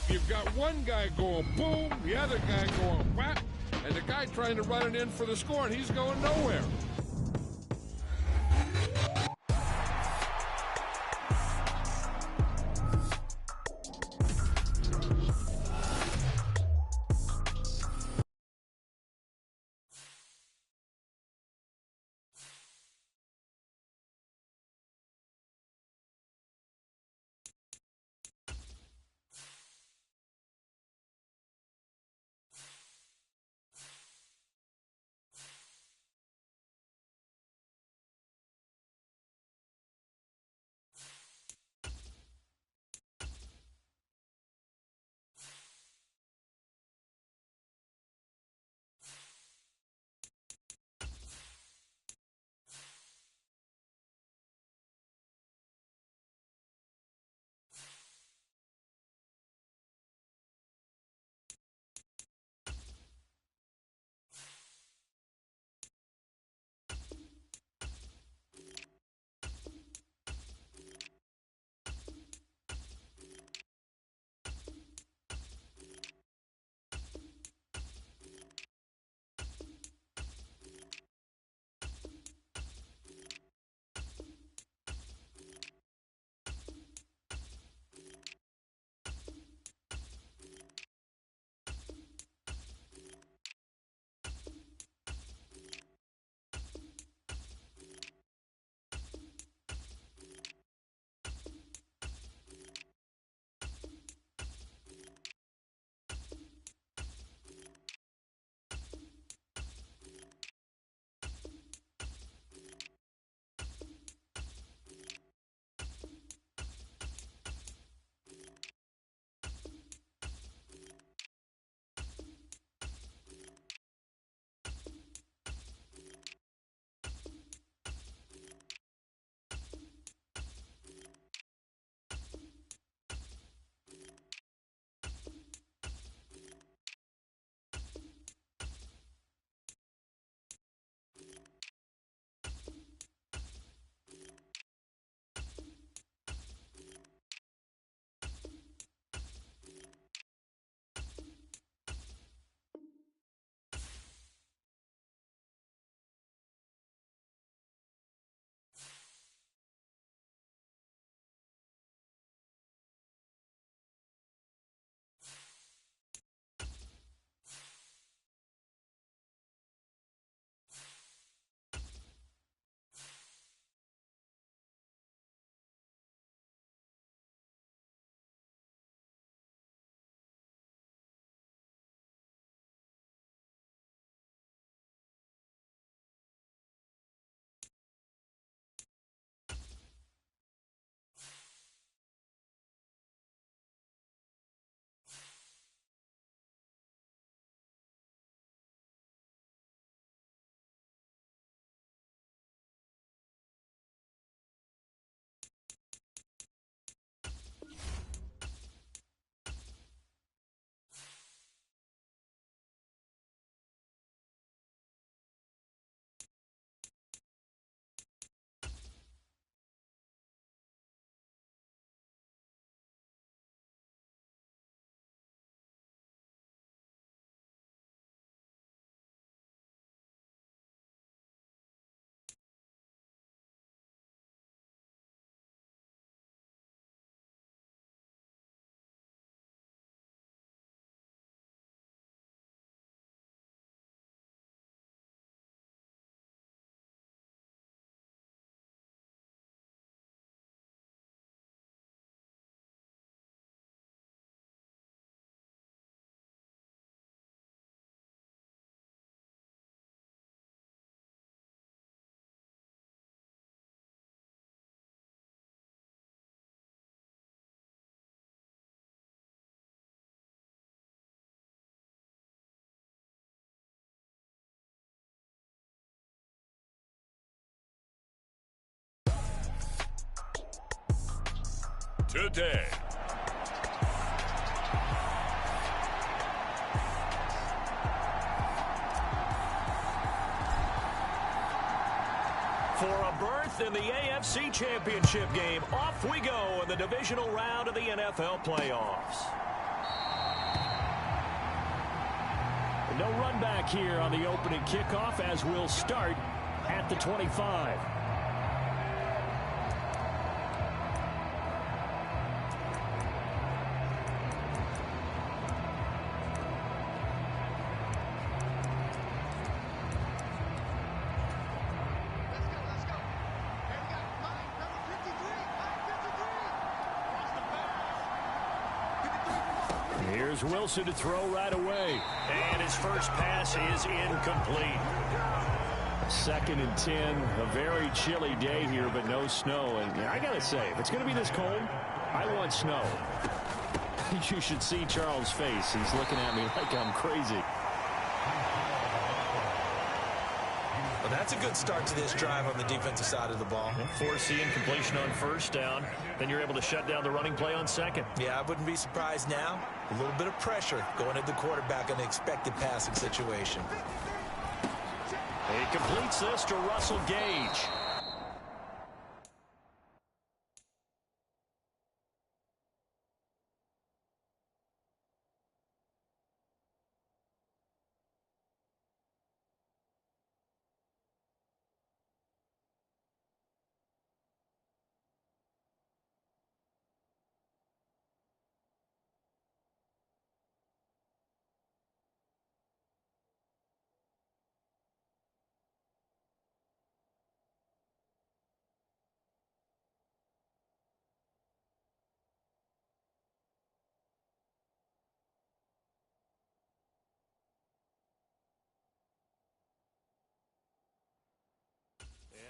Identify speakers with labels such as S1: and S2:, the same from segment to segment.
S1: You've got one guy going boom, the other guy going whap, and the guy trying to run it in for the score, and he's going nowhere.
S2: Today.
S3: For a berth in the AFC Championship game, off we go in the divisional round of the NFL playoffs. No run back here on the opening kickoff as we'll start at the 25. Here's Wilson to throw right away. And his first pass is incomplete. 2nd and 10. A very chilly day here, but no snow. And I got to say, if it's going to be this cold, I want snow. You should see Charles' face. He's looking at me like I'm crazy.
S4: Well, that's a good start to this drive on the defensive side of the ball.
S3: Forcing completion on first down. Then you're able to shut down the running play on second.
S4: Yeah, I wouldn't be surprised now. A little bit of pressure going at the quarterback in an expected passing situation.
S3: He completes this to Russell Gage.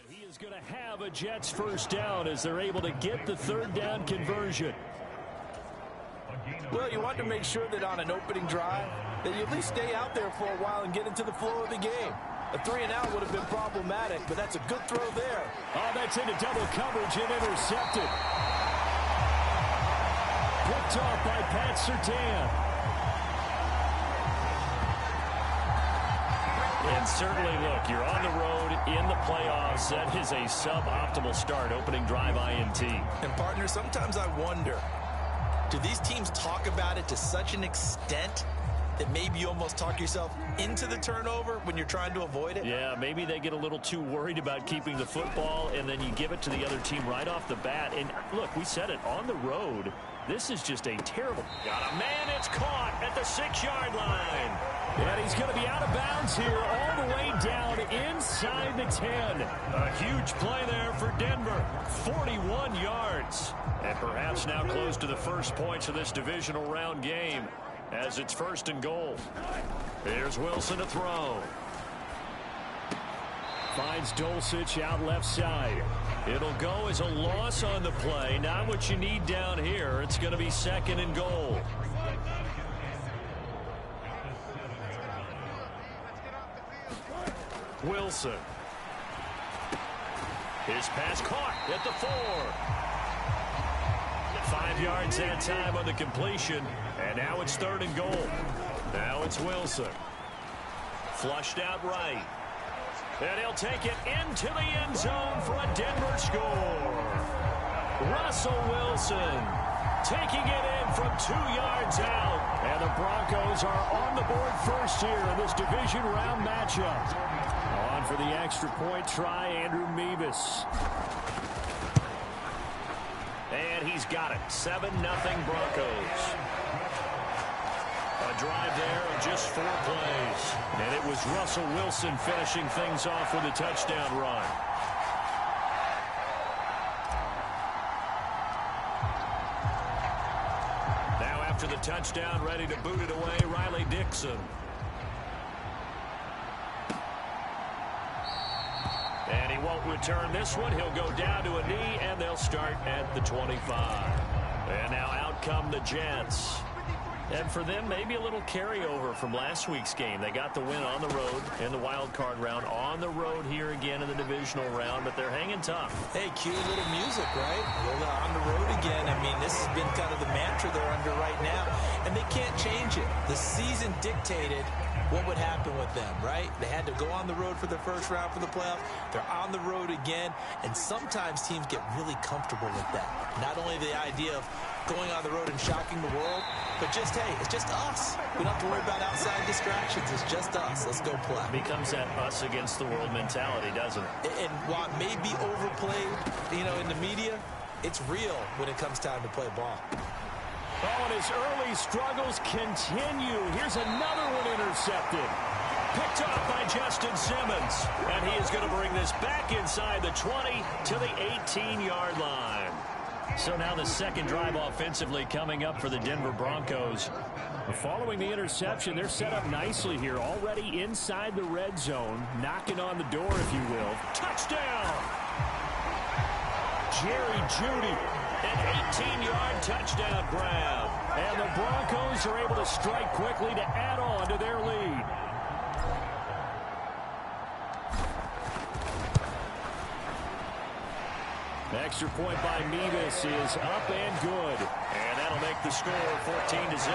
S3: He is going to have a Jets first down as they're able to get the 3rd down conversion.
S4: Well, you want to make sure that on an opening drive that you at least stay out there for a while and get into the flow of the game. A 3-and-out would have been problematic, but that's a good throw there.
S3: Oh, that's into double coverage and intercepted. Picked off by Pat Surtain. And certainly, look, you're on the road in the playoffs. That is a suboptimal start, opening drive INT.
S4: And, partner, sometimes I wonder, do these teams talk about it to such an extent that maybe you almost talk yourself into the turnover when you're trying to avoid it?
S3: Yeah, maybe they get a little too worried about keeping the football, and then you give it to the other team right off the bat. And, look, we said it, on the road, this is just a terrible. Got a man, it's caught at the 6-yard line. And he's going to be out of bounds here all the way down inside the 10. A huge play there for Denver. 41 yards. And perhaps now close to the first points of this divisional round game as it's 1st and goal. Here's Wilson to throw. Finds Dulcich out left side. It'll go as a loss on the play. Not what you need down here. It's going to be 2nd and goal. Wilson. His pass caught at the 4. 5 yards that time on the completion. And now it's 3rd and goal. Now it's Wilson. Flushed out right. And he'll take it into the end zone for a Denver score. Russell Wilson taking it in from 2 yards out. And the Broncos are on the board first here in this division round matchup. On for the extra point try, Andrew Mevis. And he's got it. 7-0 Broncos. A drive there of just 4 plays. And it was Russell Wilson finishing things off with a touchdown run. Now after the touchdown, ready to boot it away, Riley Dixon. And he won't return this one. He'll go down to a knee, and they'll start at the 25. And now out come the Jets. And for them, maybe a little carryover from last week's game. They got the win on the road in the wild card round. On the road here again in the divisional round, but they're hanging tough.
S4: Hey, cue a little music, right? A little on the road again. I mean, this has been kind of the mantra they're under right now, and they can't change it. The season dictated what would happen with them, right? They had to go on the road for the first round for the playoffs. They're on the road again, and sometimes teams get really comfortable with that. Not only the idea of going on the road and shocking the world. But just, hey, it's just us. We don't have to worry about outside distractions. It's just us. Let's go play.
S3: Becomes that us against the world mentality, doesn't it?
S4: And while it may be overplayed, you know, in the media, it's real when it comes time to play ball.
S3: Oh, and his early struggles continue. Here's another one intercepted. Picked off by Justin Simmons. And he is going to bring this back inside the 20 to the 18-yard line. So now the second drive offensively coming up for the Denver Broncos. Following the interception, they're set up nicely here. Already inside the red zone. Knocking on the door, if you will. Touchdown! Jerry Jeudy. An 18-yard touchdown grab. And the Broncos are able to strike quickly to add on to their lead. Extra point by Mevis is up and good. And that'll make the score 14-0.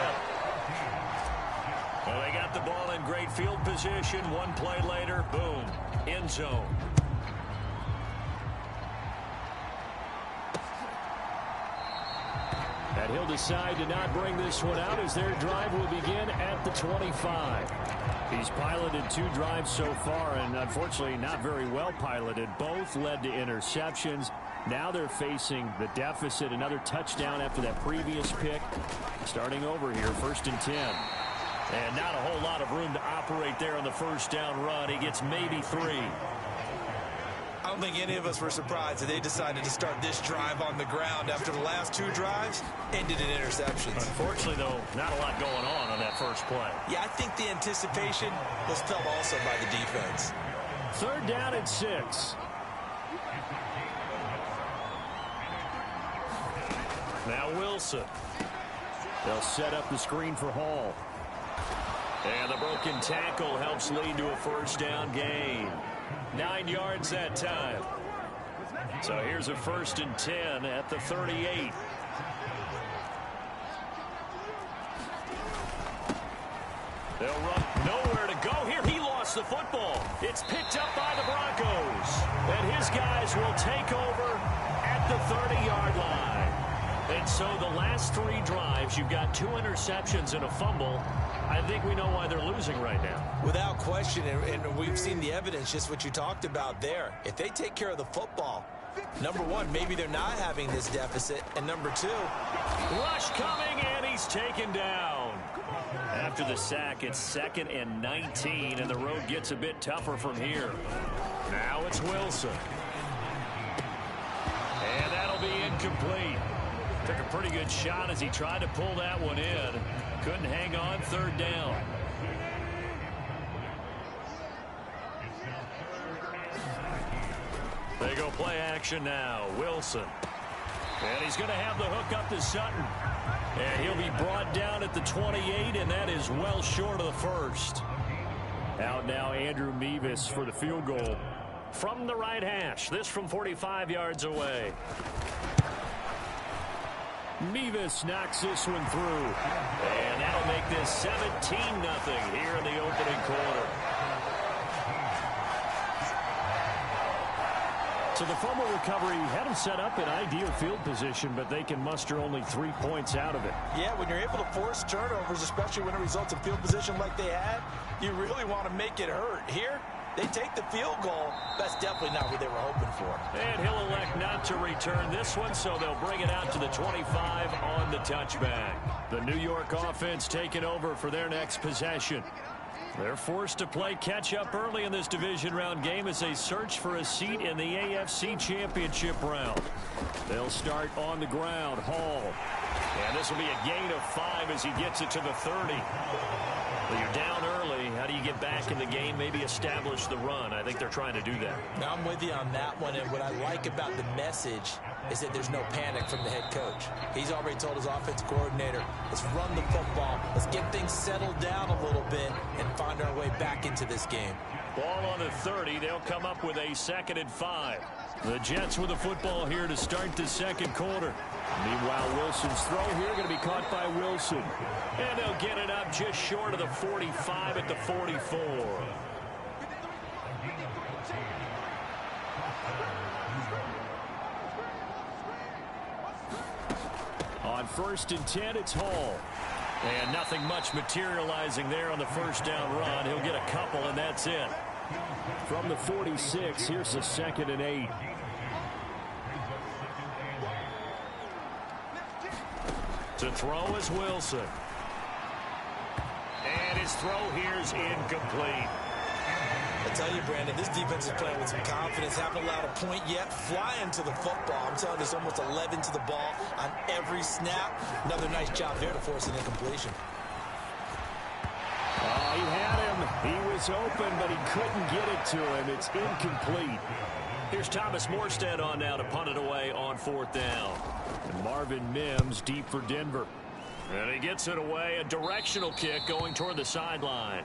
S3: Well, they got the ball in great field position. One play later, boom, end zone. And he'll decide to not bring this one out as their drive will begin at the 25. He's piloted 2 drives so far, and unfortunately not very well piloted. Both led to interceptions. Now they're facing the deficit. Another touchdown after that previous pick. Starting over here, 1st and 10. And not a whole lot of room to operate there on the first down run. He gets maybe 3.
S4: I don't think any of us were surprised that they decided to start this drive on the ground after the last 2 drives ended in interceptions.
S3: Unfortunately, though, not a lot going on that first play.
S4: Yeah, I think the anticipation was felt also by the defense.
S3: 3rd down and 6. Now Wilson. They'll set up the screen for Hall. And the broken tackle helps lead to a 1st down gain. 9 yards that time. So here's a 1st and 10 at the 38. They'll run nowhere to go here. He lost the football. It's picked up by the Broncos. And his guys will take over at the 30-yard line. And so the last 3 drives, you've got 2 interceptions and a fumble. I think we know why they're losing right now.
S4: Without question, and we've seen the evidence, just what you talked about there. If they take care of the football, number 1, maybe they're not having this deficit. And number 2,
S3: rush coming, and he's taken down. After the sack, it's 2nd and 19, and the road gets a bit tougher from here. Now it's Wilson. And that'll be incomplete. Took a pretty good shot as he tried to pull that one in. Couldn't hang on, 3rd down. They go play action now. Wilson. And he's going to have the hook up to Sutton. And he'll be brought down at the 28, and that is well short of the 1st. Out now Andrew Mevis for the field goal. From the right hash. This from 45 yards away. Mevis knocks this one through. And that'll make this 17-0 here in the opening quarter. So the fumble recovery had them set up in ideal field position, but they can muster only 3 points out of it.
S4: Yeah, when you're able to force turnovers, especially when it results in field position like they had, you really want to make it hurt. Here, they take the field goal. That's definitely not what they were hoping for.
S3: And he'll elect not to return this one, so they'll bring it out to the 25 on the touchback. The New York offense taking over for their next possession. They're forced to play catch-up early in this division round game as they search for a seat in the AFC Championship round. They'll start on the ground. Hall. And this will be a gain of 5 as he gets it to the 30. Well, you're down early. How do you get back in the game? Maybe establish the run. I think they're trying to do that.
S4: Now, I'm with you on that one, and what I like about the message is that there's no panic from the head coach. He's already told his offensive coordinator, let's run the football, let's get things settled down a little bit and find our way back into this game.
S3: Ball on the 30. They'll come up with a 2nd and 5. The Jets with the football here to start the second quarter. Meanwhile, Wilson's throw here going to be caught by Wilson. And they'll get it up just short of the 45 at the 44. On 1st and 10, it's Hall. And nothing much materializing there on the first down run. He'll get a couple, and that's it. From the 46, here's the 2nd and 8. To throw is Wilson. And his throw here is incomplete.
S4: I tell you, Brandon, this defense is playing with some confidence. Haven't allowed a point yet. Flying to the football. I'm telling you, there's almost 11 to the ball on every snap. Another nice job there to force an incompletion.
S3: Oh, he had him. He was open, but he couldn't get it to him. It's incomplete. Here's Thomas Morstead on now to punt it away on 4th down. And Marvin Mims deep for Denver. And he gets it away. A directional kick going toward the sideline.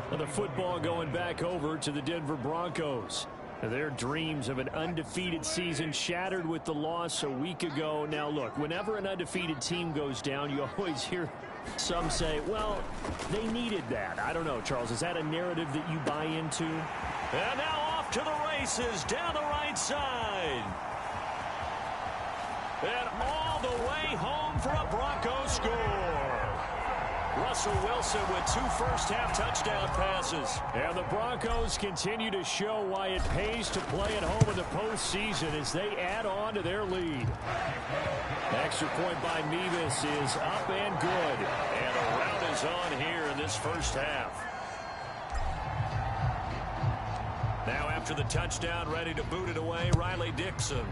S3: The football going back over to the Denver Broncos. Their dreams of an undefeated season shattered with the loss a week ago. Now, look, whenever an undefeated team goes down, you always hear some say, well, they needed that. I don't know, Charles. Is that a narrative that you buy into? And now off to the races down the right side. And all the way home for a Broncos score. Russell Wilson with 2 first-half touchdown passes. And the Broncos continue to show why it pays to play at home in the postseason as they add on to their lead. Extra point by Mevis is up and good. And a rout is on here in this first half. Now after the touchdown, ready to boot it away, Riley Dixon.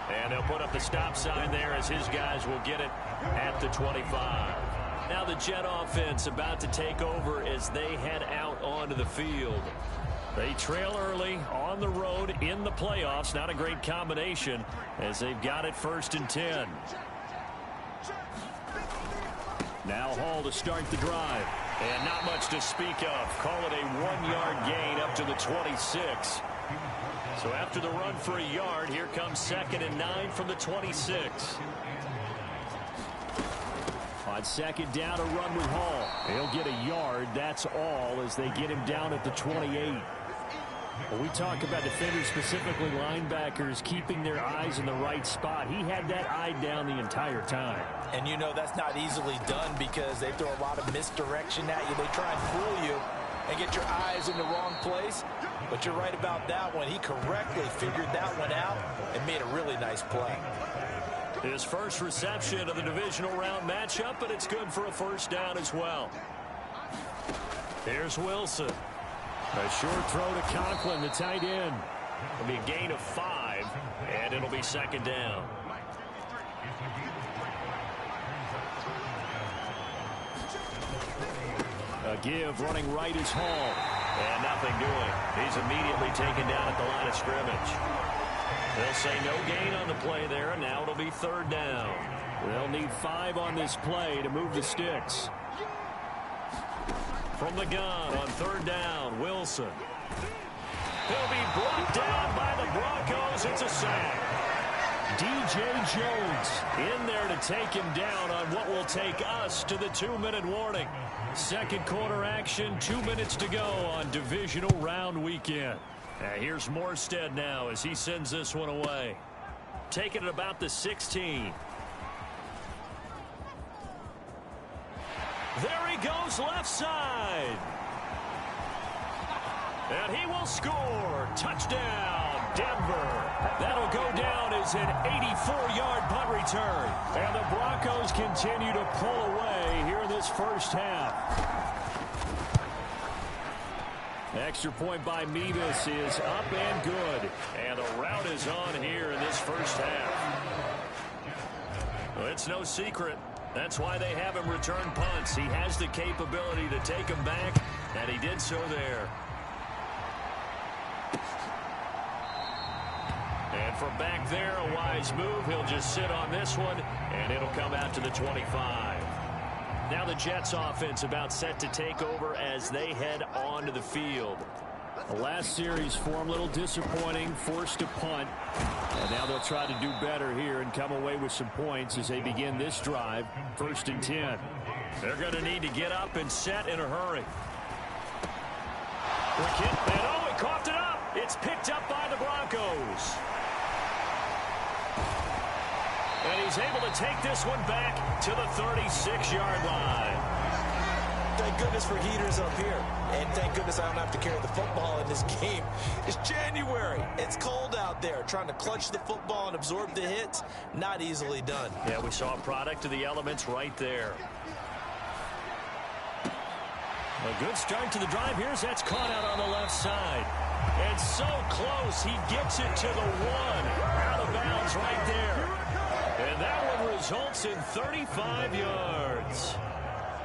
S3: And they'll put up the stop sign there as his guys will get it at the 25. Now the Jet offense about to take over as they head out onto the field. They trail early on the road in the playoffs. Not a great combination as they've got it 1st and 10. Now Hall to start the drive. And not much to speak of. Call it a 1-yard gain up to the 26. So after the run for a yard, here comes 2nd and 9 from the 26. On 2nd down, a run with Hall. He'll get a yard. That's all as they get him down at the 28. When we talk about defenders, specifically linebackers, keeping their eyes in the right spot, he had that eye down the entire time.
S4: And you know that's not easily done because they throw a lot of misdirection at you. They try and fool you and get your eyes in the wrong place. But you're right about that one. He correctly figured that one out and made a really nice play.
S3: His first reception of the divisional round matchup, but it's good for a first down as well. Here's Wilson. A short throw to Conklin, the tight end. It'll be a gain of 5, and it'll be 2nd down. A give running right is Hall. And nothing doing. He's immediately taken down at the line of scrimmage. They'll say no gain on the play there, and now it'll be 3rd down. They'll need 5 on this play to move the sticks. From the gun on 3rd down, Wilson. He'll be brought down by the Broncos. It's a sack. DJ Jones in there to take him down on what will take us to the 2-minute warning. 2nd quarter action, 2 minutes to go on divisional round weekend. Here's Morstead now as he sends this one away. Taking it about the 16. There he goes left side. And he will score. Touchdown, Denver. That'll go down as an 84-yard punt return. And the Broncos continue to pull away here in this first half. Extra point by Mevis is up and good. And the route is on here in this first half. Well, it's no secret. That's why they have him return punts. He has the capability to take them back, and he did so there. And from back there, a wise move. He'll just sit on this one, and it'll come out to the 25. Now the Jets offense about set to take over as they head onto the field. The last series for him, a little disappointing, forced to punt. And now they'll try to do better here and come away with some points as they begin this drive, 1st and 10. They're going to need to get up and set in a hurry. Quick hit, and oh, he coughed it up. It's picked up by the Broncos. And he's able to take this one back to the 36-yard line.
S4: Thank goodness for heaters up here. And thank goodness I don't have to carry the football in this game. It's January. It's cold out there. Trying to clutch the football and absorb the hits, not easily done.
S3: Yeah, we saw a product of the elements right there. A good start to the drive. Here's that's caught out on the left side. And so close, he gets it to the 1. Out of bounds right there. And that one results in 35 yards.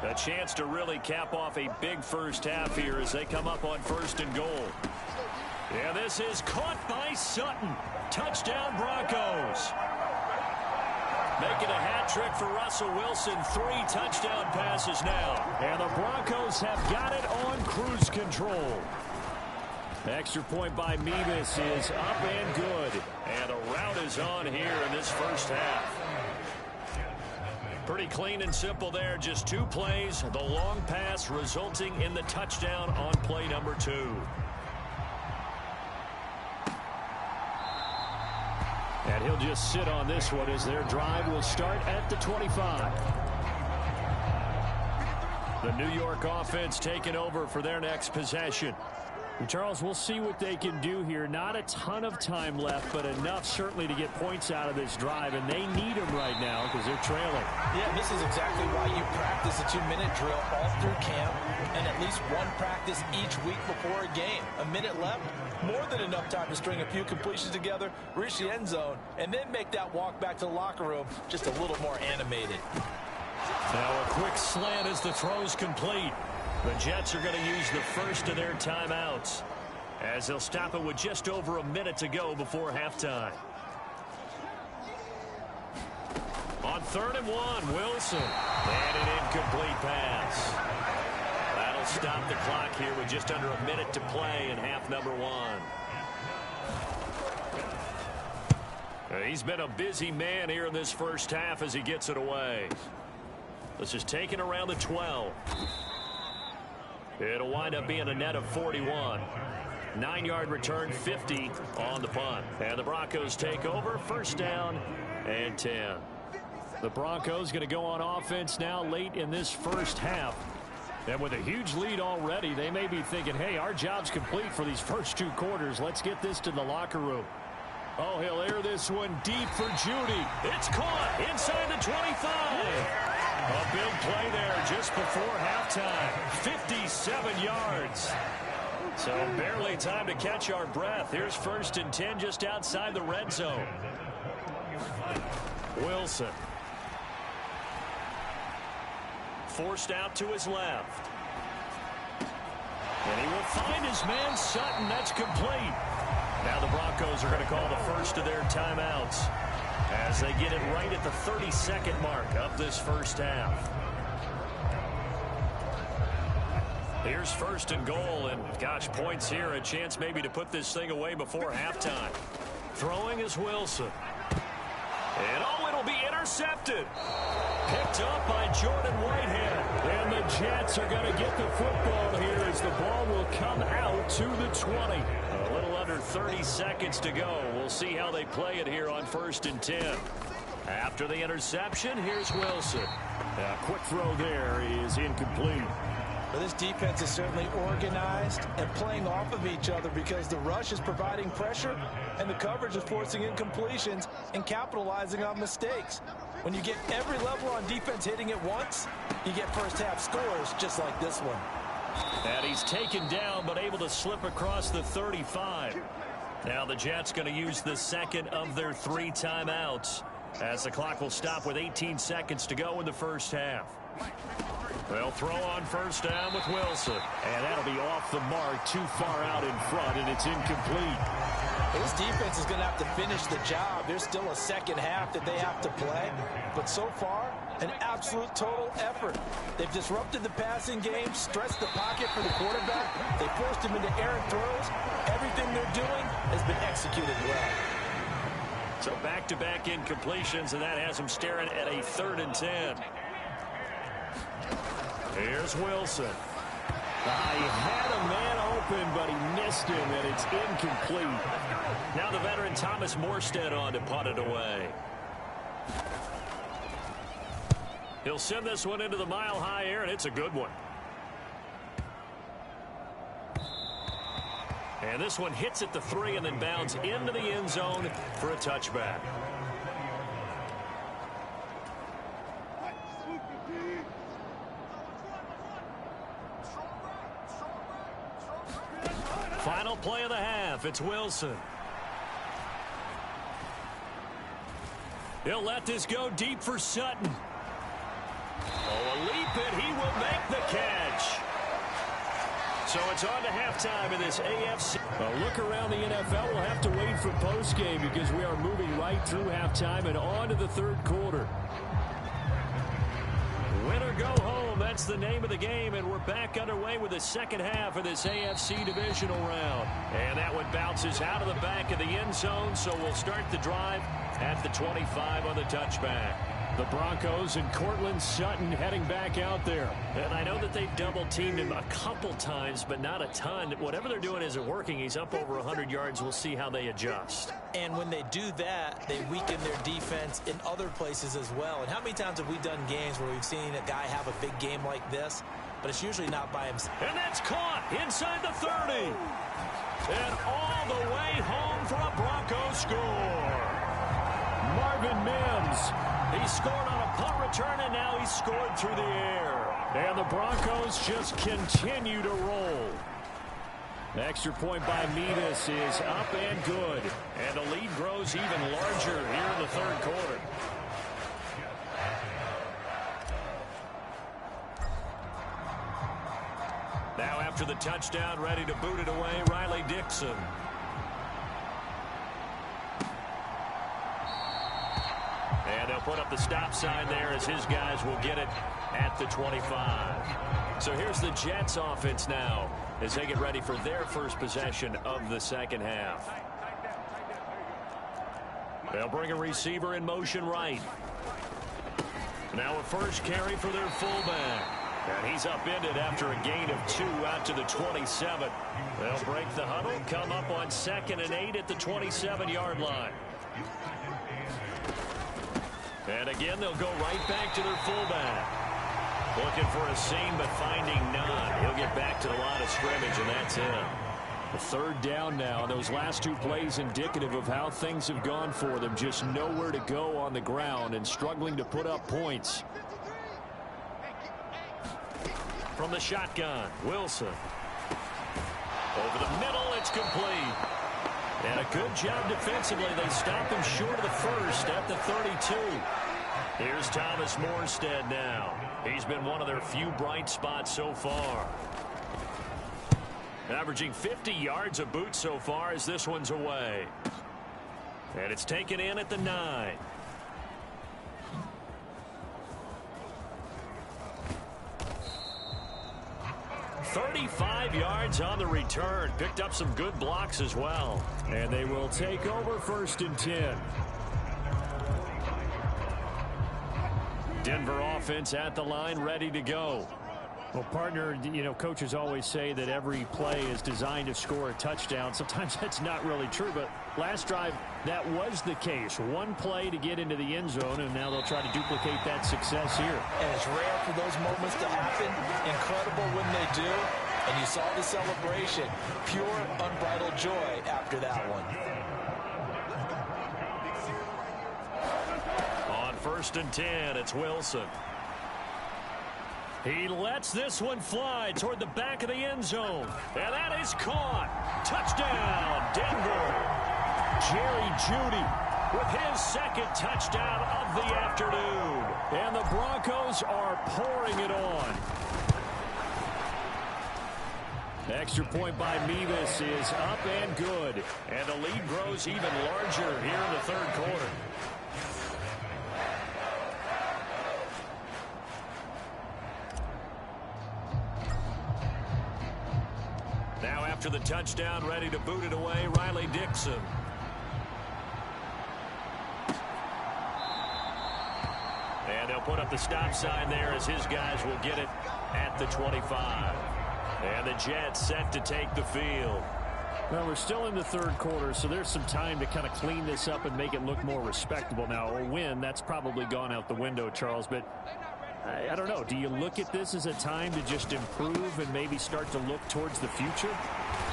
S3: A chance to really cap off a big first half here as they come up on 1st and goal. Yeah, this is caught by Sutton. Touchdown, Broncos. Making a hat trick for Russell Wilson. 3 touchdown passes now. And the Broncos have got it on cruise control. Extra point by Mevis is up and good. And a rout is on here in this first half. Pretty clean and simple there. Just 2 plays. The long pass resulting in the touchdown on play number 2. And he'll just sit on this one as their drive will start at the 25. The New York offense taking over for their next possession. And Charles, we'll see what they can do here. Not a ton of time left, but enough certainly to get points out of this drive, and they need them right now because they're trailing.
S4: Yeah, this is exactly why you practice a 2-minute drill all through camp and at least one practice each week before a game. A minute left, more than enough time to string a few completions together, reach the end zone, and then make that walk back to the locker room just a little more animated.
S3: Now a quick slant as the throw's complete. The Jets are going to use the first of their timeouts as they'll stop it with just over a minute to go before halftime. On 3rd and 1, Wilson. And an incomplete pass. That'll stop the clock here with just under a minute to play in half number 1. He's been a busy man here in this first half as he gets it away. This is taken around the 12. It'll wind up being a net of 41. 9-yard return, 50 on the punt. And the Broncos take over. 1st down and 10. The Broncos going to go on offense now late in this first half. And with a huge lead already, they may be thinking, hey, our job's complete for these first 2 quarters. Let's get this to the locker room. Oh, he'll air this one deep for Judy. It's caught inside the 25. A big play there just before halftime. 57 yards. So barely time to catch our breath. Here's 1st and 10 just outside the red zone. Wilson. Forced out to his left. And he will find his man Sutton. That's complete. Now the Broncos are going to call the first of their timeouts as they get it right at the 32nd mark of this first half. Here's 1st and goal, and gosh, points here, a chance maybe to put this thing away before halftime. Throwing is Wilson. And oh, it'll be intercepted. Picked up by Jordan Whitehead. And the Jets are going to get the football here as the ball will come out to the 20. A little under 30 seconds to go. We'll see how they play it here on 1st and 10. After the interception, here's Wilson. A quick throw there is incomplete.
S4: But this defense is certainly organized and playing off of each other because the rush is providing pressure and the coverage is forcing incompletions and capitalizing on mistakes. When you get every level on defense hitting at once, you get first half scores just like this one.
S3: And he's taken down but able to slip across the 35. Now the Jets going to use the second of their 3 timeouts as the clock will stop with 18 seconds to go in the first half. They'll throw on 1st down with Wilson. And that'll be off the mark, too far out in front, and it's incomplete.
S4: This defense is going to have to finish the job. There's still a second half that they have to play. But so far, an absolute total effort. They've disrupted the passing game, stressed the pocket for the quarterback. They forced him into errant throws. Everything they're doing has been executed well.
S3: So back-to-back incompletions, and that has them staring at a 3rd and 10. Here's Wilson. He had a man open, but he missed him, and it's incomplete. Now the veteran Thomas Morstead on to punt it away. He'll send this one into the mile-high air, and it's a good one. And this one hits at the 3 and then bounds into the end zone for a touchback. Final play of the half. It's Wilson. He'll let this go deep for Sutton. Oh, a leap, and he will make the catch. So it's on to halftime in this AFC. A look around the NFL. We'll have to wait for postgame because we are moving right through halftime and on to the third quarter. Win or go home, that's the name of the game, and we're back underway with the second half of this AFC divisional round. And that one bounces out of the back of the end zone, so we'll start the drive at the 25 on the touchback. The Broncos and Cortland Sutton heading back out there. And I know that they've double-teamed him a couple times, but not a ton. Whatever they're doing isn't working. He's up over 100 yards. We'll see how they adjust.
S4: And when they do that, they weaken their defense in other places as well. And how many times have we done games where we've seen a guy have a big game like this, but it's usually not by himself.
S3: And that's caught inside the 30. And all the way home for a Broncos score. Marvin Mims. He scored on a punt return, and now he's scored through the air. And the Broncos just continue to roll. The extra point by Mevis is up and good. And the lead grows even larger here in the third quarter. Now after the touchdown, ready to boot it away, Riley Dixon. And they'll put up the stop sign there as his guys will get it at the 25. So here's the Jets offense now as they get ready for their first possession of the second half. They'll bring a receiver in motion right. Now a first carry for their fullback. And he's upended after a gain of 2 out to the 27. They'll break the huddle, come up on 2nd and 8 at the 27-yard line. And again, they'll go right back to their fullback. Looking for a seam, but finding none. He'll get back to the line of scrimmage, and that's it. The third down now. Those last 2 plays indicative of how things have gone for them. Just nowhere to go on the ground and struggling to put up points. From the shotgun, Wilson. Over the middle, it's complete. And a good job defensively. They stop him short of the first at the 32. Here's Thomas Morstead now. He's been one of their few bright spots so far. Averaging 50 yards a boot so far as this one's away. And it's taken in at the 9. .35 yards on the return. Picked up some good blocks as well. And they will take over 1st and 10. Denver offense at the line, ready to go. Well, partner, you know, coaches always say that every play is designed to score a touchdown. Sometimes that's not really true, but last drive, that was the case. One play to get into the end zone, and now they'll try to duplicate that success here.
S4: And it's rare for those moments to happen. Incredible when they do. And you saw the celebration. Pure, unbridled joy after that one.
S3: On 1st and 10, it's Wilson. He lets this one fly toward the back of the end zone. And that is caught. Touchdown, Denver. Jerry Jeudy with his 2nd touchdown of the afternoon. And the Broncos are pouring it on. Extra point by Mevis is up and good. And the lead grows even larger here in the third quarter. Now after the touchdown, ready to boot it away, Riley Dixon. And they'll put up the stop sign there as his guys will get it at the 25. And the Jets set to take the field.
S5: Well, we're still in the third quarter, so there's some time to kind of clean this up and make it look more respectable. Now, a win, that's probably gone out the window, Charles, but I don't know. Do you look at this as a time to just improve and maybe start to look towards the future?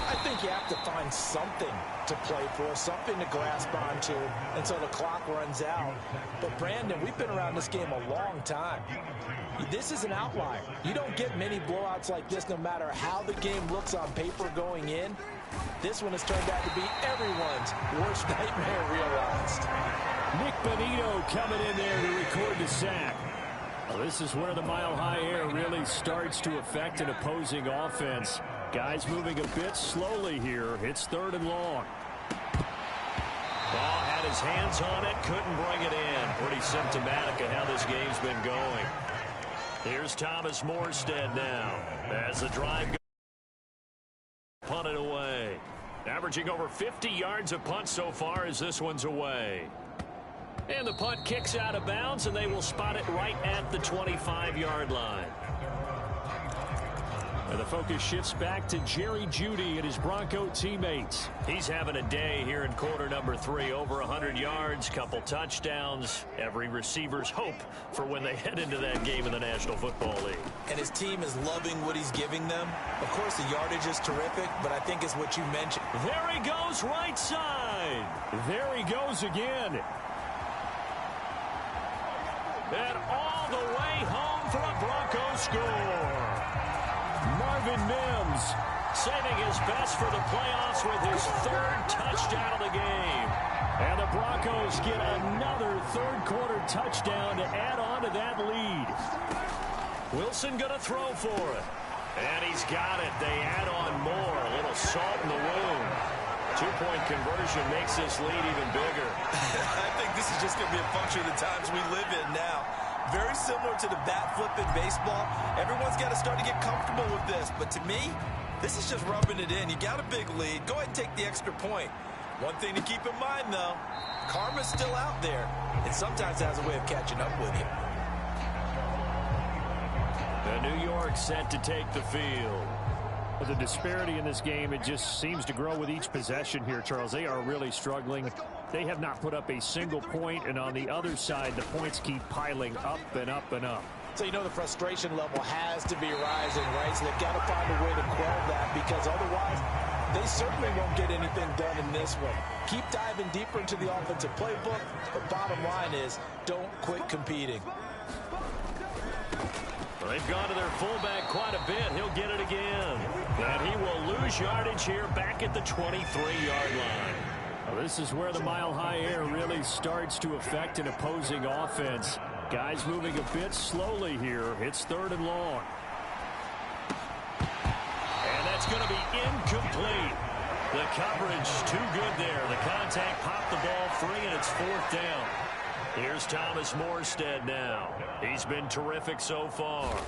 S4: I think you have to find something to play for, something to grasp onto until the clock runs out. But, Brandon, we've been around this game a long time. This is an outlier. You don't get many blowouts like this no matter how the game looks on paper going in. This one has turned out to be everyone's worst nightmare realized.
S5: Nick Bonito coming in there to record the sack. Well, this is where the mile-high air really starts to affect an opposing offense. Guys moving a bit slowly here. It's 3rd and long.
S3: Ball had his hands on it, couldn't bring it in. Pretty symptomatic of how this game's been going. Here's Thomas Morstead now as the drive goes. Punted away. Averaging over 50 yards a punt so far as this one's away. And the punt kicks out of bounds, and they will spot it right at the 25-yard line. And the focus shifts back to Jerry Jeudy and his Bronco teammates. He's having a day here in quarter number 3. Over 100 yards, couple touchdowns. Every receiver's hope for when they head into that game in the National Football League.
S4: And his team is loving what he's giving them. Of course, the yardage is terrific, but I think it's what you mentioned.
S3: There he goes, right side.
S5: There he goes again.
S3: And all the way home for a Bronco score.
S5: Marvin Mims
S3: saving his best for the playoffs with his 3rd touchdown of the game.
S5: And the Broncos get another third-quarter touchdown to add on to that lead.
S3: Wilson going to throw for it. And he's got it. They add on more. A little salt in the wound. 2-point conversion makes this lead even bigger.
S4: I think this is just going to be a function of the times we live in now. Very similar to the bat flip in baseball. Everyone's got to start to get comfortable with this. But to me, this is just rubbing it in. You got a big lead. Go ahead and take the extra point. One thing to keep in mind, though, karma's still out there. And sometimes has a way of catching up with you.
S3: The New York set to take the field.
S5: The disparity in this game, it just seems to grow with each possession here, Charles. They are really struggling. They have not put up a single point, and on the other side, the points keep piling up and up and up.
S4: So you know the frustration level has to be rising, right? So they've got to find a way to quell that, because otherwise they certainly won't get anything done in this one. Keep diving deeper into the offensive playbook, but bottom line is don't quit competing.
S3: They've gone to their fullback quite a bit. He'll get it again. And he will lose yardage here back at the 23-yard line.
S5: Well, this is where the mile-high air really starts to affect an opposing offense. Guys moving a bit slowly here. It's 3rd and long.
S3: And that's going to be incomplete. The coverage too good there. The contact popped the ball free, and it's 4th down. Here's Thomas Morstead now. He's been terrific so far.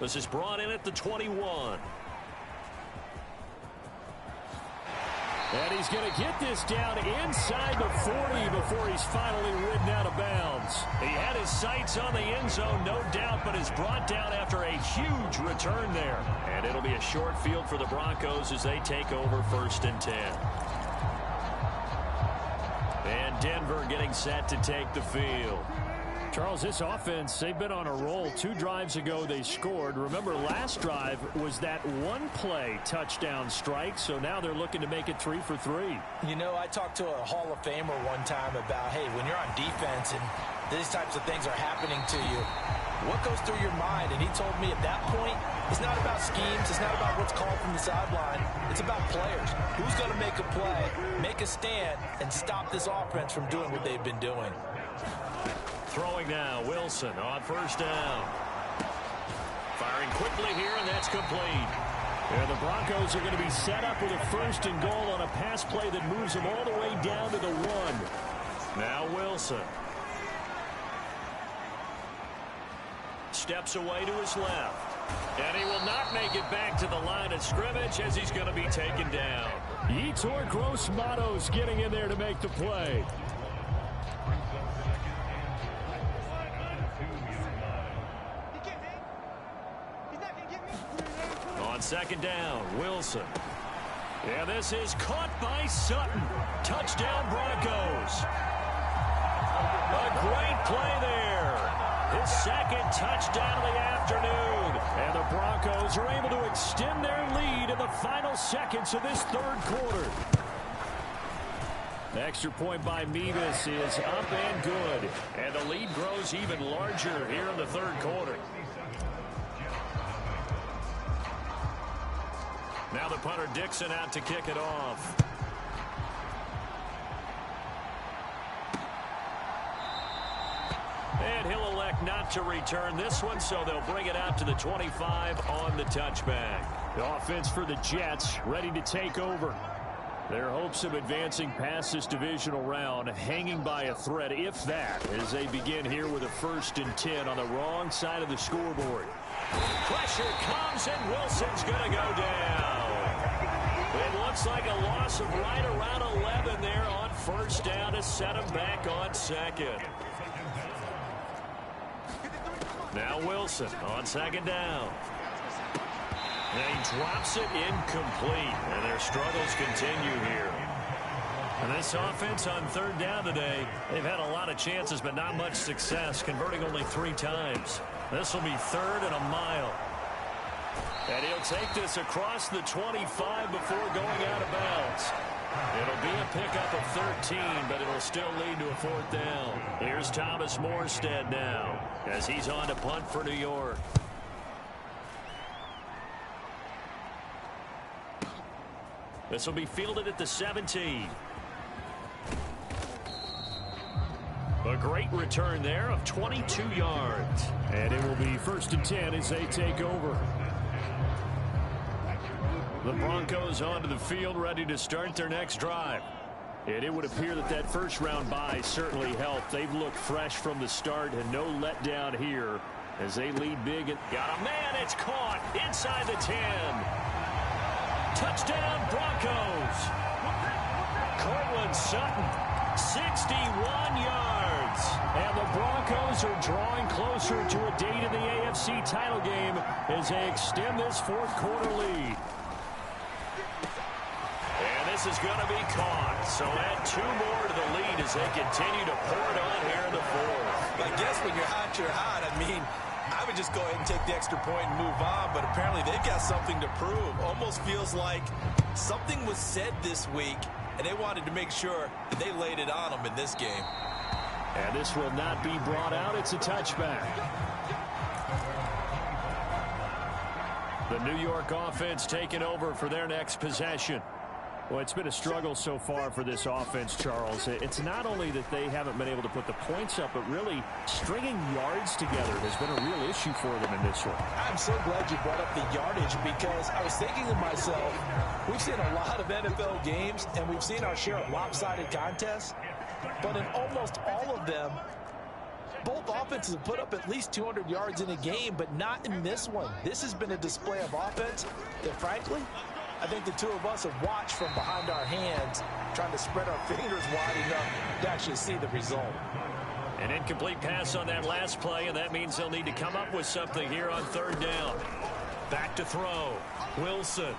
S3: This is brought in at the 21.
S5: And he's going to get this down inside the 40 before he's finally ridden out of bounds.
S3: He had his sights on the end zone, no doubt, but is brought down after a huge return there. And it'll be a short field for the Broncos as they take over 1st and 10. And Denver getting set to take the field.
S5: Charles, this offense, they've been on a roll. 2 drives ago, they scored. Remember, last drive was that one-play touchdown strike, so now they're looking to make it 3 for 3.
S4: You know, I talked to a Hall of Famer one time about, hey, when you're on defense and these types of things are happening to you, what goes through your mind? And he told me at that point, it's not about schemes. It's not about what's called from the sideline. It's about players. Who's going to make a play, make a stand, and stop this offense from doing what they've been doing.
S3: Throwing now, Wilson on 1st down. Firing quickly here, and that's complete.
S5: Yeah, the Broncos are going to be set up with a 1st and goal on a pass play that moves them all the way down to the 1.
S3: Now Wilson. Steps away to his left. And he will not make it back to the line of scrimmage as he's going to be taken down.
S5: Yetur Gross-Matos getting in there to make the play.
S3: second down. Wilson. Yeah, this is caught by Sutton. Touchdown, Broncos. A great play there. His second touchdown of the afternoon. And the Broncos are able to extend their lead in the final seconds of this third quarter. The extra point by Mevis is up and good. And the lead grows even larger here in the third quarter. Now the punter Dixon out to kick it off. And he'll elect not to return this one, so they'll bring it out to the 25 on the touchback. The offense for the Jets ready to take over. Their hopes of advancing past this divisional round hanging by a thread, if that, as they begin here with a 1st and 10 on the wrong side of the scoreboard. Pressure comes, and Wilson's going to go down. It looks like a loss of right around 11 there on 1st down to set him back on 2nd. Now Wilson on 2nd down. And he drops it incomplete, and their struggles continue here. And this offense on 3rd down today, they've had a lot of chances, but not much success, converting only 3 times. This will be 3rd and a mile. And he'll take this across the 25 before going out of bounds. It'll be a pickup of 13, but it'll still lead to a 4th down. Here's Thomas Morstead now, as he's on to punt for New York. This will be fielded at the 17. A great return there of 22 yards.
S5: And it will be 1st and 10 as they take over. The Broncos onto the field, ready to start their next drive. And it would appear that that first-round bye certainly helped. They've looked fresh from the start and no letdown here as they lead big.
S3: Got a man, it's caught inside the 10. Touchdown, Broncos. Cortland Sutton, 61 yards.
S5: And the Broncos are drawing closer to a date in the AFC title game as they extend this 4th quarter lead.
S3: And this is going to be caught. So add 2 more to the lead as they continue to pour it on here in the 4th.
S4: I guess when you're hot, you're hot. I mean, I would just go ahead and take the extra point and move on, but apparently they've got something to prove. Almost feels like something was said this week, and they wanted to make sure that they laid it on them in this game.
S5: And this will not be brought out. It's a touchback. The New York offense taking over for their next possession. Well, it's been a struggle so far for this offense, Charles. It's not only that they haven't been able to put the points up, but really stringing yards together has been a real issue for them in this one.
S4: I'm so glad you brought up the yardage because I was thinking to myself, we've seen a lot of NFL games and we've seen our share of lopsided contests, but in almost all of them, both offenses have put up at least 200 yards in a game, but not in this one. This has been a display of offense that, frankly, I think the 2 of us have watched from behind our hands, trying to spread our fingers wide enough to actually see the result.
S3: An incomplete pass on that last play, and that means they'll need to come up with something here on 3rd down. Back to throw. Wilson.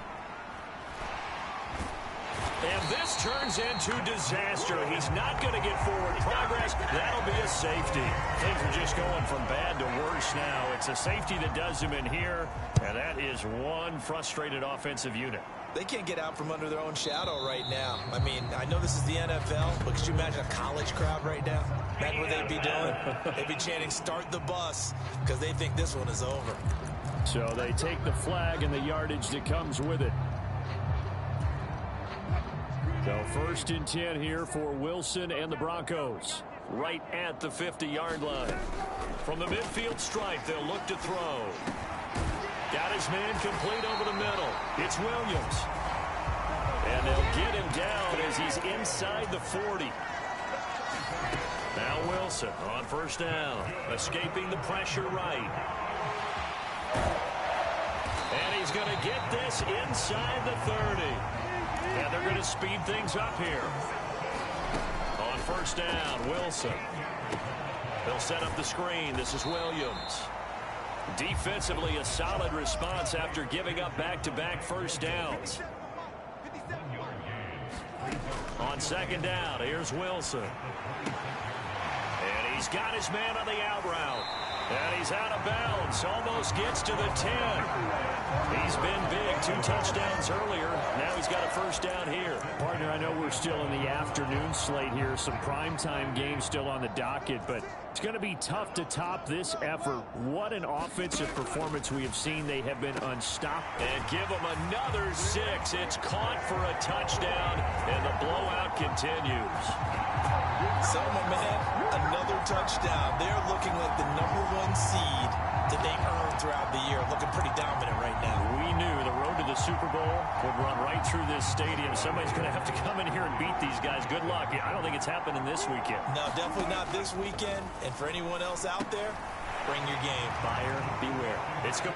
S3: And this turns into disaster. He's not going to get forward progress. That'll be a safety. Things are just going from bad to worse now. It's a safety that does him in here, and that is one frustrated offensive unit.
S4: They can't get out from under their own shadow right now. I mean, I know this is the NFL, but could you imagine a college crowd right now? That's what they'd be doing. They'd be chanting, "Start the bus," because they think this one is over.
S5: So they take the flag and the yardage that comes with it. So 1st and 10 here for Wilson and the Broncos.
S3: Right at the 50-yard line. From the midfield stripe, they'll look to throw. Got his man complete over the middle. It's Williams. And they'll get him down as he's inside the 40. Now Wilson on 1st down. Escaping the pressure right. And he's going to get this inside the 30. And they're going to speed things up here. On 1st down, Wilson. They'll set up the screen. This is Williams. Defensively, a solid response after giving up back-to-back first downs. On second down, here's Wilson. And he's got his man on the out route. And he's out of bounds. Almost gets to the 10. He's been big. 2 touchdowns earlier. Now he's got a first down here.
S5: Partner, I know we're still in the afternoon slate here. Some primetime games still on the docket, but it's going to be tough to top this effort. What an offensive performance we have seen. They have been unstoppable.
S3: And give him another 6. It's caught for a touchdown, and the blowout continues.
S4: So, my man, another touchdown. They're looking like the #1 seed that they earned throughout the year. Looking pretty dominant right now.
S3: We knew the road to the Super Bowl would run right through this stadium. Somebody's going to have to come in here and beat these guys. Good luck. I don't think it's happening this weekend.
S4: No, definitely not this weekend. And for anyone else out there, bring your game.
S3: Buyer beware. It's good.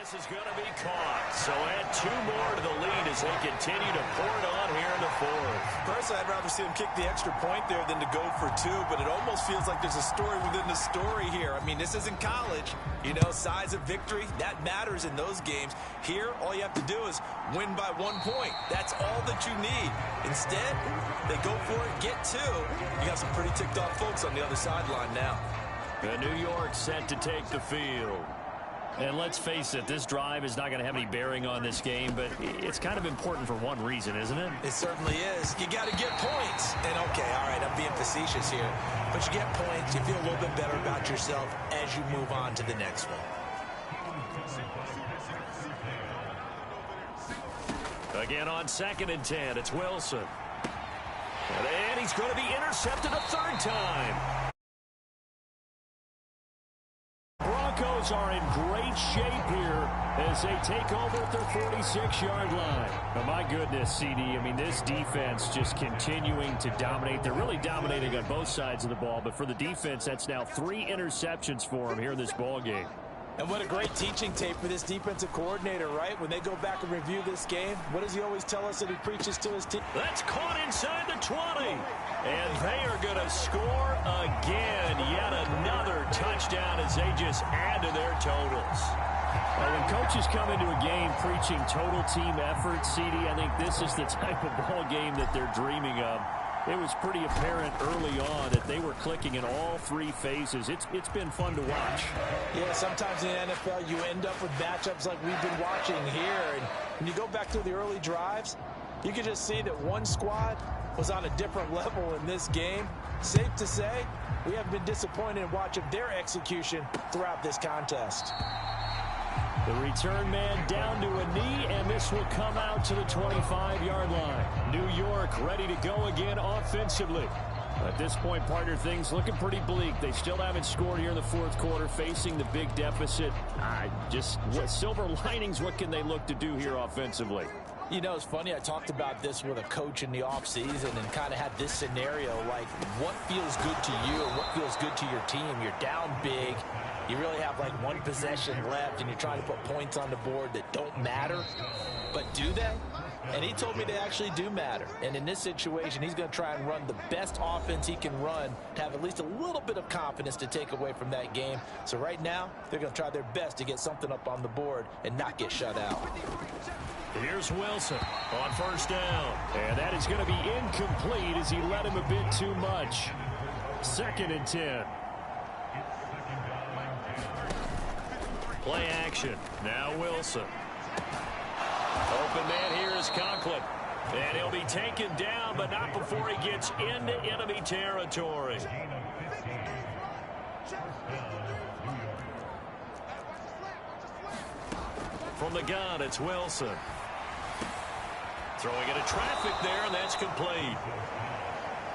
S3: This is going to be caught. So add 2 more to the lead as they continue to pour it on here in the fourth.
S4: Personally, I'd rather see him kick the extra point there than to go for 2, but it almost feels like there's a story within the story here. I mean, this isn't college. You know, size of victory, that matters in those games. Here, all you have to do is win by 1 point. That's all that you need. Instead, they go for it, get 2. You got some pretty ticked off folks on the other sideline now.
S3: The New York set to take the field.
S5: And let's face it, this drive is not going to have any bearing on this game, but it's kind of important for one reason, isn't it?
S4: It certainly is. You got to get points. And, okay, all right, I'm being facetious here. But you get points, you feel a little bit better about yourself as you move on to the next one.
S3: Again on 2nd and 10, it's Wilson. And he's going to be intercepted a 3rd time. Broncos are in great shape here as they take over at their 46-yard line.
S5: Oh, my goodness, CD. I mean, this defense just continuing to dominate. They're really dominating on both sides of the ball, but for the defense, that's now 3 interceptions for them here in this ball game.
S4: And what a great teaching tape for this defensive coordinator, right? When they go back and review this game, what does he always tell us that he preaches to his team?
S3: That's caught inside the 20. And they are going to score again. Yet another touchdown as they just add to their totals.
S5: Well, when coaches come into a game preaching total team effort, CD, I think this is the type of ball game that they're dreaming of. It was pretty apparent early on that they were clicking in all 3 phases. It's been fun to watch.
S4: Yeah, sometimes in the NFL you end up with matchups like we've been watching here. And when you go back to the early drives, you can just see that one squad was on a different level in this game. Safe to say, we haven't been disappointed in watching their execution throughout this contest.
S5: The return man down to a knee, and this will come out to the 25-yard line. New York ready to go again offensively. At this point, partner, things looking pretty bleak. They still haven't scored here in the 4th quarter, facing the big deficit. What silver linings, what can they look to do here offensively?
S4: You know, it's funny, I talked about this with a coach in the offseason and kind of had this scenario, like what feels good to you or what feels good to your team. You're down big. You really have like 1 possession left, and you're trying to put points on the board that don't matter. But do they? And he told me they actually do matter. And in this situation, he's going to try and run the best offense he can run to have at least a little bit of confidence to take away from that game. So right now, they're going to try their best to get something up on the board and not get shut out.
S3: Here's Wilson on 1st down.
S5: And that is going to be incomplete as he led him a bit too much. 2nd and 10.
S3: Play action. Now Wilson. Open man here is Conklin. And he'll be taken down, but not before he gets into enemy territory. From the gun, it's Wilson. Throwing into traffic there, and that's complete.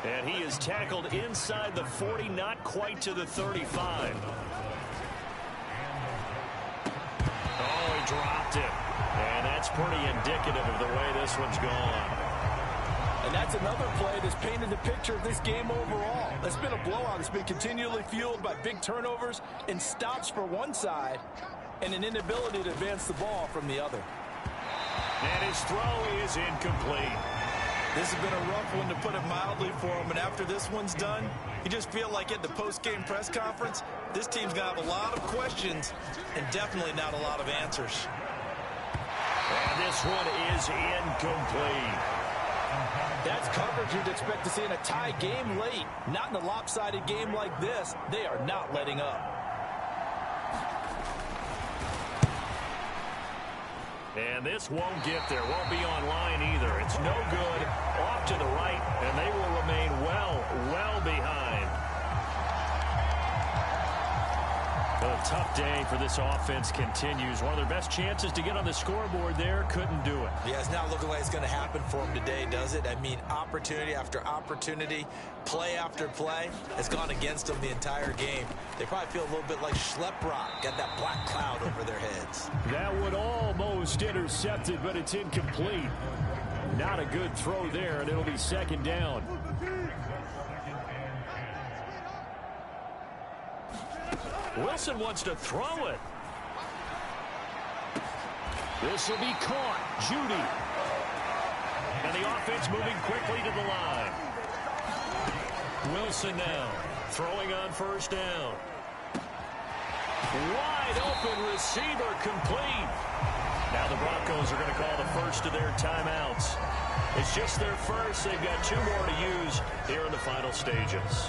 S3: And he is tackled inside the 40, not quite to the 35. Oh, he dropped it. And that's pretty indicative of the way this one's gone.
S4: And that's another play that's painted the picture of this game overall. It's been a blowout. It's been continually fueled by big turnovers and stops for one side and an inability to advance the ball from the other.
S3: And his throw is incomplete.
S4: This has been a rough one, to put it mildly, for him. And after this one's done, you just feel like at the post-game press conference, this team's going to have a lot of questions and definitely not a lot of answers.
S3: And this one is incomplete.
S4: That's coverage you'd expect to see in a tie game late. Not in a lopsided game like this. They are not letting up.
S3: And this won't get there. Won't be online either. It's no good. Off to the right, and they will remain well behind. A tough day for this offense continues. One of their best chances to get on the scoreboard there, couldn't do it.
S4: Yeah, it's not looking like it's going to happen for them today, does it? I mean, opportunity after opportunity, play after play has gone against them the entire game. They probably feel a little bit like Schlepp-Rock, got that black cloud over their heads.
S5: That would almost intercepted, but it's incomplete. Not a good throw there, and it'll be 2nd down.
S3: Wilson wants to throw it. This will be caught. Judy. And the offense moving quickly to the line. Wilson now throwing on first down. Wide open receiver complete. Now the Broncos are going to call the first of their timeouts. It's just their first. They've got 2 more to use here in the final stages.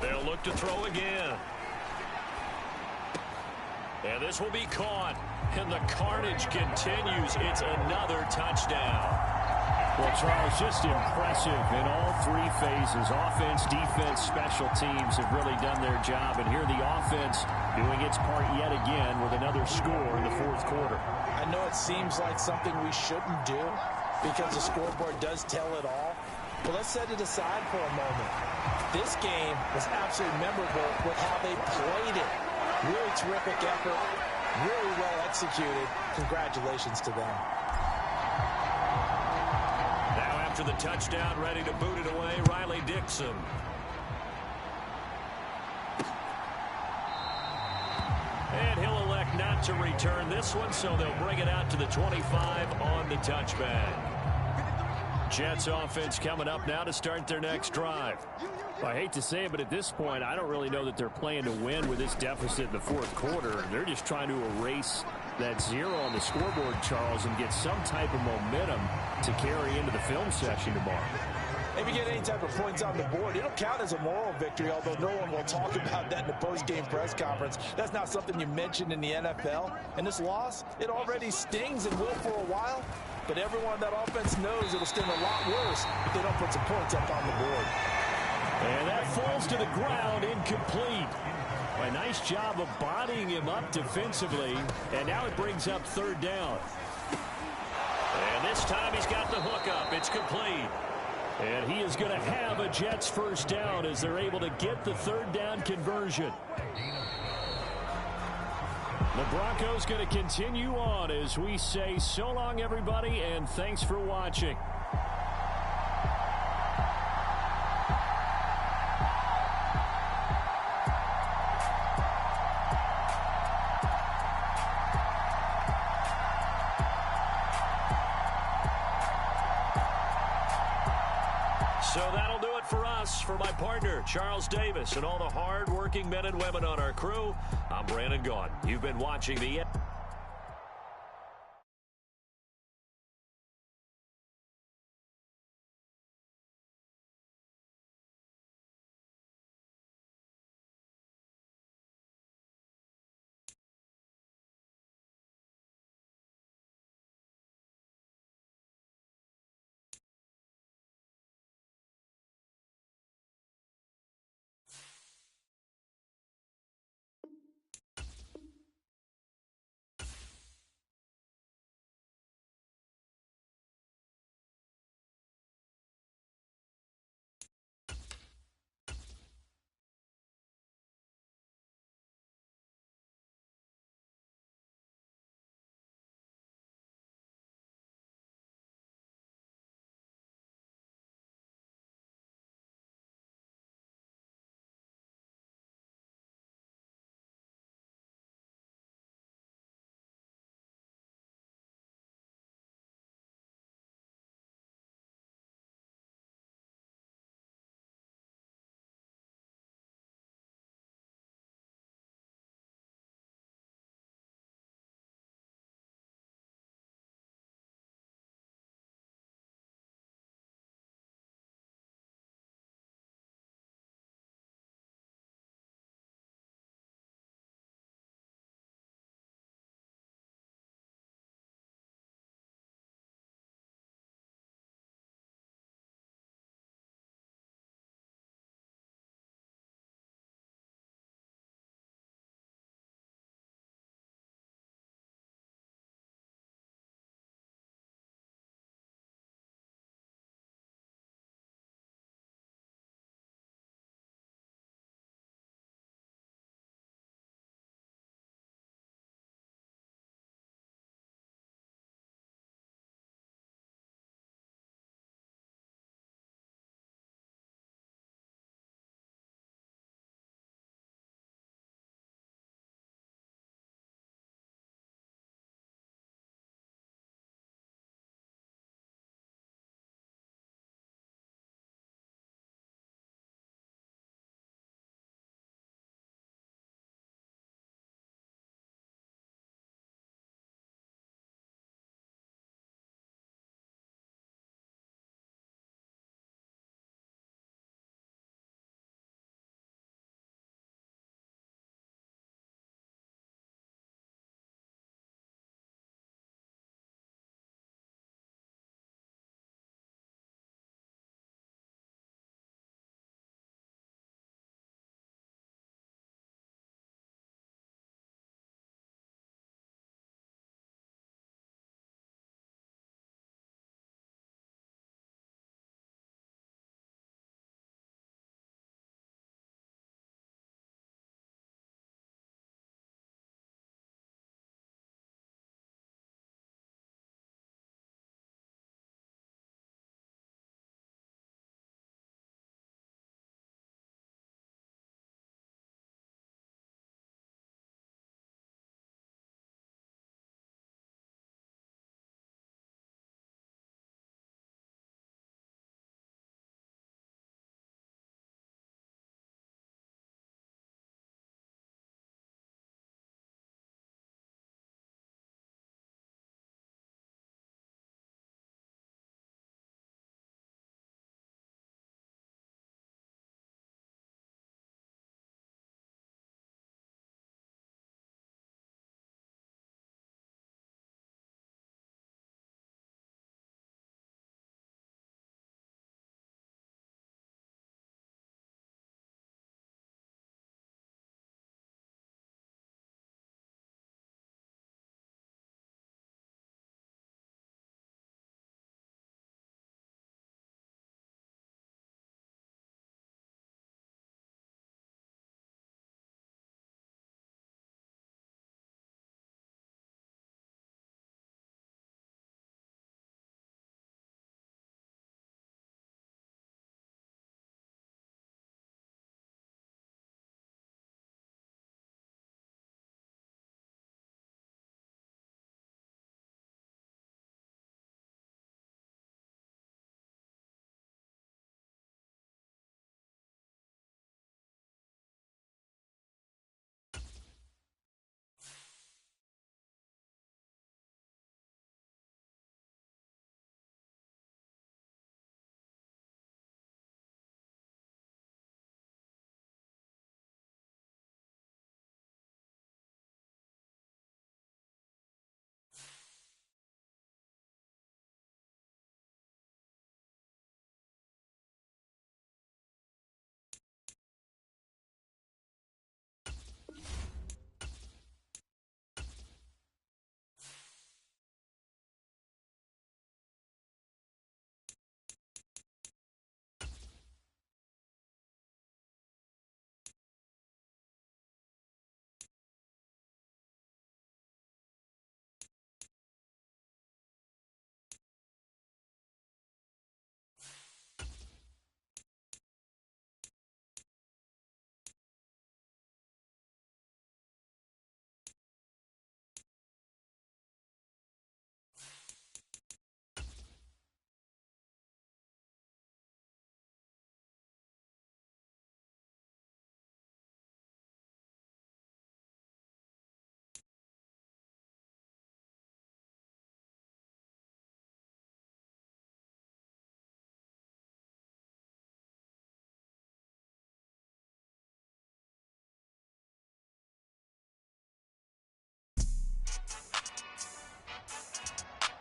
S3: They'll look to throw again. And this will be caught. And the carnage continues. It's another touchdown.
S5: Well, Charles, just impressive in all 3 phases. Offense, defense, special teams have really done their job. And here the offense doing its part yet again with another score in the 4th quarter.
S4: I know it seems like something we shouldn't do because the scoreboard does tell it all. But let's set it aside for a moment. This game was absolutely memorable with how they played it. Really terrific effort, really well executed. Congratulations to them.
S3: Now after the touchdown, ready to boot it away, Riley Dixon. And he'll elect not to return this one, so they'll bring it out to the 25 on the touchback. Jets offense coming up now to start their next drive.
S5: I hate to say it, but at this point, I don't really know that they're playing to win with this deficit in the 4th quarter. They're just trying to erase that 0 on the scoreboard, Charles, and get some type of momentum to carry into the film session tomorrow.
S4: If you get any type of points on the board, it'll count as a moral victory, although no one will talk about that in the post-game press conference. That's not something you mention in the NFL. And this loss, it already stings and will for a while. But everyone on that offense knows it'll sting a lot worse if they don't put some points up on the board.
S5: And that falls to the ground, incomplete. A nice job of bodying him up defensively. And now it brings up 3rd down.
S3: And this time he's got the hook up. It's complete.
S5: And he is going to have a Jets 1st down as they're able to get the 3rd down conversion. The Broncos going to continue on as we say so long, everybody, and thanks for watching.
S3: So that'll do it for us. For my partner, Charles Davis, and all the hard-working men and women on our crew, I'm Brandon Gaudin. You've been watching the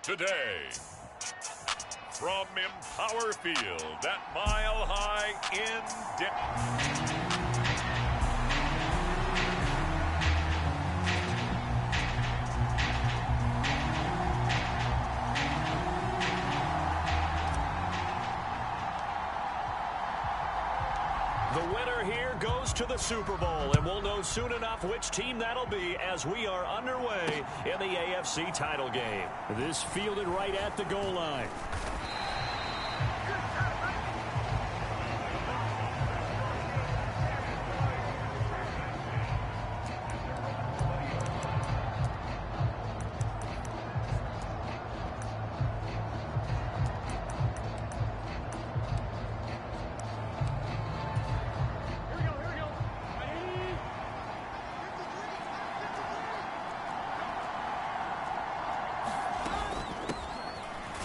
S2: Today, from Empower Field at Mile High in
S3: The winner here goes to the Super Bowl, and we'll know soon enough which team that'll be as we are underway in the AFC title game.
S5: This fielded right at the goal line.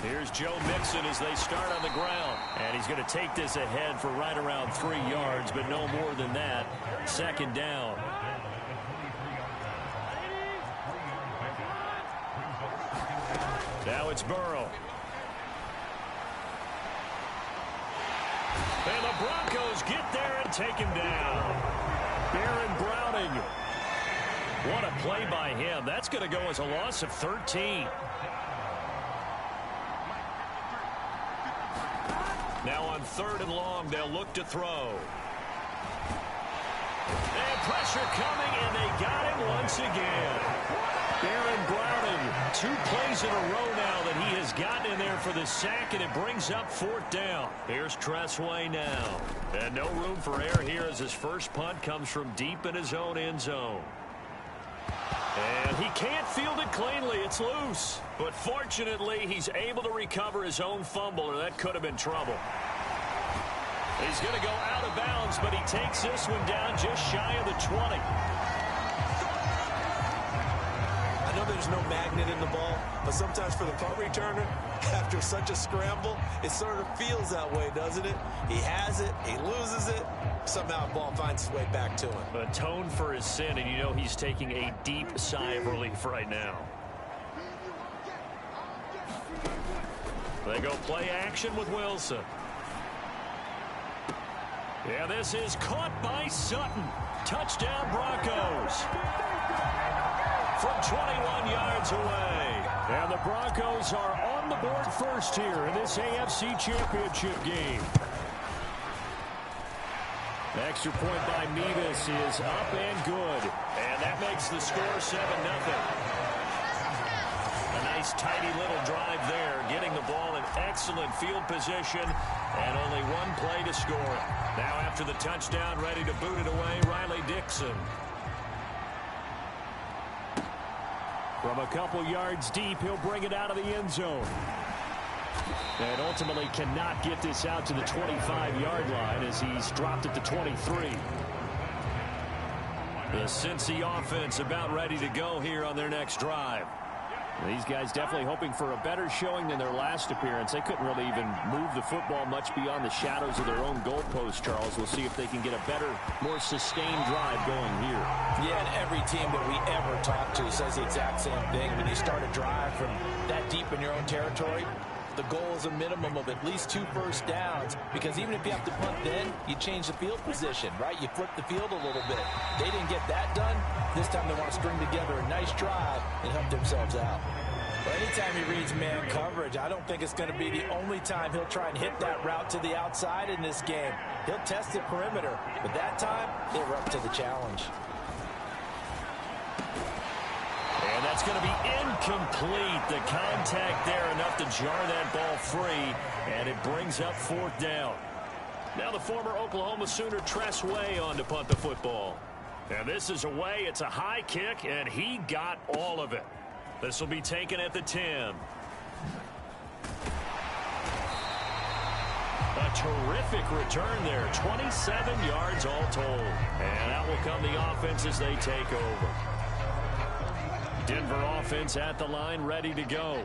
S3: Here's Joe Mixon as they start on the ground. And he's going to take this ahead for right around 3 yards, but no more than that. Second down. Now it's Burrow. And the Broncos get there and take him down. Baron Browning. What a play by him. That's going to go as a loss of 13. Now on 3rd and long, they'll look to throw. And pressure coming, and they got him once again. Baron Browning, 2 plays in a row now that he has gotten in there for the sack, and it brings up 4th down. Here's Tressway now. And no room for error here as his first punt comes from deep in his own end zone. And he can't field it cleanly. It's loose. But fortunately, he's able to recover his own fumble, or that could have been trouble. He's going to go out of bounds, but he takes this one down just shy of the 20.
S4: I know there's no magnet in the ball, but sometimes for the punt returner, after such a scramble, it sort of feels that way, doesn't it? He has it, he loses it, somehow the ball finds its way back to him.
S3: Atone for his sin, and you know he's taking a deep sigh of relief right now. They go play action with Wilson. Yeah, this is caught by Sutton. Touchdown Broncos. From 21 yards away. And the Broncos are on the board first here in this AFC Championship game. Extra point by Mevis is up and good. And that makes the score 7-0. A nice tidy little drive there, getting the ball in excellent field position, and only 1 play to score. Now after the touchdown, ready to boot it away, Riley Dixon.
S5: From a couple yards deep, he'll bring it out of the end zone. And ultimately cannot get this out to the 25-yard line as he's dropped it to 23.
S3: The Cincy offense about ready to go here on their next drive.
S5: These guys definitely hoping for a better showing than their last appearance. They couldn't really even move the football much beyond the shadows of their own goalpost, Charles. We'll see if they can get a better, more sustained drive going here.
S4: Yeah, and every team that we ever talk to says the exact same thing. When you start a drive from that deep in your own territory, the goal is a minimum of at least 2 first downs, because even if you have to punt then, you change the field position, right? You flip the field a little bit. They didn't get that done. This time they want to string together a nice drive and help themselves out. Well, anytime he reads man coverage, I don't think it's going to be the only time he'll try and hit that route to the outside in this game. He'll test the perimeter, but that time they were up to the challenge.
S3: And that's going to be incomplete. The contact there enough to jar that ball free, and it brings up 4th down. Now the former Oklahoma Sooner Tressway on to punt the football. And this is away. It's a high kick, and he got all of it. This will be taken at the 10. A terrific return there. 27 yards all told. And out will come the offense as they take over. Denver offense at the line, ready to go.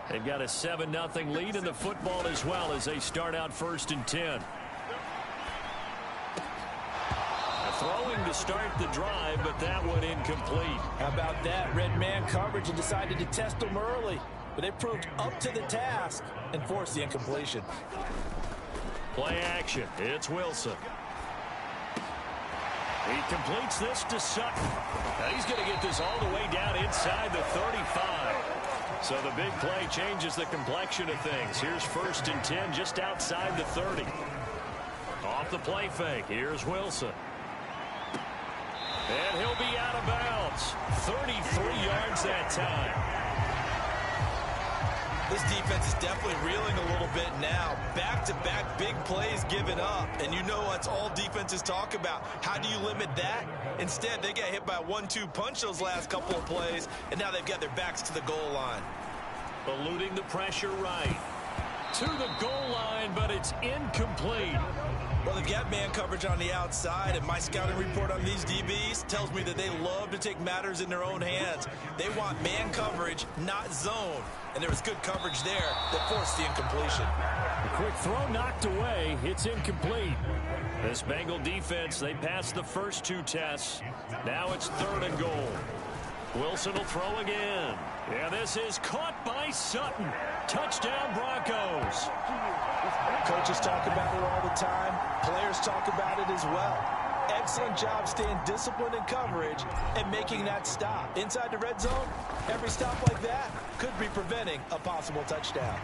S3: They've got a 7-0 lead in the football as well as they start out 1st and 10. Throwing to start the drive, but that one incomplete.
S4: How about that? Red man coverage and decided to test him early. but they proved up to the task and forced the incompletion.
S3: Play action. It's Wilson. He completes this to Sutton. Now he's going to get this all the way down inside the 35. So the big play changes the complexion of things. Here's 1st and 10 just outside the 30. Off the play fake. Here's Wilson. And he'll be out of bounds. 33 yards that time.
S4: This defense is definitely reeling a little bit now. Back-to-back big plays given up. And you know what's all defenses talk about. How do you limit that? Instead, they got hit by a 1-2 punch those last couple of plays, and now they've got their backs to the goal line.
S3: Eluding the pressure right. To the goal line, but it's incomplete.
S4: Well, they've got man coverage on the outside, and my scouting report on these DBs tells me that they love to take matters in their own hands. They want man coverage, not zone. And there was good coverage there that forced the incompletion.
S5: A quick throw knocked away. It's incomplete.
S3: This Bengal defense, they passed the first 2 tests. Now it's 3rd and goal. Wilson will throw again. Yeah, this is caught by Sutton. Touchdown, Broncos.
S4: Coaches talk about it all the time. Players talk about it as well. Excellent job staying disciplined in coverage and making that stop. Inside the red zone, every stop like that could be preventing a possible touchdown.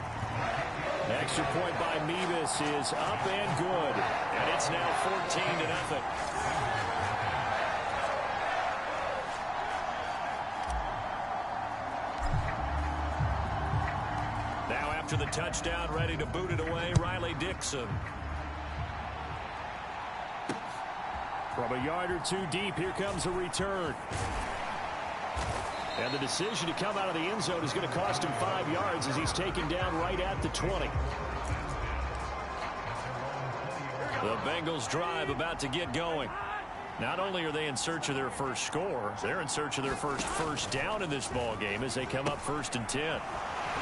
S5: Extra point by Mevis is up and good.
S3: And it's now 14-0. Now after the touchdown, ready to boot it away, Riley Dixon.
S5: From a yard or 2 deep, here comes a return. And the decision to come out of the end zone is going to cost him 5 yards as he's taken down right at the 20.
S3: The Bengals drive about to get going. Not only are they in search of their first score, they're in search of their first down in this ball game as they come up 1st and 10.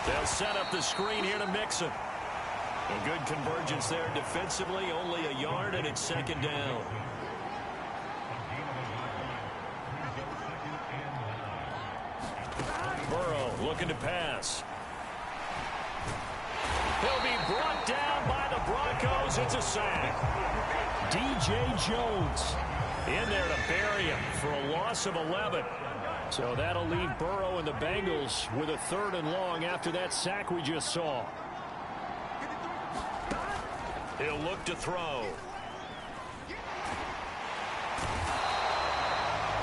S3: They'll set up the screen here to Mixon. A good convergence there defensively, only a yard, and it's 2nd down. Burrow looking to pass. He'll be brought down by the Broncos. It's a sack.
S5: DJ Jones
S3: In there to bury him for a loss of 11.
S5: So that'll leave Burrow and the Bengals with a 3rd and long after that sack we just saw.
S3: He'll look to throw.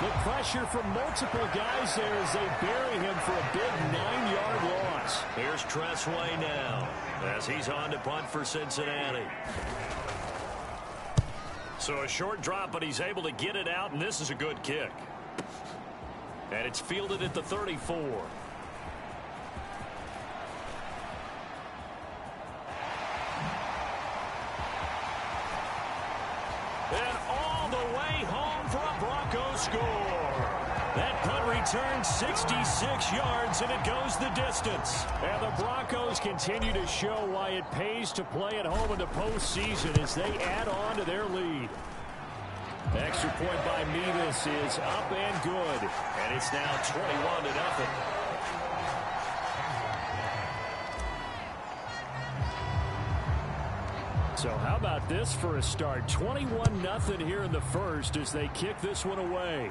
S5: The pressure from multiple guys there as they bury him for a big 9-yard loss.
S3: Here's Tressway now as he's on to punt for Cincinnati. So a short drop, but he's able to get it out, and this is a good kick. And it's fielded at the 34. And all the way home for a Broncos score. That punt returns 66 yards, and it goes the distance.
S5: And the Broncos continue to show why it pays to play at home in the postseason as they add on to their lead. Extra point by Mevis is up and good.
S3: And it's now 21-0.
S5: So how about this for a start? 21-0 here in the first as they kick this one away.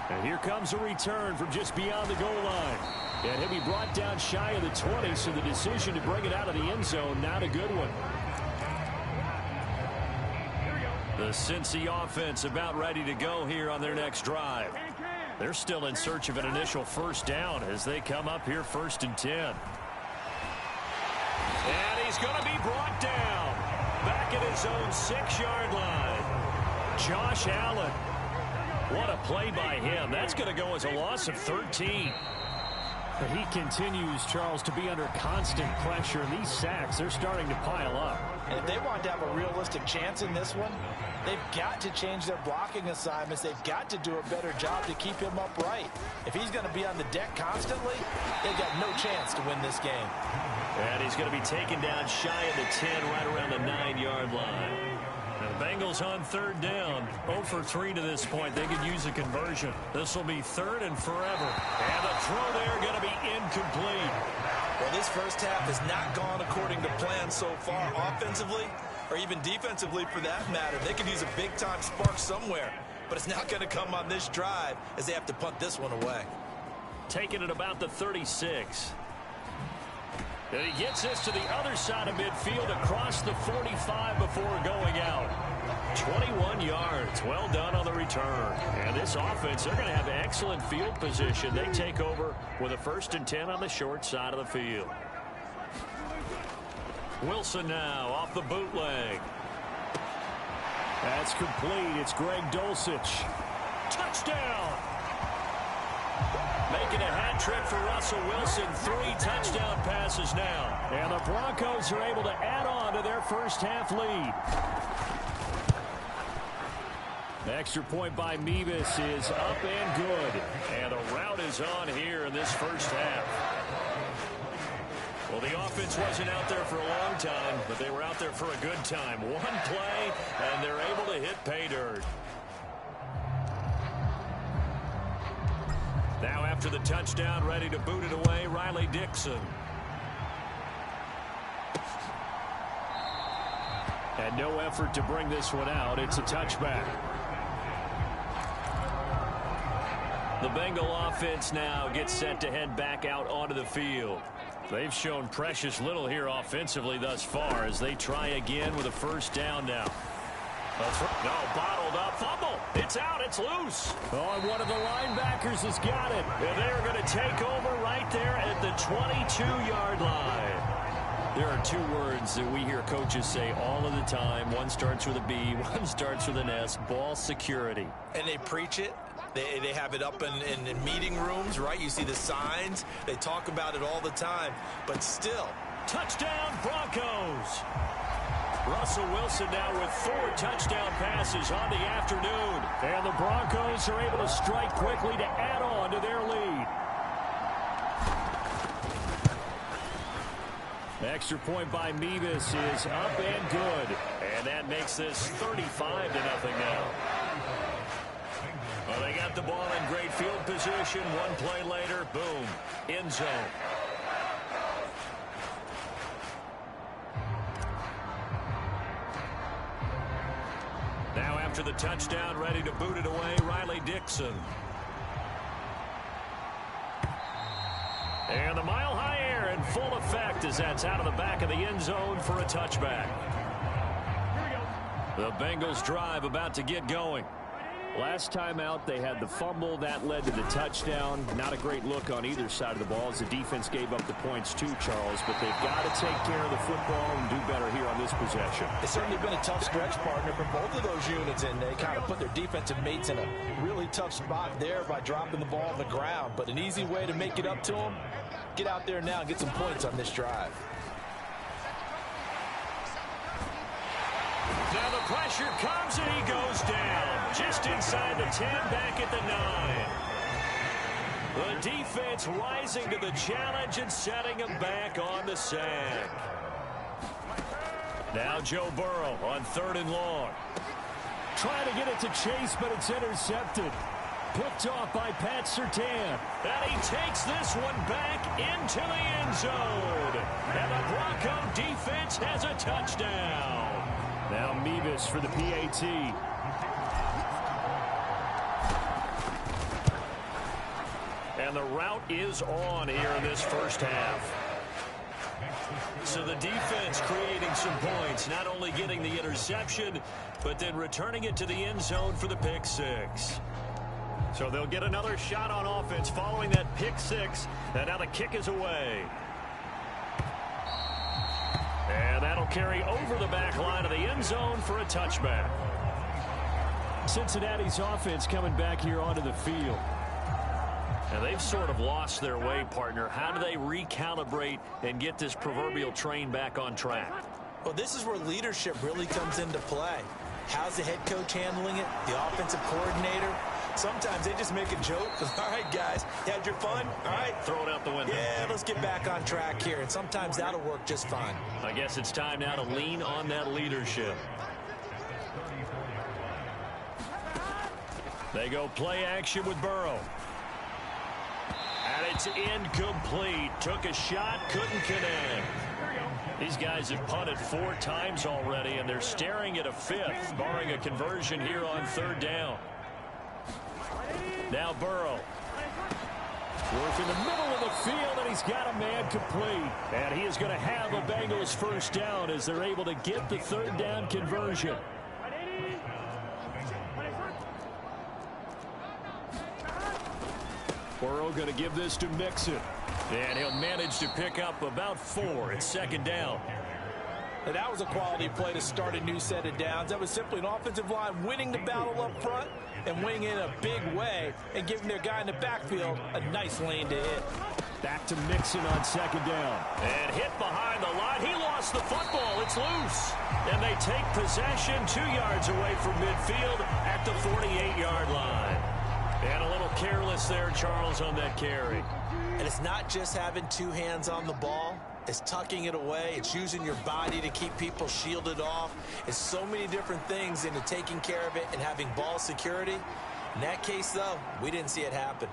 S5: And here comes a return from just beyond the goal line. And he'll be brought down shy of the 20, so the decision to bring it out of the end zone, not a good one.
S3: The Cincy offense about ready to go here on their next drive. They're still in search of an initial first down as they come up here 1st and 10. And he's going to be brought down back at his own 6-yard line. Josh Allen. What a play by him. That's going to go as a loss of 13.
S5: But he continues, Charles, to be under constant pressure. And these sacks, they're starting to pile up.
S4: And if they want to have a realistic chance in this one, they've got to change their blocking assignments. They've got to do a better job to keep him upright. If he's going to be on the deck constantly, they've got no chance to win this game.
S3: And he's going to be taken down shy of the 10, right around the 9-yard line.
S5: Now
S3: The Bengals on third down. 0 for 3 to this point. They could use a conversion. This will be third and forever. And the throw there going to be incomplete.
S4: Well, this first half has not gone according to plan so far offensively or even defensively for that matter. They could use a big-time spark somewhere, but it's not going to come on this drive as they have to punt this one away.
S3: Taking it about the 36. And he gets this to the other side of midfield across the 45 before going out. 21 yards. Well done on the return. And this offense, they're going to have excellent field position. They take over with a 1st and 10 on the short side of the field. Wilson now off the bootleg.
S5: That's complete. It's Greg Dulcich.
S3: Touchdown! Making a hat trick for Russell Wilson. 3 touchdown passes now.
S5: And the Broncos are able to add on to their first half lead. The extra point by Mevis is up and good.
S3: And the route is on here in this first half. Well, the offense wasn't out there for a long time, but they were out there for a good time. One play, and they're able to hit pay dirt. Now after the touchdown, ready to boot it away, Riley Dixon.
S5: And no effort to bring this one out. It's a touchback.
S3: The Bengal offense now gets set to head back out onto the field. They've shown precious little here offensively thus far as they try again with a first down now. No, bottled up, fumble. It's out, it's loose.
S5: Oh, and one of the linebackers has got it.
S3: And they're going to take over right there at the 22-yard line. There are 2 words that we hear coaches say all of the time. One starts with a B, one starts with an S, ball security.
S4: And they preach it. They have it up in meeting rooms, right? You see the signs. They talk about it all the time. But still.
S3: Touchdown, Broncos. Russell Wilson now with 4 touchdown passes on the afternoon.
S5: And the Broncos are able to strike quickly to add on to their lead. The extra point by Mevis is up and good.
S3: And that makes this 35-0 now. Well, they got the ball in great field position. One play later, boom, end zone. Now after the touchdown, ready to boot it away, Riley Dixon. And the mile-high air in full effect as that's out of the back of the end zone for a touchback. The Bengals drive about to get going.
S5: Last time out, they had the fumble. That led to the touchdown. Not a great look on either side of the ball as the defense gave up the points too, Charles. But they've got to take care of the football and do better here on this possession.
S4: It's certainly been a tough stretch, partner, for both of those units, and they kind of put their defensive mates in a really tough spot there by dropping the ball on the ground. But an easy way to make it up to them, get out there now and get some points on this drive.
S3: Now the pressure comes and he goes down. Just inside the 10, back at the 9. The defense rising to the challenge and setting him back on the sack. Now Joe Burrow on 3rd and long.
S5: Trying to get it to Chase, but it's intercepted. Picked off by Pat Surtain.
S3: And he takes this one back into the end zone. And the Bronco defense has a touchdown.
S5: Now Mevis for the PAT.
S3: And the route is on here in this first half. So the defense creating some points, not only getting the interception, but then returning it to the end zone for the pick 6. So they'll get another shot on offense following that pick 6. And now the kick is away. And that'll carry over the back line of the end zone for a touchback.
S5: Cincinnati's offense coming back here onto the field.
S3: And they've sort of lost their way, partner. How do they recalibrate and get this proverbial train back on track?
S4: Well, this is where leadership really comes into play. How's the head coach handling it? The offensive coordinator? Sometimes they just make a joke. All right, guys, you had your fun? All right.
S3: Throw it out the window.
S4: Yeah, let's get back on track here. And sometimes that'll work just fine.
S3: I guess it's time now to lean on that leadership. They go play action with Burrow. And it's incomplete. Took a shot, couldn't connect. These guys have punted 4 times already, and they're staring at a 5th, barring a conversion here on 3rd down. Now Burrow. Work in the middle of the field, and he's got a man complete. And he is going to have a Bengals 1st down as they're able to get the 3rd down conversion. Burrow going to give this to Mixon. And he'll manage to pick up about 4 at 2nd down.
S4: And that was a quality play to start a new set of downs. That was simply an offensive line winning the battle up front and winning in a big way and giving their guy in the backfield a nice lane to hit.
S5: Back to Mixon on 2nd down.
S3: And hit behind the line. He lost the football. It's loose. And they take possession 2 yards away from midfield at the 48-yard line. And a little careless there, Charles, on that carry.
S4: And it's not just having 2 hands on the ball. It's tucking it away. It's using your body to keep people shielded off. It's so many different things into taking care of it and having ball security. In that case, though, we didn't see it happen.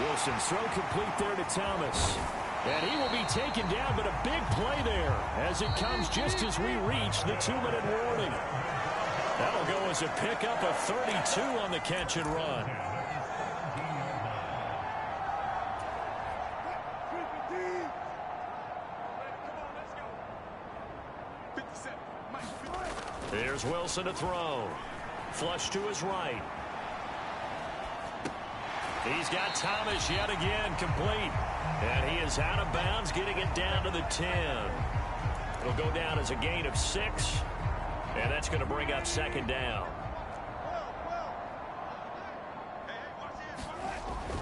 S5: Wilson's throw complete there to Thomas. And he will be taken down, but a big play there as it comes just as we reach the 2-minute warning. That'll go as a pickup of 32 on the catch and run. Here's Wilson to throw. Flush to his right. He's got Thomas yet again complete. And he is out of bounds, getting it down to the 10. It'll go down as a gain of 6. And that's going to bring up 2nd down.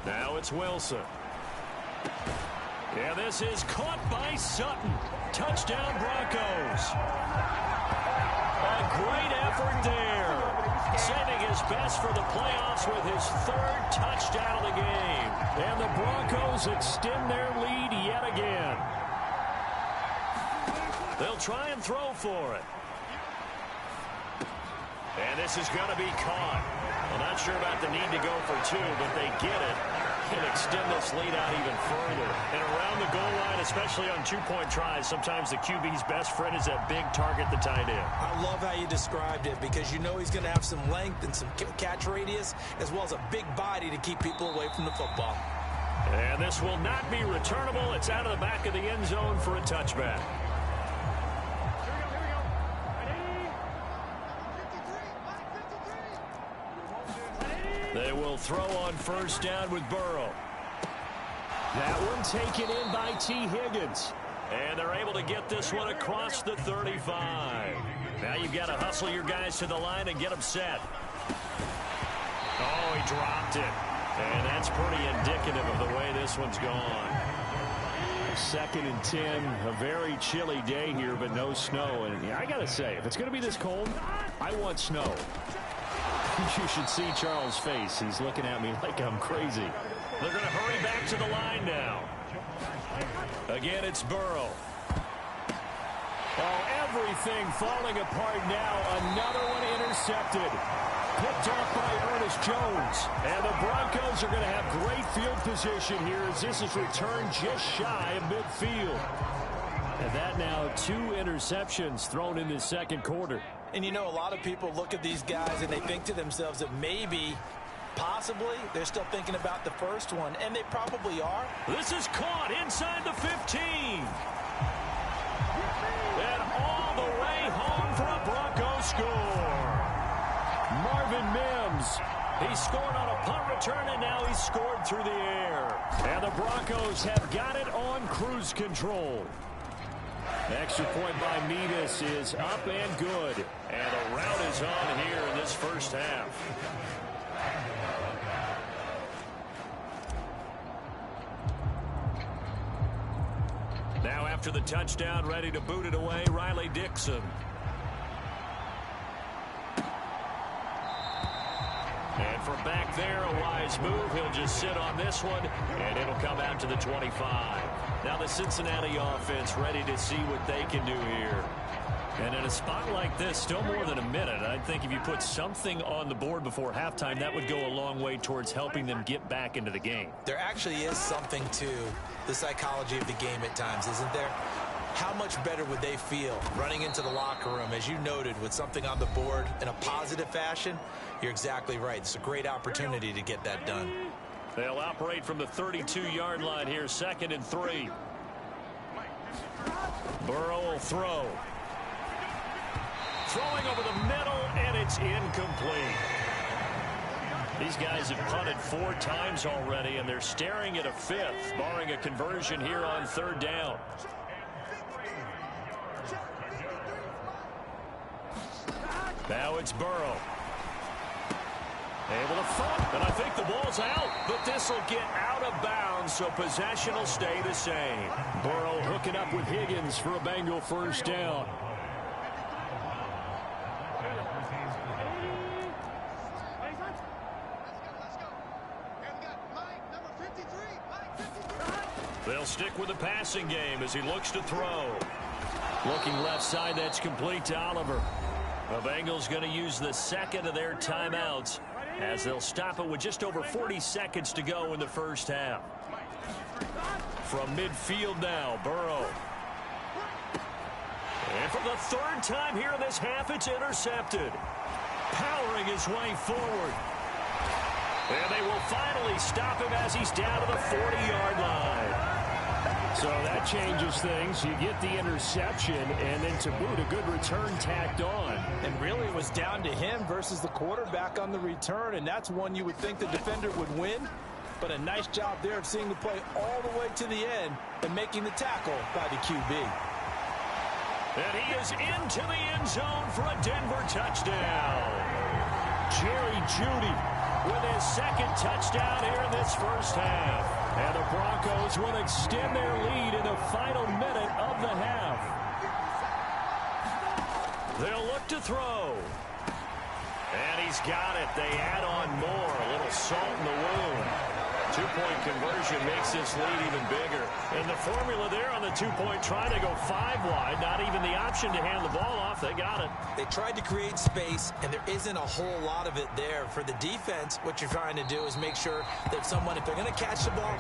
S5: Now it's Wilson. Yeah, this is caught by Sutton. Touchdown Broncos. A great effort there. Saving his best for the playoffs with his 3rd touchdown of the game. And the Broncos extend their lead yet again. They'll try and throw for it. And this is going to be caught. I'm not sure about the need to go for 2, but they get it and extend this lead out even further. And around the goal line, especially on 2-point tries, sometimes the QB's best friend is that big target, the tight end.
S4: I love how you described it because you know he's going to have some length and some catch radius as well as a big body to keep people away from the football.
S3: And this will not be returnable. It's out of the back of the end zone for a touchback. They will throw on 1st down with Burrow.
S5: That one taken in by T. Higgins.
S3: And they're able to get this one across the 35. Now you've got to hustle your guys to the line and get them set. Oh, he dropped it. And that's pretty indicative of the way this one's gone.
S5: 2nd and 10, a very chilly day here, but no snow. And I got to say, if it's going to be this cold, I want snow. You should see Charles' face. He's looking at me like I'm crazy.
S3: They're going to hurry back to the line now. Again, it's Burrow.
S5: Oh, everything falling apart now. Another one intercepted. Picked off by Ernest Jones. And the Broncos are going to have great field position here as this is returned just shy of midfield. And that now 2 interceptions thrown in the 2nd quarter.
S4: And you know, a lot of people look at these guys and they think to themselves that maybe, possibly, they're still thinking about the first one. And they probably are.
S3: This is caught inside the 15. And all the way home for a Bronco score. Marvin Mims. He scored on a punt return, and now he's scored through the air.
S5: And the Broncos have got it on cruise control. Extra point by Mevis is up and good.
S3: And the rout is on here in this 1st half. Now after the touchdown, ready to boot it away, Riley Dixon. And from back there, a wise move. He'll just sit on this one, and it'll come out to the 25. Now the Cincinnati offense ready to see what they can do here. And in a spot like this, still more than a minute, I think if you put something on the board before halftime, that would go a long way towards helping them get back into the game.
S4: There actually is something to the psychology of the game at times, isn't there? How much better would they feel running into the locker room, as you noted, with something on the board in a positive fashion? You're exactly right. It's a great opportunity to get that done.
S3: They'll operate from the 32-yard line here, 2nd and 3. Burrow will throw. Throwing over the middle, and it's incomplete. These guys have punted 4 times already, and they're staring at a 5th, barring a conversion here on 3rd down. Now it's Burrow. Able to throw, and I think the ball's out, but this will get out of bounds, so possession will stay the same.
S5: Burrow hooking up with Higgins for a Bengal 1st down.
S3: They'll stick with the passing game as he looks to throw. Looking left side, that's complete to Oliver. The Bengals going to use the 2nd of their timeouts as they'll stop it with just over 40 seconds to go in the 1st half. From midfield now, Burrow. And for the 3rd time here in this half, it's intercepted. Powering his way forward. And they will finally stop him as he's down to the 40-yard line.
S5: So that changes things. You get the interception, and then to boot, a good return tacked on.
S6: And really it was down to him versus the quarterback on the return, and that's one you would think the defender would win. But a nice job there of seeing the play all the way to the end and making the tackle by the QB.
S3: And he is into the end zone for a Denver touchdown.
S5: Jerry Jeudy with his 2nd touchdown here in this 1st half. And the Broncos will extend their lead in the final minute of the half.
S3: They'll look to throw. And he's got it. They add on more. A little salt in the wound. 2-point conversion makes this lead even bigger. And the formula there on the 2-point try to go 5 wide. Not even the option to hand the ball off. They got it.
S4: They tried to create space, and there isn't a whole lot of it there. For the defense, what you're trying to do is make sure that someone, if they're going to catch the ball,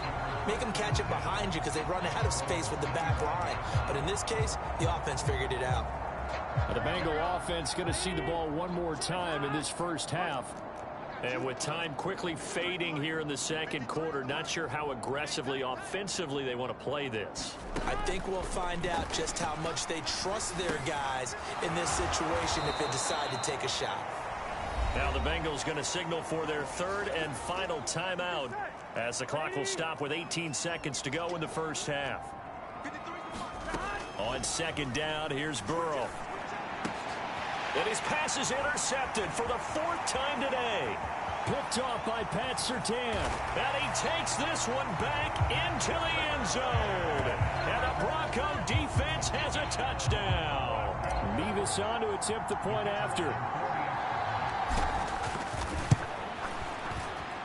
S4: make them catch it behind you because they run out of space with the back line. But in this case, the offense figured it out.
S5: The Bengal offense going to see the ball one more time in this 1st half.
S3: And with time quickly fading here in the 2nd quarter, not sure how aggressively, offensively they want to play this.
S4: I think we'll find out just how much they trust their guys in this situation if they decide to take a shot.
S3: Now the Bengals going to signal for their 3rd and final timeout as the clock will stop with 18 seconds to go in the 1st half. On 2nd down, here's Burrow. And his pass is intercepted for the 4th time today.
S5: Picked off by Pat Surtain.
S3: And he takes this one back into the end zone. And the Bronco defense has a touchdown.
S5: Nevis on to attempt the point after.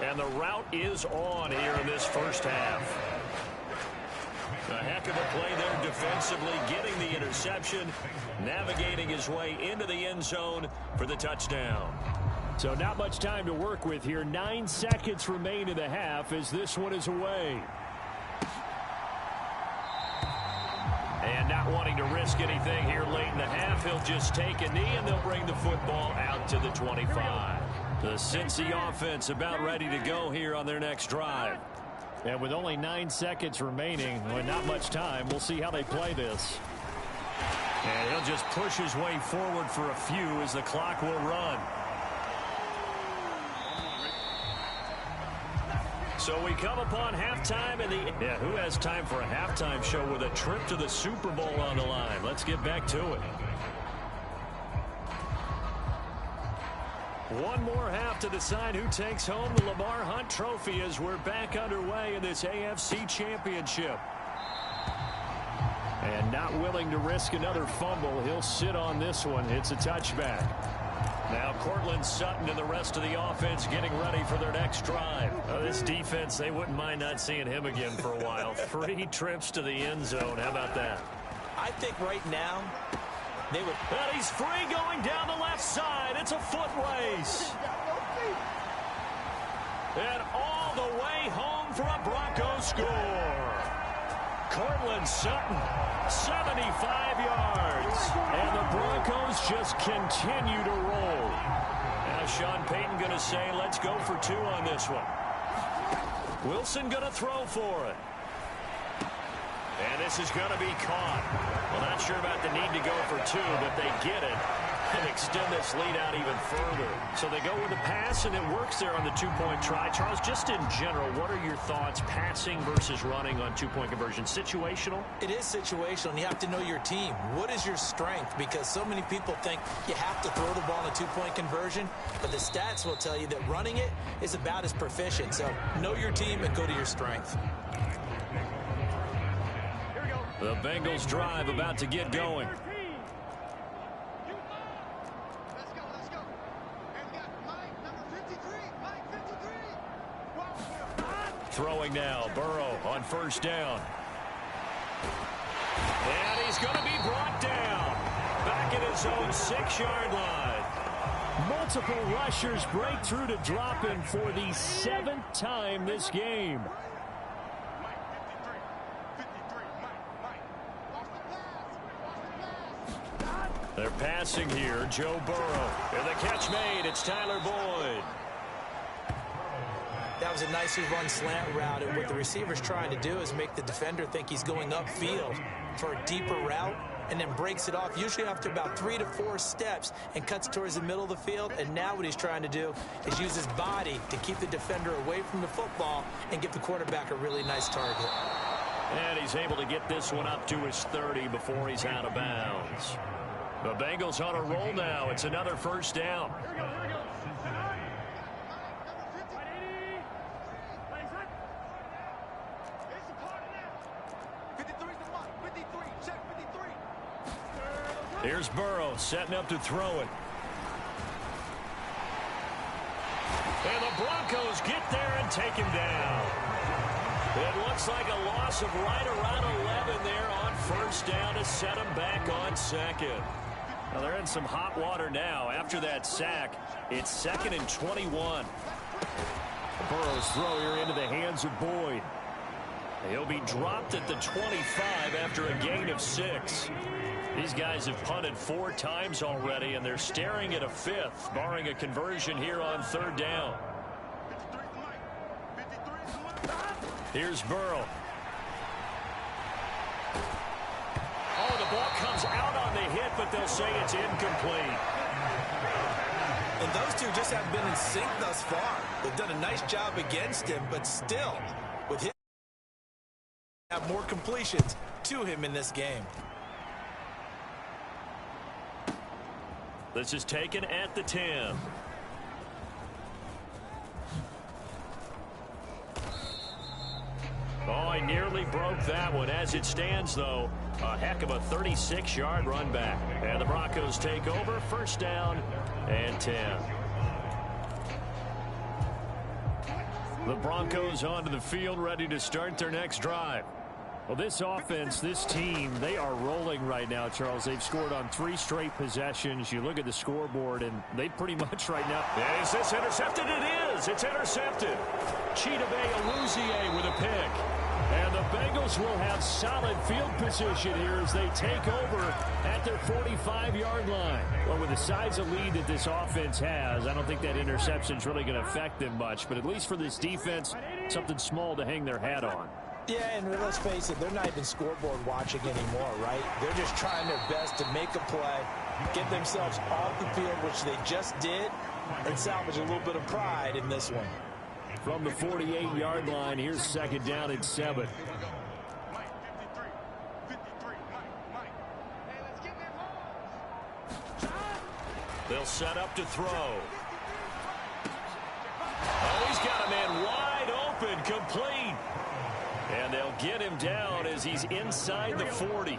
S3: And the route is on here in this 1st half. A heck of a play there defensively, getting the interception, navigating his way into the end zone for the touchdown.
S5: So not much time to work with here. 9 seconds remain in the half as this one is away.
S3: And not wanting to risk anything here late in the half, he'll just take a knee and they'll bring the football out to the 25. The Cincy offense about ready to go here on their next drive.
S5: And with only 9 seconds remaining, well, not much time, we'll see how they play this.
S3: And he'll just push his way forward for a few as the clock will run. So we come upon halftime, and who has time for a halftime show with a trip to the Super Bowl on the line? Let's get back to it. One more half to decide who takes home the Lamar Hunt Trophy as we're back underway in this AFC Championship.
S5: And not willing to risk another fumble, he'll sit on this one. It's a touchback.
S3: Now Cortland Sutton and the rest of the offense getting ready for their next drive. This defense, they wouldn't mind not seeing him again for a while. 3 trips to the end zone. How about that?
S4: I think right now They would.
S3: And he's free going down the left side. It's a foot race. And all the way home for a Broncos score. Cortland Sutton, 75 yards. And the Broncos just continue to roll. Now Sean Payton going to say, let's go for 2 on this one. Wilson going to throw for it. And this is going to be caught. Well, not sure about the need to go for 2, but they get it and extend this lead out even further. So they go with a pass, and it works there on the 2-point try. Charles, just in general, what are your thoughts passing versus running on 2-point conversion? Situational?
S4: It is situational, and you have to know your team. What is your strength? Because so many people think you have to throw the ball in a 2-point conversion, but the stats will tell you that running it is about as proficient. So know your team and go to your strength.
S3: The Bengals drive about to get going. Throwing now, Burrow on first down. And he's going to be brought down. Back at his own 6-yard line.
S5: Multiple rushers break through to drop him for the 7th time this game.
S3: They're passing here, Joe Burrow. And the catch made, it's Tyler Boyd.
S4: That was a nicely run slant route, and what the receiver's trying to do is make the defender think he's going upfield for a deeper route, and then breaks it off, usually after about 3 to 4 steps, and cuts towards the middle of the field. And now what he's trying to do is use his body to keep the defender away from the football and give the quarterback a really nice target.
S3: And he's able to get this one up to his 30 before he's out of bounds. The Bengals on a roll now. It's another first down. Here's Burrow setting up to throw it. And the Broncos get there and take him down. It looks like a loss of right around 11 there on first down to set him back on second. Well, they're in some hot water now. After that sack, it's 2nd and 21.
S5: Burrow's throw here into the hands of Boyd.
S3: He'll be dropped at the 25 after a gain of 6. These guys have punted 4 times already, and they're staring at a 5th, barring a conversion here on 3rd down. Here's Burrow. Oh, the ball comes out on the hit, but they'll say it's incomplete.
S4: And those two just haven't been in sync thus far. They've done a nice job against him, but still, with him, have more completions to him in this game.
S3: This is taken at the 10. Oh, he nearly broke that one. As it stands, though, a heck of a 36-yard run back. And the Broncos take over, first down and 10. The Broncos onto the field, ready to start their next drive.
S5: Well, this offense, this team, they are rolling right now, Charles. They've scored on 3 straight possessions. You look at the scoreboard, and they pretty much right now.
S3: Is this intercepted? It is. It's intercepted.
S5: Chidobe Awuzie with a pick. And the Bengals will have solid field position here as they take over at their 45-yard line. Well, with the size of lead that this offense has, I don't think that interception is really going to affect them much. But at least for this defense, something small to hang their hat on.
S6: Yeah, and let's face it, they're not even scoreboard watching anymore, right? They're just trying their best to make a play, get themselves off the field, which they just did, and salvage a little bit of pride in this one.
S5: From the 48-yard line, here's 2nd down and 7.
S3: They'll set up to throw. Oh, he's got a man wide open, complete. And they'll get him down as he's inside the 40.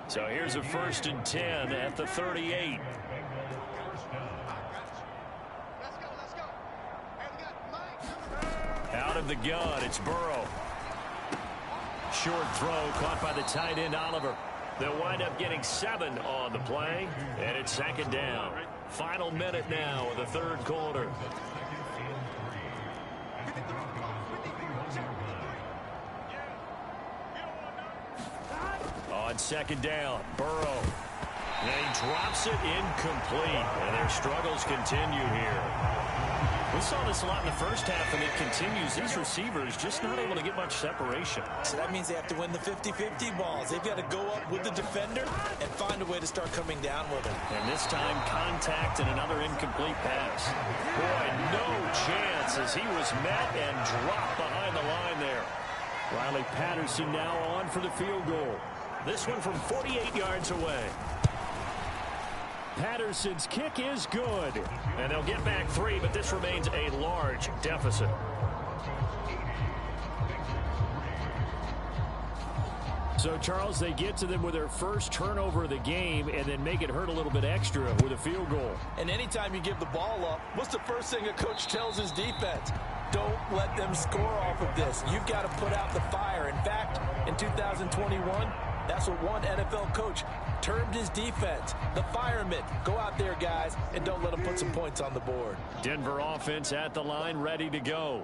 S3: So here's a 1st and 10 at the 38. Out of the gun, it's Burrow. Short throw caught by the tight end, Oliver. They'll wind up getting 7 on the play, and it's 2nd down. Final minute now of the 3rd quarter. On 2nd down, Burrow. And he drops it incomplete, and their struggles continue here. We saw this a lot in the first half, and it continues. These receivers just not able to get much separation.
S4: So that means they have to win the 50-50 balls. They've got to go up with the defender and find a way to start coming down with him.
S3: And this time, contact and another incomplete pass. Boy, no chance as he was met and dropped behind the line there.
S5: Riley Patterson now on for the field goal.
S3: This one from 48 yards away.
S5: Patterson's kick is good.
S3: And they'll get back 3, but this remains a large deficit.
S5: So, Charles, they get to them with their first turnover of the game and then make it hurt a little bit extra with a field goal.
S6: And anytime you give the ball up, what's the first thing a coach tells his defense? Don't let them score off of this. You've got to put out the fire. In fact, in 2021, that's what one NFL coach termed his defense, the firemen. Go out there, guys, and don't let them put some points on the board.
S5: Denver offense at the line, ready to go.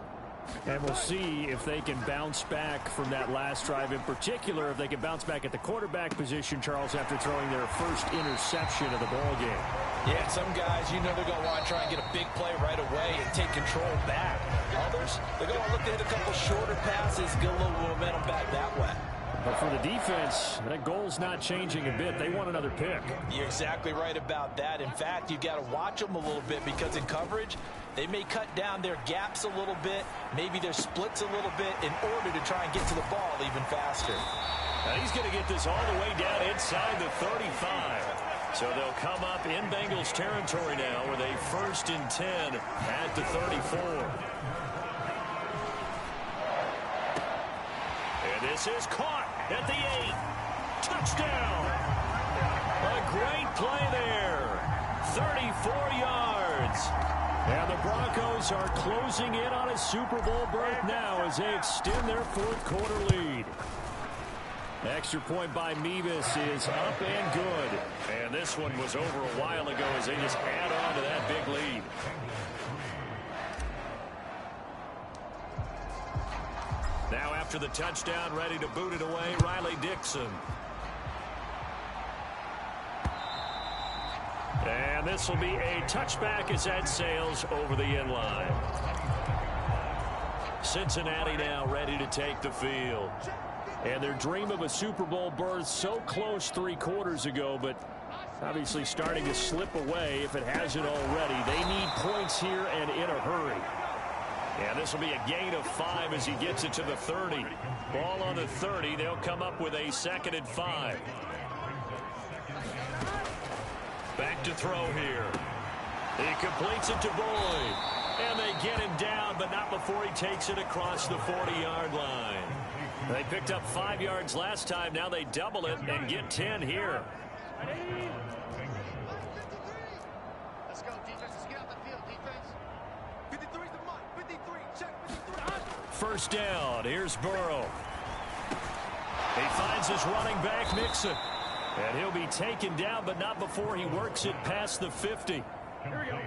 S5: And we'll see if they can bounce back from that last drive, in particular, if they can bounce back at the quarterback position, Charles, after throwing their first interception of the ball game.
S6: Yeah, some guys, you know they're going to want to try and get a big play right away and take control back. Others, they're going to look to hit a couple shorter passes, get a little momentum back that way.
S5: But for the defense, that goal's not changing a bit. They want another pick.
S6: You're exactly right about that. In fact, you've got to watch them a little bit because in coverage, they may cut down their gaps a little bit, maybe their splits a little bit in order to try and get to the ball even faster.
S3: Now he's going to get this all the way down inside the 35. So they'll come up in Bengals territory now with a 1st and 10 at the 34. And this is caught at the 8. Touchdown. A great play there. 34 yards. And the Broncos are closing in on a Super Bowl berth now as they extend their 4th quarter lead.
S5: Extra point by Mevis is up and good.
S3: And this one was over a while ago as they just add on to that big lead. Now after the touchdown, ready to boot it away, Riley Dixon. And this will be a touchback as that sails over the end line. Cincinnati now ready to take the field.
S5: And their dream of a Super Bowl berth so close 3 quarters ago, but obviously starting to slip away if it hasn't already. They need points here and in a hurry.
S3: And this will be a gain of 5 as he gets it to the 30. Ball on the 30. They'll come up with a 2nd and 5. Back to throw here. He completes it to Boyd. And they get him down, but not before he takes it across the 40-yard line. They picked up 5 yards last time. Now they double it and get 10 here.
S7: Let's go, defense. Let's get out the field, defense. 53's the mark. 53. Check 53.
S3: 1st down. Here's Burrow. He finds his running back, Mixon. And he'll be taken down, but not before he works it past the 50.
S7: Here we go.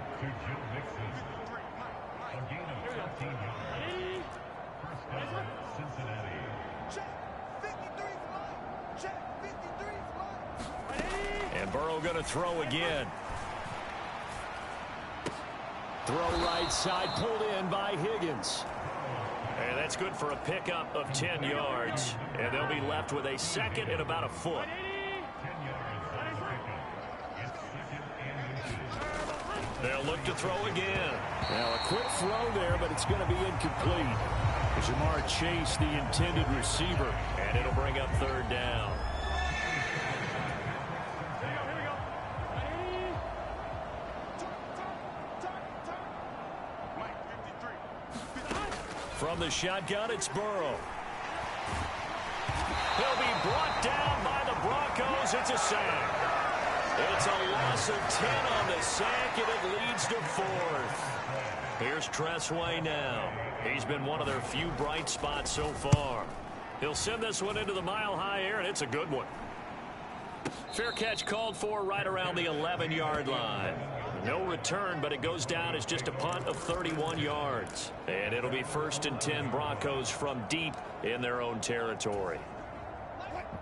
S3: And Burrow going to throw again.
S5: Throw right side, pulled in by Higgins.
S3: And that's good for a pickup of 10 yards. And they'll be left with a 2nd and about a foot. They'll look to throw again.
S5: Now a quick throw there, but it's going to be incomplete. Jamar Chase, the intended receiver.
S3: And it'll bring up 3rd down. From the shotgun, it's Burrow. He'll be brought down by the Broncos. It's a sack. It's a loss of 10 on the sack, and it leads to 4th. Here's Tressway now. He's been one of their few bright spots so far. He'll send this one into the mile-high air, and it's a good one. Fair catch called for right around the 11-yard line. No return, but it goes down as just a punt of 31 yards. And it'll be 1st and 10 Broncos from deep in their own territory.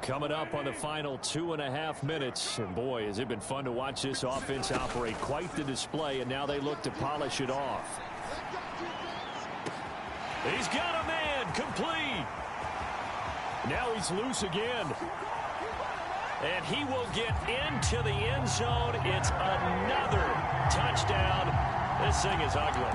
S3: Coming up on the final 2.5 minutes. And boy, has it been fun to watch this offense operate. Quite the display, and now they look to polish it off. He's got a man, complete. Now he's loose again. And he will get into the end zone. It's another touchdown. This thing is ugly.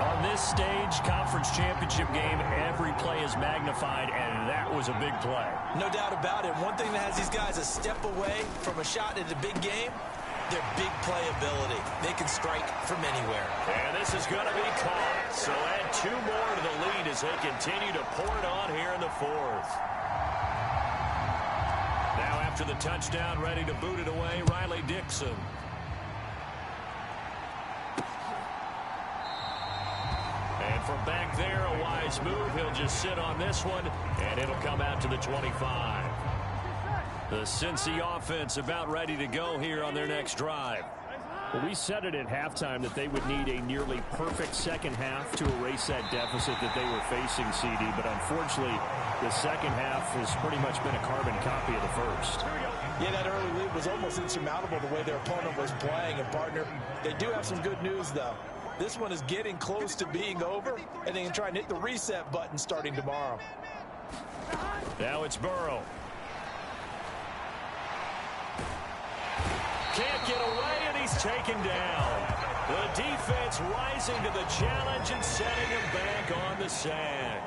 S3: On this stage, conference championship game, every play is magnified, and that was a big play.
S4: No doubt about it. One thing that has these guys a step away from a shot at a big game, their big play ability. They can strike from anywhere.
S3: And this is going to be caught. So add 2 more to the lead as they continue to pour it on here in the 4th. Now after the touchdown, ready to boot it away, Riley Dixon. And from back there, a wise move. He'll just sit on this one, and it'll come out to the 25. The Cincy offense about ready to go here on their next drive.
S5: Well, we said it at halftime that they would need a nearly perfect second half to erase that deficit that they were facing, CD. But unfortunately, the second half has pretty much been a carbon copy of the first.
S6: Yeah, that early lead was almost insurmountable the way their opponent was playing. And, partner, they do have some good news, though. This one is getting close to being over, and they can try and hit the reset button starting tomorrow.
S3: Now it's Burrow. Can't get away, and he's taken down. The defense rising to the challenge and setting him back on the sack.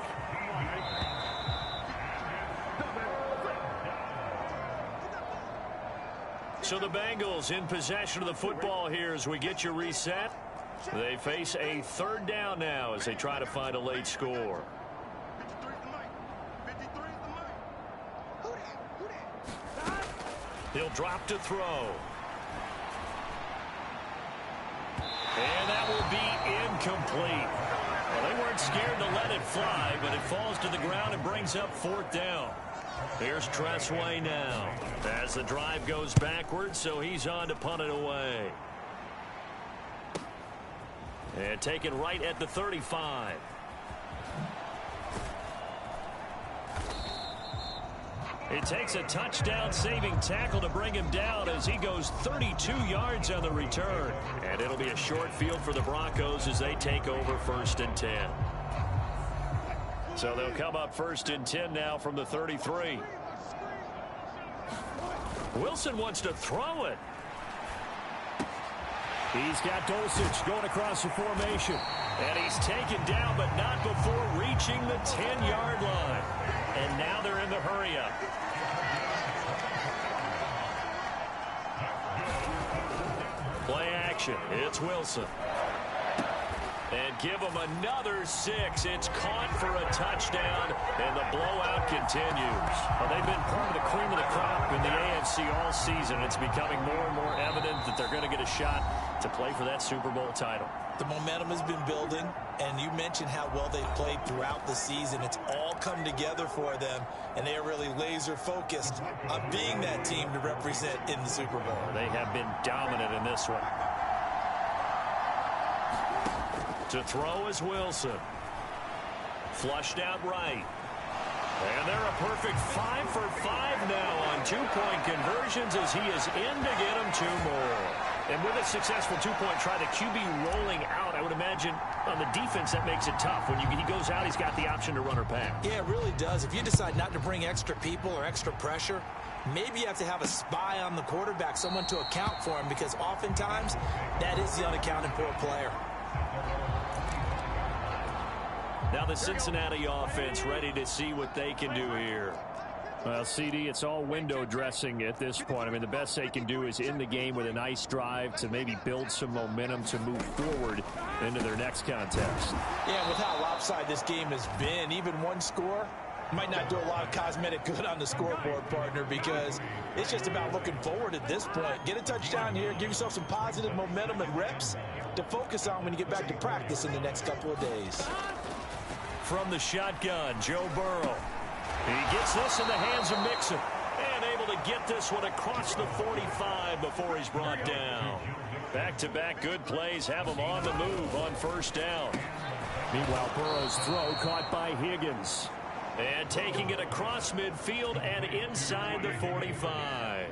S3: So the Bengals in possession of the football here as we get you reset. They face a 3rd down now as they try to find a late score. He'll drop to throw. And that will be incomplete. Well, they weren't scared to let it fly, but it falls to the ground and brings up 4th down. Here's Tressway now as the drive goes backwards, so he's on to punt it away. And taken right at the 35. It takes a touchdown-saving tackle to bring him down as he goes 32 yards on the return. And it'll be a short field for the Broncos as they take over 1st and 10. So they'll come up 1st and 10 now from the 33. Wilson wants to throw it.
S5: He's got Dulcich going across the formation.
S3: And he's taken down, but not before reaching the 10-yard line. And now they're in the hurry-up. Play action. It's Wilson. And give him another 6. It's caught for a touchdown, and the blowout continues.
S5: Well, they've been part of the cream of the crop in the AFC all season. It's becoming more and more evident that they're going to get a shot to play for that Super Bowl title.
S4: The momentum has been building, and you mentioned how well they've played throughout the season. It's all come together for them, and they are really laser-focused on being that team to represent in the Super Bowl.
S3: They have been dominant in this one. To throw is Wilson. Flushed out right. And they're a perfect 5 for 5 now on 2-point conversions as he is in to get them 2 more. And with a successful 2-point try, the QB rolling out, I would imagine on the defense that makes it tough. When he goes out, he's got the option to run or pass.
S4: Yeah, it really does. If you decide not to bring extra people or extra pressure, maybe you have to have a spy on the quarterback, someone to account for him, because oftentimes that is the unaccounted for player.
S3: Now the Cincinnati offense ready to see what they can do here.
S5: Well, CD, it's all window dressing at this point. I mean, the best they can do is end the game with a nice drive to maybe build some momentum to move forward into their next contest.
S6: Yeah, with how lopsided this game has been, even one score might not do a lot of cosmetic good on the scoreboard, partner, because it's just about looking forward at this point. Get a touchdown here, give yourself some positive momentum and reps to focus on when you get back to practice in the next couple of days.
S3: From the shotgun, Joe Burrow. He gets this in the hands of Mixon. And to get this one across the 45 before he's brought down. Back-to-back good plays have him on the move on first down.
S5: Meanwhile, Burrow's throw caught by Higgins.
S3: And taking it across midfield and inside the 45.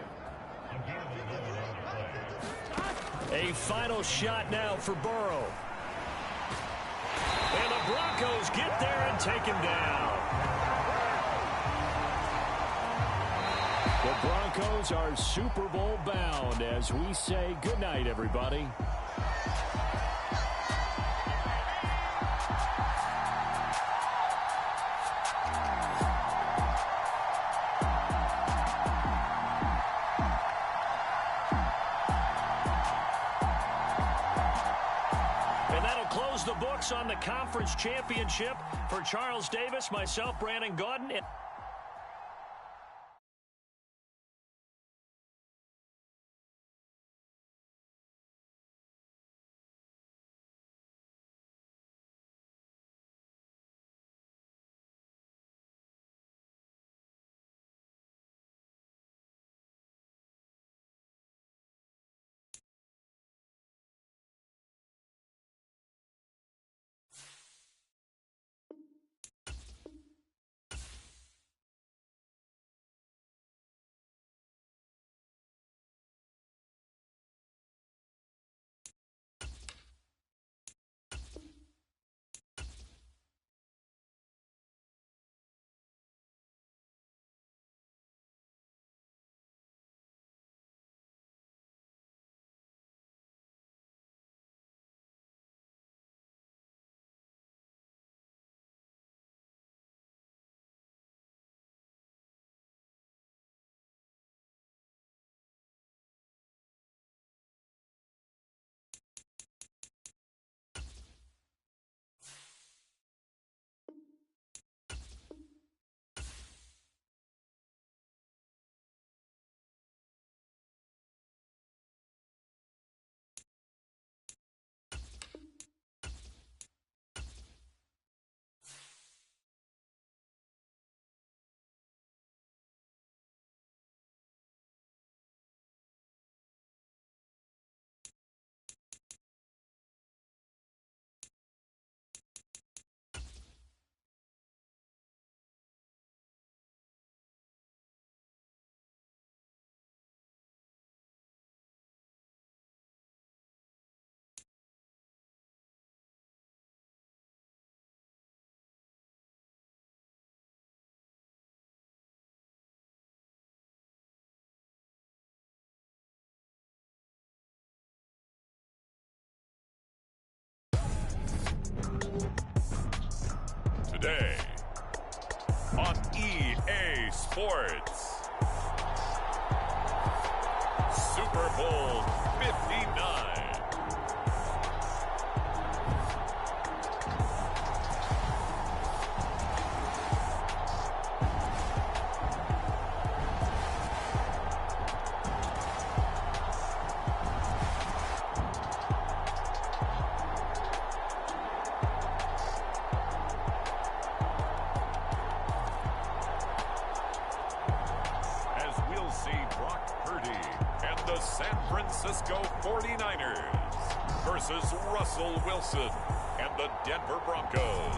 S3: A final shot now for Burrow. And the Broncos get there and take him down.
S5: The Broncos are Super Bowl bound as we say goodnight, everybody.
S3: The books on the conference championship for Charles Davis, myself, Brandon Gaudin.
S2: Today on EA Sports, Super Bowl 59. San Francisco 49ers versus Russell Wilson and the Denver Broncos.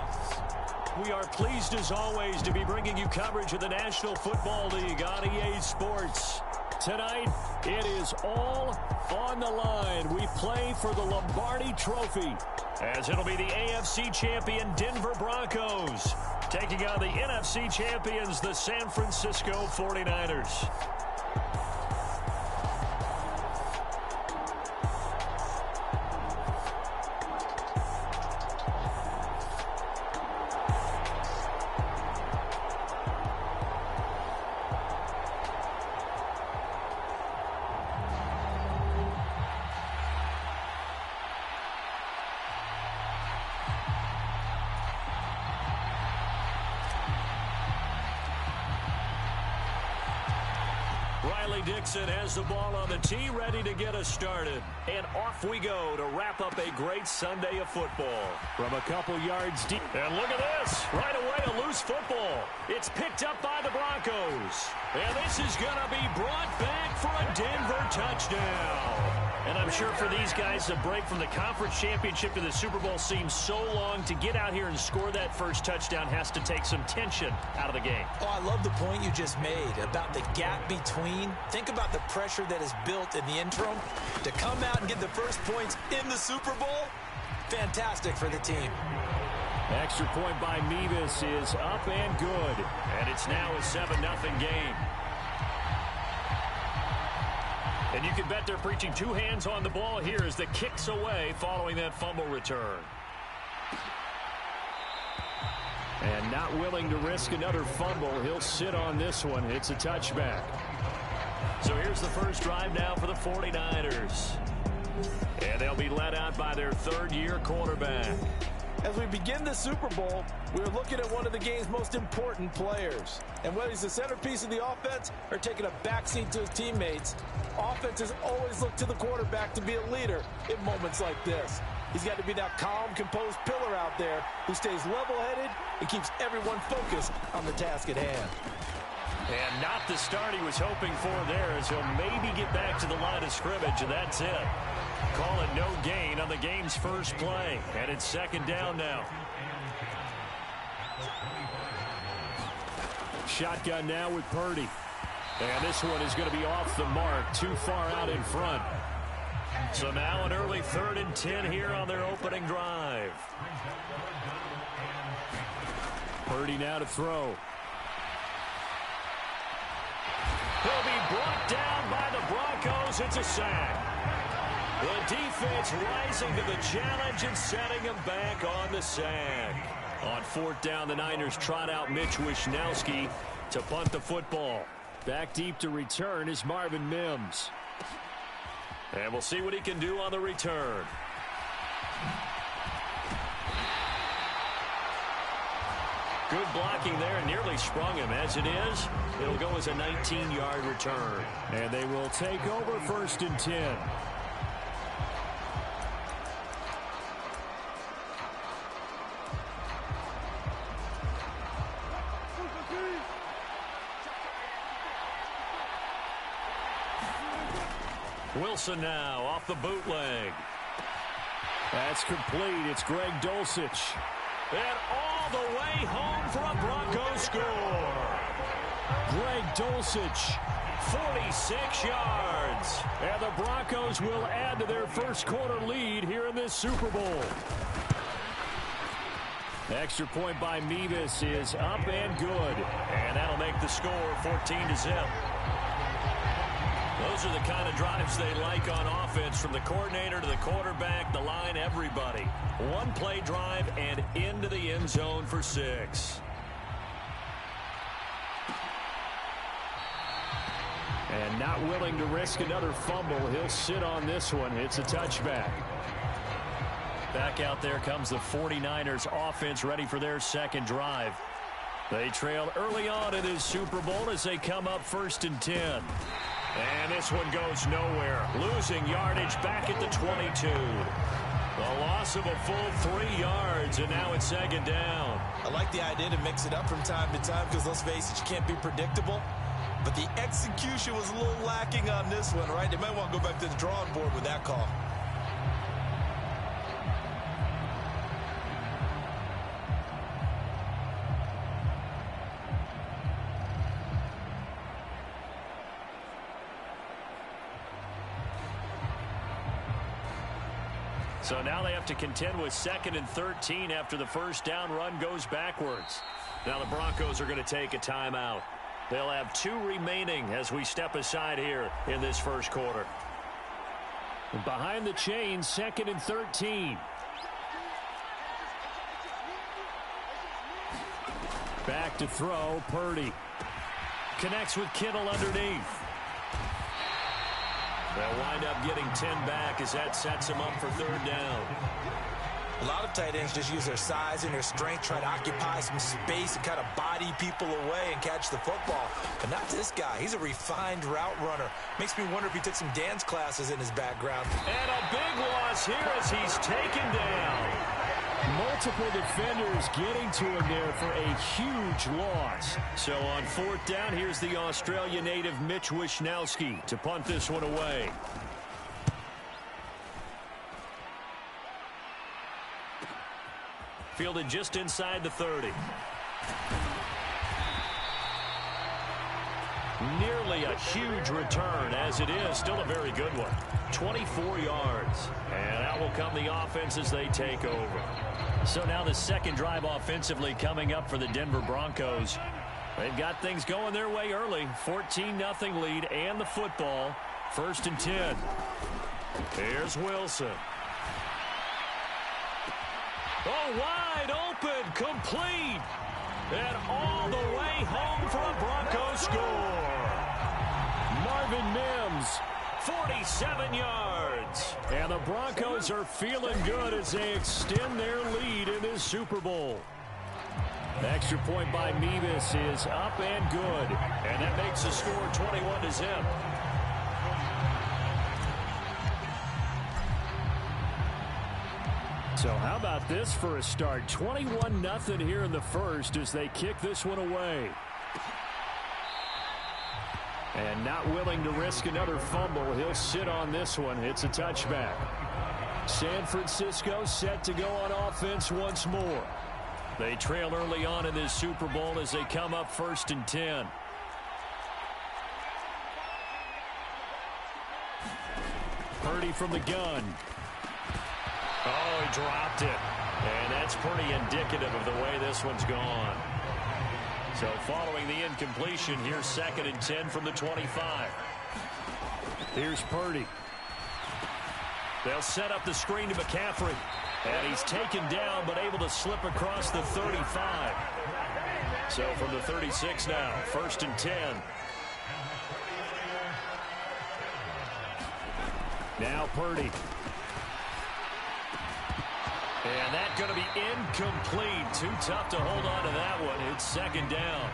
S3: We are pleased as always to be bringing you coverage of the National Football League on EA Sports. Tonight, it is all on the line. We play for the Lombardi Trophy, as it'll be the AFC champion Denver Broncos taking on the NFC champions, the San Francisco 49ers. Riley Dixon has the ball on the tee, ready to get us started. And off we go to wrap up a great Sunday of football.
S5: From a couple yards deep.
S3: And look at this. Right away, a loose football. It's picked up by the Broncos. And this is going to be brought back for a Denver touchdown. And I'm sure for these guys, the break from the conference championship to the Super Bowl seems so long. To get out here and score that first touchdown has to take some tension out of the game.
S4: Oh, I love the point you just made about the gap between. Think about the pressure that is built in the interim. To come out and get the first points in the Super Bowl, fantastic for the team.
S5: Extra point by Mevis is up and good.
S3: And it's now a 7-0 game. And you can bet they're preaching two hands on the ball here as the kick's away following that fumble return.
S5: And not willing to risk another fumble. He'll sit on this one. It's a touchback.
S3: So here's the first drive now for the 49ers. And they'll be led out by their third-year quarterback.
S6: As we begin the Super Bowl, we're looking at one of the game's most important players. And whether he's the centerpiece of the offense or taking a backseat to his teammates, offenses always look to the quarterback to be a leader in moments like this. He's got to be that calm, composed pillar out there who stays level-headed and keeps everyone focused on the task at hand.
S3: And not the start he was hoping for there, as he'll maybe get back to the line of scrimmage, and that's it. Call it no gain on the game's first play. And it's second down now.
S5: Shotgun now with Purdy. And this one is going to be off the mark, too far out in front.
S3: So now an early 3rd and 10 here on their opening drive.
S5: Purdy now to throw.
S3: He'll be brought down by the Broncos. It's a sack. The defense rising to the challenge and setting him back on the sack. On 4th down, the Niners trot out Mitch Wishnowsky to punt the football.
S5: Back deep to return is Marvin Mims.
S3: And we'll see what he can do on the return. Good blocking there, and nearly sprung him. As it is, it'll go as a 19-yard return.
S5: And they will take over 1st and 10.
S3: Wilson now off the bootleg.
S5: That's complete. It's Greg Dulcich.
S3: And all the way home for a Broncos score.
S5: Greg Dulcich.
S3: 46 yards.
S5: And the Broncos will add to their first quarter lead here in this Super Bowl. Extra point by Mevis is up and good.
S3: And that'll make the score 14-0. Those are the kind of drives they like on offense, from the coordinator to the quarterback, the line, everybody. One play drive and into the end zone for 6.
S5: And not willing to risk another fumble. He'll sit on this one. It's a touchback.
S3: Back out there comes the 49ers offense, ready for their second drive. They trail early on in this Super Bowl as they come up 1st and 10. And this one goes nowhere. Losing yardage back at the 22. A loss of a full 3 yards, and now it's 2nd down.
S4: I like the idea to mix it up from time to time because, let's face it, you can't be predictable. But the execution was a little lacking on this one, right? They might want to go back to the drawing board with that call.
S3: So now they have to contend with 2nd and 13 after the first down run goes backwards. Now the Broncos are going to take a timeout. They'll have 2 remaining as we step aside here in this first quarter.
S5: Behind the chains, 2nd and 13. Back to throw, Purdy.
S3: Connects with Kittle underneath. They'll wind up getting 10 back as that sets him up for 3rd down.
S4: A lot of tight ends just use their size and their strength, try to occupy some space and kind of body people away and catch the football. But not this guy. He's a refined route runner. Makes me wonder if he took some dance classes in his background.
S3: And a big loss here as he's taken down.
S5: Multiple defenders getting to him there for a huge loss.
S3: So on 4th down, here's the Australia native Mitch Wishnowsky to punt this one away. Fielded just inside the 30. Nearly a huge return, as it is still a very good one. 24 yards. And out will come the offense as they take over. So now the second drive offensively coming up for the Denver Broncos. They've got things going their way early. 14-0 lead and the football. 1st and 10. Here's Wilson. Oh, wide open, complete. And all the way home for a Broncos score.
S5: Marvin Mims.
S3: 47 yards.
S5: And the Broncos are feeling good as they extend their lead in this Super Bowl. Extra point by Mevis is up and good.
S3: And that makes the score 21-0.
S5: So how about this for a start? 21-0 here in the first as they kick this one away. And not willing to risk another fumble. He'll sit on this one. It's a touchback. San Francisco set to go on offense once more. They trail early on in this Super Bowl as they come up 1st and 10. Purdy from the gun.
S3: Oh, he dropped it. And that's pretty indicative of the way this one's gone. So following the incompletion, here's 2nd and 10 from the 25.
S5: Here's Purdy.
S3: They'll set up the screen to McCaffrey. And he's taken down but able to slip across the 35. So from the 36 now, 1st and 10.
S5: Now Purdy.
S3: And that's going to be incomplete. Too tough to hold on to that one. It's 2nd down.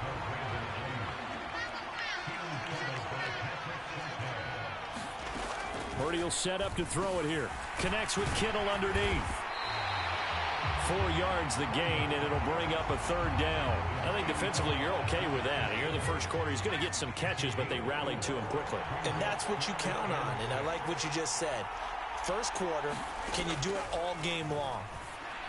S5: Purdy will set up to throw it here.
S3: Connects with Kittle underneath. 4 yards the gain, and it'll bring up a 3rd down. I think defensively you're okay with that. Here in the first quarter, he's going to get some catches, but they rallied to him quickly.
S4: And that's what you count on, and I like what you just said. First quarter, can you do it all game long?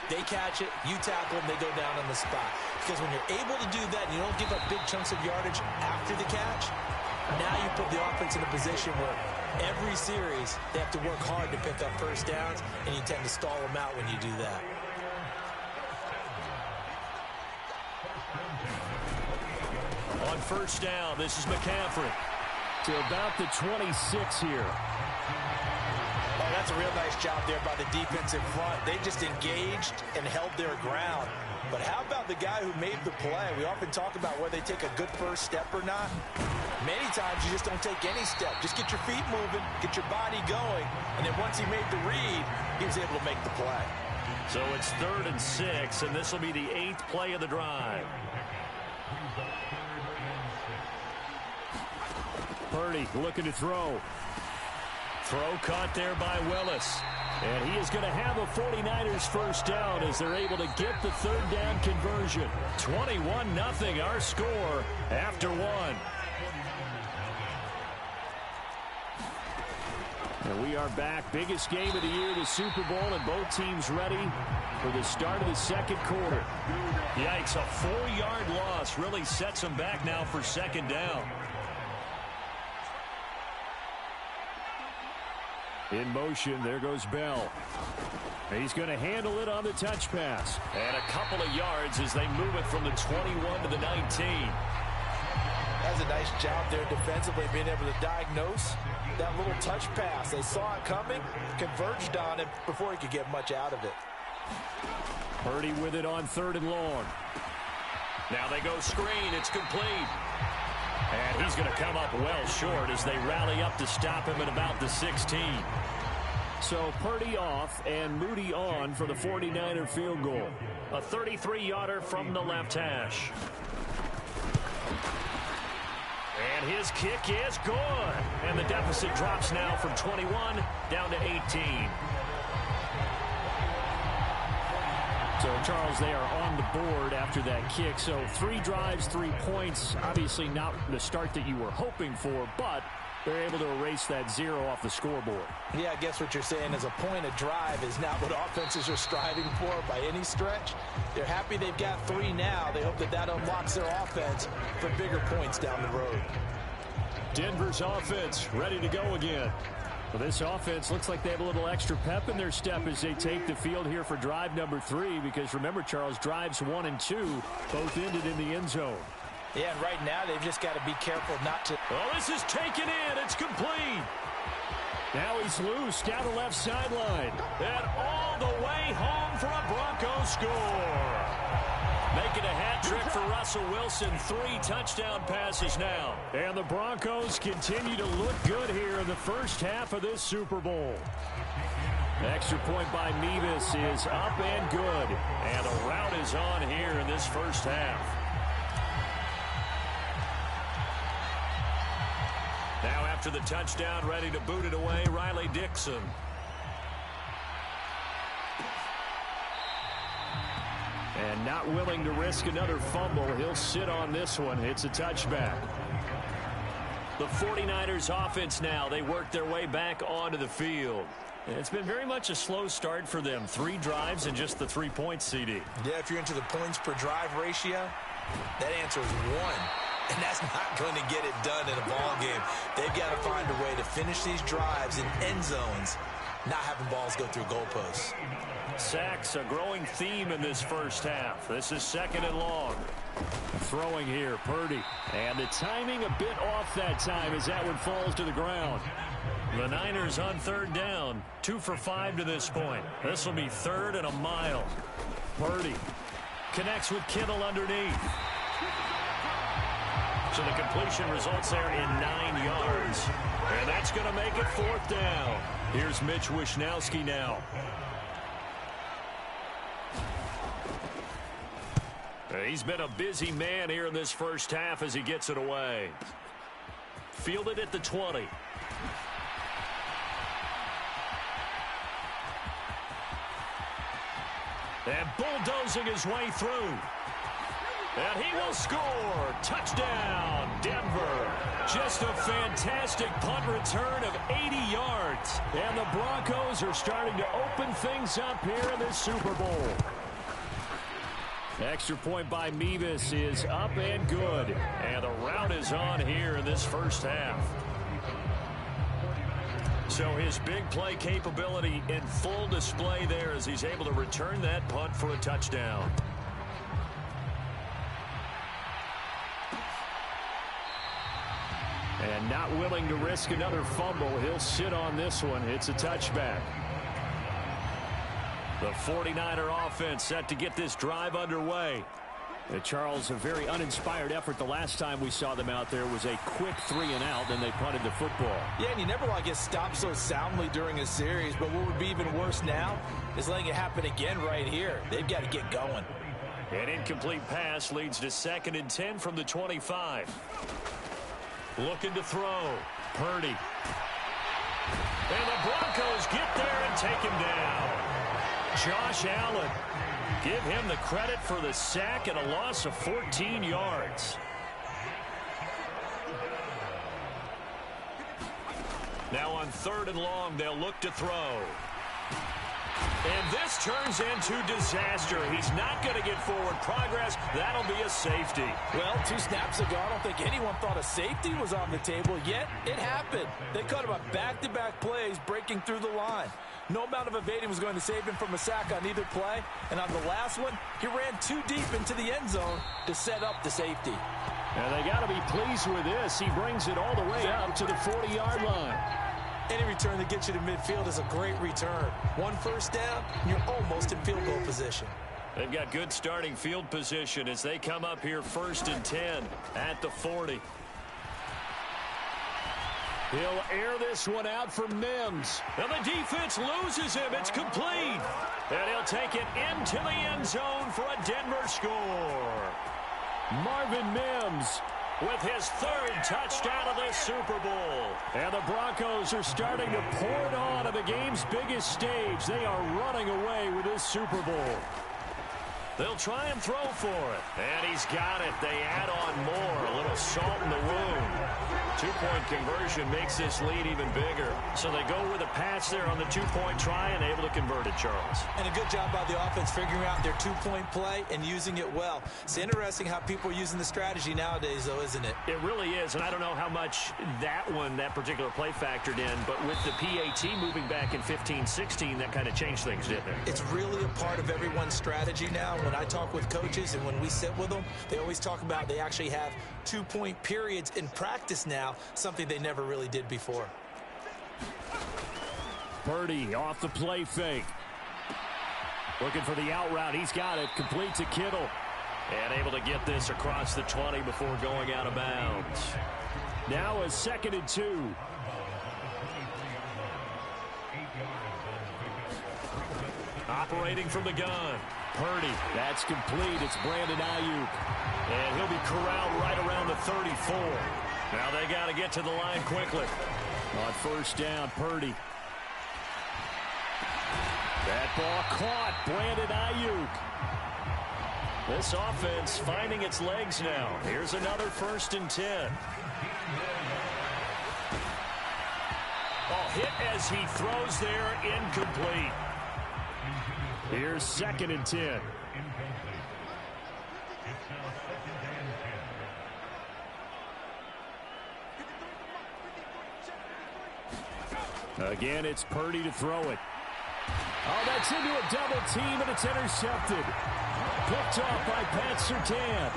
S4: They catch it, you tackle them, they go down on the spot. Because when you're able to do that and you don't give up big chunks of yardage after the catch, now you put the offense in a position where every series they have to work hard to pick up first downs, and you tend to stall them out when you do that.
S3: On 1st down, this is McCaffrey.
S5: To about the 26 here.
S4: Oh, that's a real nice job there by the defensive front. They just engaged and held their ground. But how about the guy who made the play? We often talk about whether they take a good first step or not. Many times you just don't take any step. Just get your feet moving, get your body going, and then once he made the read, he was able to make the play.
S3: So it's 3rd and 6, and this will be the 8th play of the drive.
S5: Purdy looking to throw.
S3: Throw caught there by Willis.
S5: And he is going to have a 49ers first down as they're able to get the 3rd down conversion.
S3: 21-0 our score after 1.
S5: And we are back. Biggest game of the year, the Super Bowl, and both teams ready for the start of the 2nd quarter.
S3: Yikes, a 4-yard loss really sets them back now for 2nd down.
S5: In motion, there goes Bell. He's going to handle it on the touch pass.
S3: And a couple of yards as they move it from the 21 to the 19.
S4: That's a nice job there defensively, being able to diagnose that little touch pass. They saw it coming, converged on it before he could get much out of it.
S5: Purdy with it on 3rd and long.
S3: Now they go screen. It's complete. And he's going to come up well short as they rally up to stop him at about the 16.
S5: So Purdy off and Moody on for the 49er field goal.
S3: A 33-yarder from the left hash. And his kick is good. And the deficit drops now from 21 down to 18.
S5: So, Charles, they are on the board after that kick. So 3 drives, 3 points. Obviously not the start that you were hoping for, but they're able to erase that 0 off the scoreboard.
S6: Yeah, I guess what you're saying is a point of drive is not what offenses are striving for by any stretch. They're happy they've got 3 now. They hope that that unlocks their offense for bigger points down the road.
S5: Denver's offense ready to go again. Well, this offense looks like they have a little extra pep in their step as they take the field here for drive number 3, because remember, Charles, drives 1 and 2 both ended in the end zone.
S6: Yeah, and right now they've just got to be careful not to...
S3: Oh, this is taken in. It's complete.
S5: Now he's loose down the left sideline.
S3: And all the way home for a Broncos score. Making a hat trick for Russell Wilson. 3 touchdown passes now.
S5: And the Broncos continue to look good here in the first half of this Super Bowl. Extra point by Mevis is up and good.
S3: And a rout is on here in this first half. Now after the touchdown, ready to boot it away, Riley Dixon.
S5: And not willing to risk another fumble. He'll sit on this one. It's a touchback.
S3: The 49ers offense now. They work their way back onto the field. It's been very much a slow start for them. 3 drives and just the 3 points, CD.
S4: Yeah, if you're into the points per drive ratio, that answer is 1. And that's not going to get it done in a ball game. They've got to find a way to finish these drives in end zones, not having balls go through goalposts.
S3: Sacks, a growing theme in this first half. This is 2nd and long.
S5: Throwing here, Purdy. And the timing a bit off that time as that one falls to the ground.
S3: The Niners on 3rd down. 2 for 5 to this point. This will be 3rd and a mile.
S5: Purdy
S3: connects with Kittle underneath. So the completion results there in 9 yards. And that's going to make it 4th down. Here's Mitch Wishnowski now. He's been a busy man here in this first half as he gets it away. Fielded at the 20. And bulldozing his way through. And he will score. Touchdown, Denver. Just a fantastic punt return of 80 yards.
S5: And the Broncos are starting to open things up here in this Super Bowl. Extra point by Mevis is up and good.
S3: And the rout is on here in this first half. So his big play capability in full display there as he's able to return that punt for a touchdown.
S5: And not willing to risk another fumble. He'll sit on this one. It's a touchback.
S3: The 49er offense set to get this drive underway.
S5: Charles, a very uninspired effort. The last time we saw them out there was a quick 3 and out, then they punted the football.
S6: Yeah, and you never want to get stopped so soundly during a series, but what would be even worse now is letting it happen again right here. They've got to get going.
S3: An incomplete pass leads to 2nd and 10 from the 25. Looking to throw. Purdy. And the Broncos get there and take him down. Josh Allen. Give him the credit for the sack and a loss of 14 yards. Now on 3rd and long, they'll look to throw. And this turns into disaster. He's not going to get forward progress. That'll be a safety.
S6: Well, 2 snaps ago, I don't think anyone thought a safety was on the table, yet it happened. They caught him on back-to-back plays breaking through the line. No amount of evading was going to save him from a sack on either play. And on the last one, he ran too deep into the end zone to set up the safety.
S5: And they got to be pleased with this. He brings it all the way up to the 40-yard line.
S6: Any return that gets you to midfield is a great return. 1 first down, you're almost in field goal position.
S3: They've got good starting field position as they come up here 1st and 10 at the 40.
S5: He'll air this one out for Mims.
S3: And the defense loses him. It's complete. And he'll take it into the end zone for a Denver score.
S5: Marvin Mims
S3: with his third touchdown of this Super Bowl.
S5: And the Broncos are starting to pour it on the game's biggest stage. They are running away with this Super Bowl.
S3: They'll try and throw for it. And he's got it. They add on more. A little salt in the wound. 2-point conversion makes this lead even bigger. So they go with a pass there on the 2-point try and able to convert it, Charles.
S4: And a good job by the offense figuring out their 2-point play and using it well. It's interesting how people are using the strategy nowadays, though, isn't it?
S3: It really is. And I don't know how much that particular play factored in. But with the PAT moving back in 15-16, that kind of changed things, didn't it?
S4: It's really a part of everyone's strategy now. When I talk with coaches and when we sit with them, they always talk about they actually have 2-point periods in practice now, something they never really did before.
S5: Purdy off the play fake. Looking for the out route. He's got it. Complete to Kittle.
S3: And able to get this across the 20 before going out of bounds.
S5: Now a 2nd and 2.
S3: Operating from the gun.
S5: Purdy. That's complete. It's Brandon Ayuk.
S3: And he'll be corralled right around the 34. Now they got to get to the line quickly.
S5: On first down, Purdy. That ball caught. Brandon Ayuk.
S3: This offense finding its legs now. Here's another 1st and 10. Oh, hit as he throws there, incomplete.
S5: Here's 2nd and 10. Again, it's Purdy to throw it. Oh, that's into a double team, and it's intercepted. Picked off by Pat Surtain.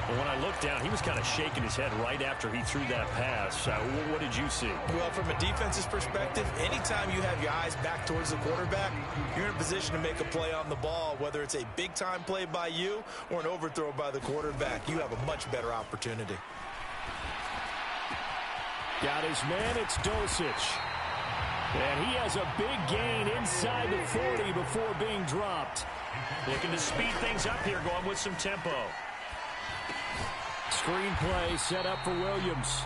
S3: Well, when I looked down, he was kind of shaking his head right after he threw that pass. What did you see?
S4: Well, from a defense's perspective, anytime you have your eyes back towards the quarterback, you're in a position to make a play on the ball, whether it's a big-time play by you or an overthrow by the quarterback. You have a much better opportunity.
S5: Got his man, it's Dulcich. And he has a big gain inside the 40 before being dropped.
S3: Looking to speed things up here, going with some tempo.
S5: Screenplay set up for Williams.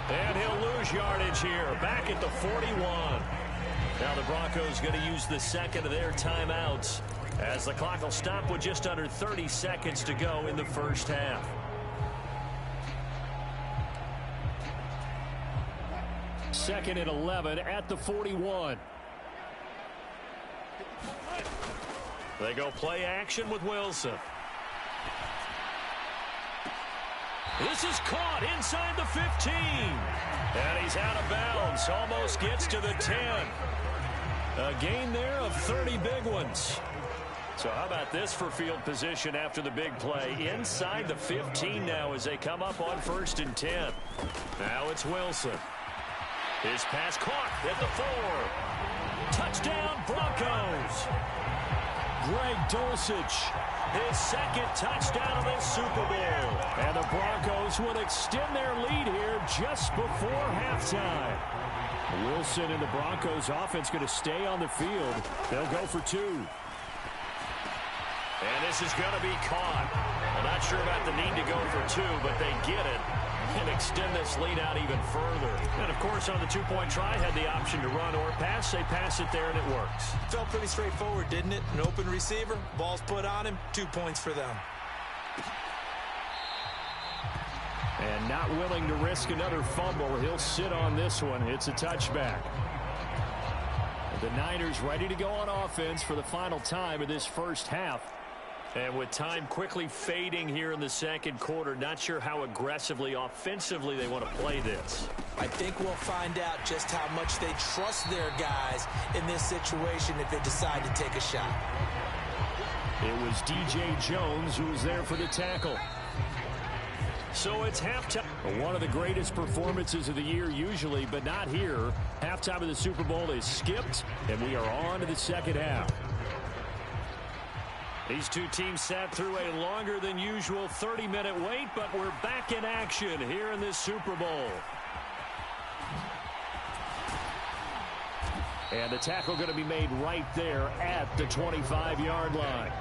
S3: And he'll lose yardage here, back at the 41. Now the Broncos going to use the 2nd of their timeouts as the clock will stop with just under 30 seconds to go in the first half.
S5: Second and 11 at the 41.
S3: They go play action with Wilson. This is caught inside the 15. And he's out of bounds. Almost gets to the 10. A gain there of 30 big ones. So how about this for field position after the big play? Inside the 15 now as they come up on 1st and 10. Now it's Wilson. His pass caught at the 4. Touchdown, Broncos.
S5: Greg Dulcich.
S3: His 2nd touchdown of this Super Bowl.
S5: And the Broncos would extend their lead here just before halftime. Wilson and the Broncos offense going to stay on the field. They'll go for 2.
S3: And this is going to be caught. I'm not sure about the need to go for 2, but they get it and extend this lead out even further. And, of course, on the 2-point try, had the option to run or pass. They pass it there, and it works.
S4: Felt pretty straightforward, didn't it? An open receiver, ball's put on him, 2 points for them.
S5: And not willing to risk another fumble. He'll sit on this one. It's a touchback. The Niners ready to go on offense for the final time of this first half.
S3: And with time quickly fading here in the 2nd quarter, not sure how aggressively, offensively they want to play this.
S4: I think we'll find out just how much they trust their guys in this situation if they decide to take a shot.
S5: It was DJ Jones who was there for the tackle.
S3: So it's halftime.
S5: One of the greatest performances of the year usually, but not here. Halftime of the Super Bowl is skipped, and we are on to the 2nd half.
S3: These two teams sat through a longer than usual 30-minute wait, but we're back in action here in this Super Bowl.
S5: And the tackle going to be made right there at the 25-yard line.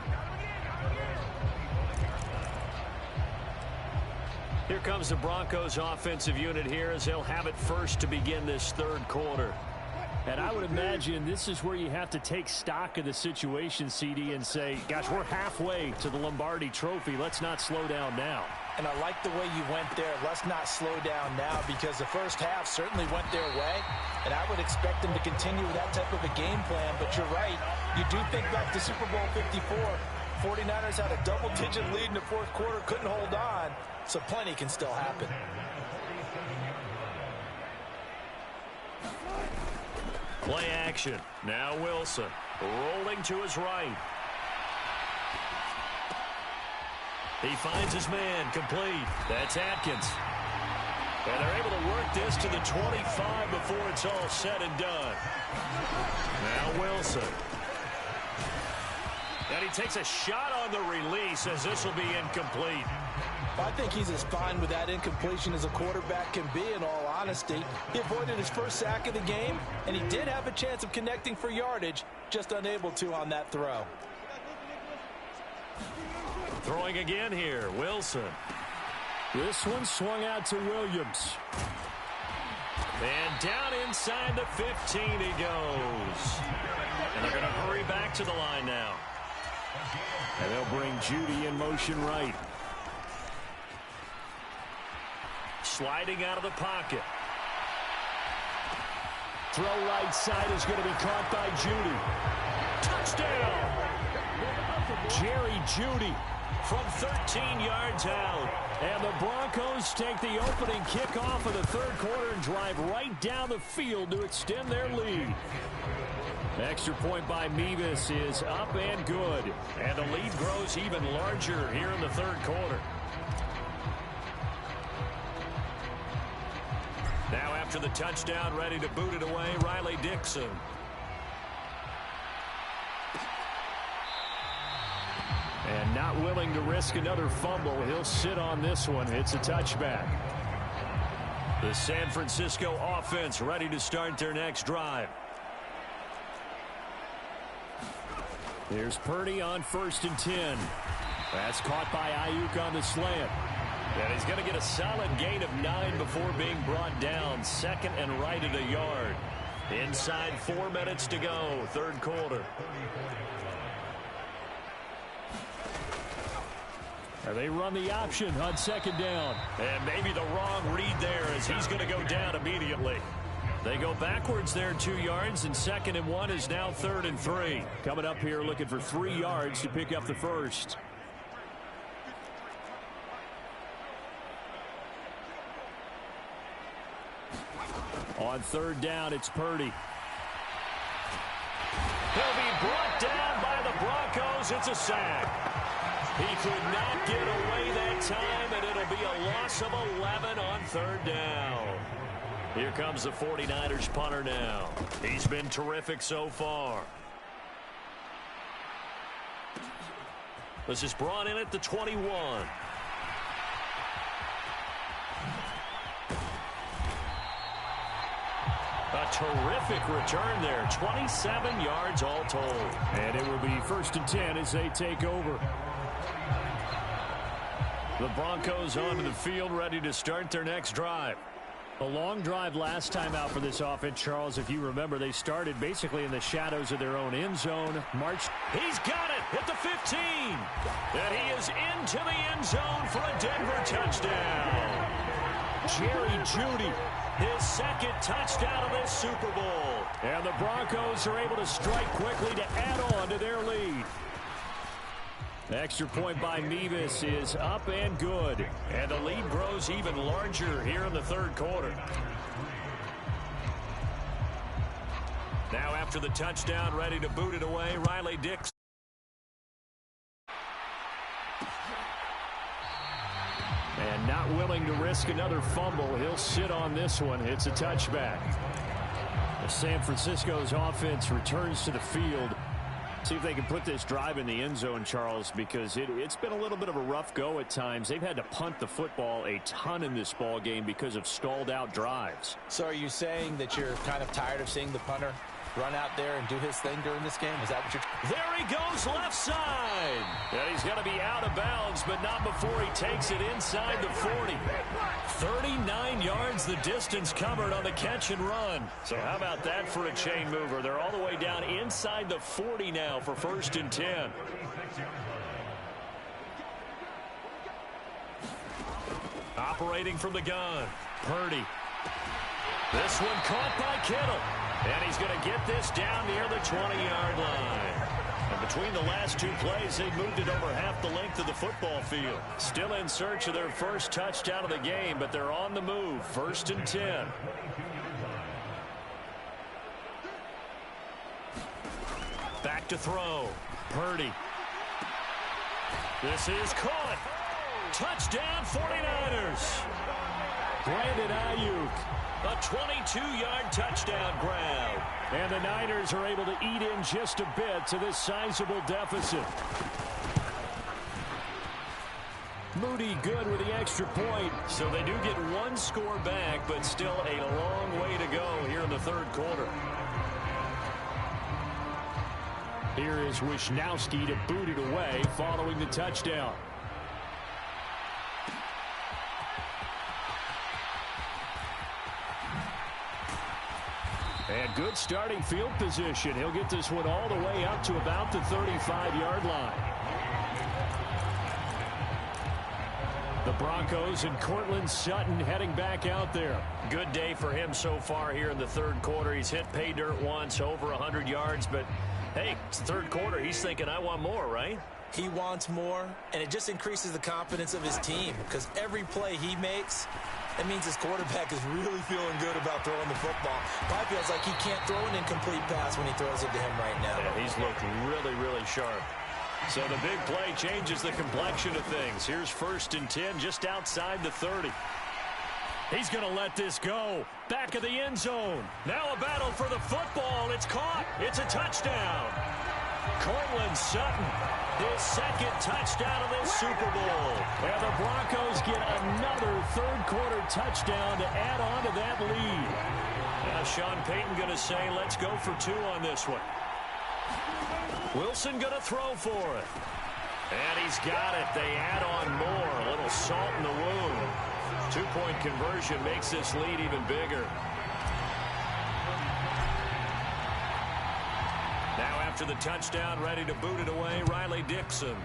S5: Here comes the Broncos offensive unit here as they'll have it first to begin this third quarter. And I would imagine this is where you have to take stock of the situation, CD, and say, gosh, we're halfway to the Lombardi Trophy. Let's not slow down now.
S6: And I like the way you went there. Let's not slow down now, because the first half certainly went their way, and I would expect them to continue with that type of a game plan. But you're right. You do think back to Super Bowl 54. 49ers had a double-digit lead in the fourth quarter, couldn't hold on, so plenty can still happen.
S3: Play action. Now Wilson rolling to his right. He finds his man complete. That's Atkins. And they're able to work this to the 25 before it's all said and done. Now Wilson. And he takes a shot on the release as this will be incomplete.
S6: I think he's as fine with that incompletion as a quarterback can be, in all honesty. He avoided his first sack of the game, and he did have a chance of connecting for yardage, just unable to on that throw.
S3: Throwing again here, Wilson.
S5: This one swung out to Williams.
S3: And down inside the 15 he goes. And they're going to hurry back to the line now.
S5: And they'll bring Judy in motion right.
S3: Sliding out of the pocket.
S5: Throw right side is going to be caught by Judy.
S3: Touchdown!
S5: Jerry Judy
S3: from 13 yards out.
S5: And the Broncos take the opening kickoff of the third quarter and drive right down the field to extend their lead. Extra point by Mevis is up and good.
S3: And the lead grows even larger here in the third quarter. Now after the touchdown, ready to boot it away, Riley Dixon.
S5: And not willing to risk another fumble. He'll sit on this one. It's a touchback.
S3: The San Francisco offense ready to start their next drive.
S5: Here's Purdy on 1st and 10. That's caught by Ayuk on the slant.
S3: And he's going to get a solid gain of 9 before being brought down. Second and right at a yard. Inside 4 minutes to go, third quarter.
S5: They run the option on second down.
S3: And maybe the wrong read there as he's going to go down immediately.
S5: They go backwards there 2 yards, and 2nd and 1 is now 3rd and 3. Coming up here looking for 3 yards to pick up the first. On 3rd down, it's Purdy.
S3: He'll be brought down by the Broncos. It's a sack. He could not get away that time, and it'll be a loss of 11 on 3rd down. Here comes the 49ers punter now. He's been terrific so far. This is brought in at the 21. A terrific return there. 27 yards all told.
S5: And it will be 1st and 10 as they take over.
S3: The Broncos onto the field ready to start their next drive.
S5: A long drive last time out for this offense, Charles. If you remember, they started basically in the shadows of their own end zone. Marched.
S3: He's got it at the 15. And he is into the end zone for a Denver touchdown.
S5: Jerry Judy,
S3: his 2nd touchdown of this Super Bowl.
S5: And the Broncos are able to strike quickly to add on to their lead. Extra point by Mevis is up and good.
S3: And the lead grows even larger here in the third quarter. Now after the touchdown, ready to boot it away, Riley Dixon.
S5: And not willing to risk another fumble. He'll sit on this one. It's a touchback. San Francisco's offense returns to the field. See if they can put this drive in the end zone, Charles, because it's been a little bit of a rough go at times. They've had to punt the football a ton in this ball game because of stalled out drives.
S6: So are you saying that you're kind of tired of seeing the punter
S4: run out there and do his thing during this game? Is that what you're...
S3: There he goes left side. And he's going to be out of bounds, but not before he takes it inside the 40. 39 yards the distance covered on the catch and run. So how about that for a chain mover? They're all the way down inside the 40 now for 1st and 10. Operating from the gun, Purdy. This one caught by Kittle. And he's going to get this down near the 20-yard line. And between the last two plays, they moved it over half the length of the football field. Still in search of their first touchdown of the game, but they're on the move. 1st and 10. Back to throw. Purdy. This is caught. Touchdown 49ers. Brandon Ayuk. A 22-yard touchdown grab. And the Niners are able to eat in just a bit to this sizable deficit. Moody good with the extra point. So they do get one score back, but still a long way to go here in the 3rd quarter. Here is Wisnowski to boot it away following the touchdown. And good starting field position. He'll get this one all the way up to about the 35-yard line. The Broncos and Cortland Sutton heading back out there. Good day for him so far here in the 3rd quarter. He's hit pay dirt once, over 100 yards. But, hey, it's the 3rd quarter. He's thinking, I want more, right?
S4: He wants more, and it just increases the confidence of his team because every play he makes, that means his quarterback is really feeling good about throwing the football. Probably feels like he can't throw an incomplete pass when he throws it to him right now.
S3: Yeah, he's looked really, really sharp. So the big play changes the complexion of things. Here's 1st and 10 just outside the 30. He's going to let this go. Back of the end zone. Now a battle for the football. It's caught. It's a touchdown. Cortland Sutton, his 2nd touchdown of this Super Bowl. And the Broncos get another 3rd quarter touchdown to add on to that lead. Now Sean Payton going to say, let's go for 2 on this one. Wilson going to throw for it. And he's got it. They add on more. A little salt in the wound. 2-point conversion makes this lead even bigger. Now after the touchdown, ready to boot it away, Riley Dixon.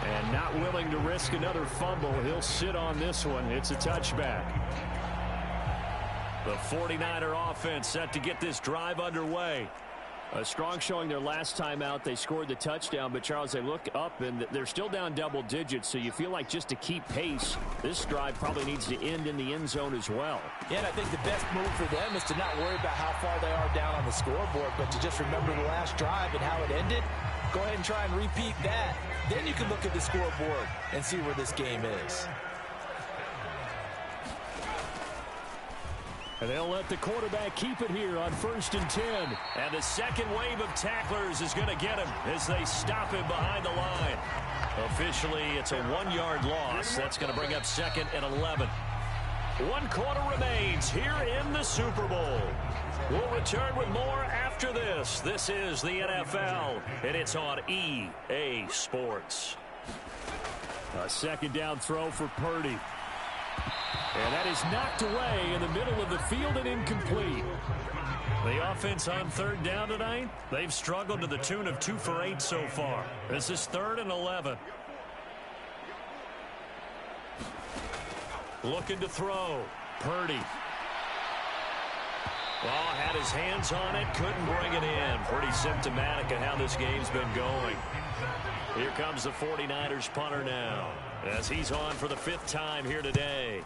S3: And not willing to risk another fumble. He'll sit on this one. It's a touchback. The 49er offense set to get this drive underway. A strong showing their last time out. They scored the touchdown, but Charles, they look up and they're still down double digits, so you feel like just to keep pace, this drive probably needs to end in the end zone as well.
S6: Yeah, and I think the best move for them is to not worry about how far they are down on the scoreboard, but to just remember the last drive and how it ended. Go ahead and try and repeat that. Then you can look at the scoreboard and see where this game is.
S3: And they'll let the quarterback keep it here on 1st and 10. And the second wave of tacklers is going to get him as they stop him behind the line. Officially, it's a 1-yard loss. That's going to bring up 2nd and 11. 1 quarter remains here in the Super Bowl. We'll return with more after this. This is the NFL, and it's on EA Sports. A 2nd down throw for Purdy. And that is knocked away in the middle of the field and incomplete. The offense on 3rd down tonight, they've struggled to the tune of 2 for 8 so far. This is 3rd and 11. Looking to throw. Purdy. Well, had his hands on it, couldn't bring it in. Pretty symptomatic of how this game's been going. Here comes the 49ers punter now, as he's on for the 5th time here today.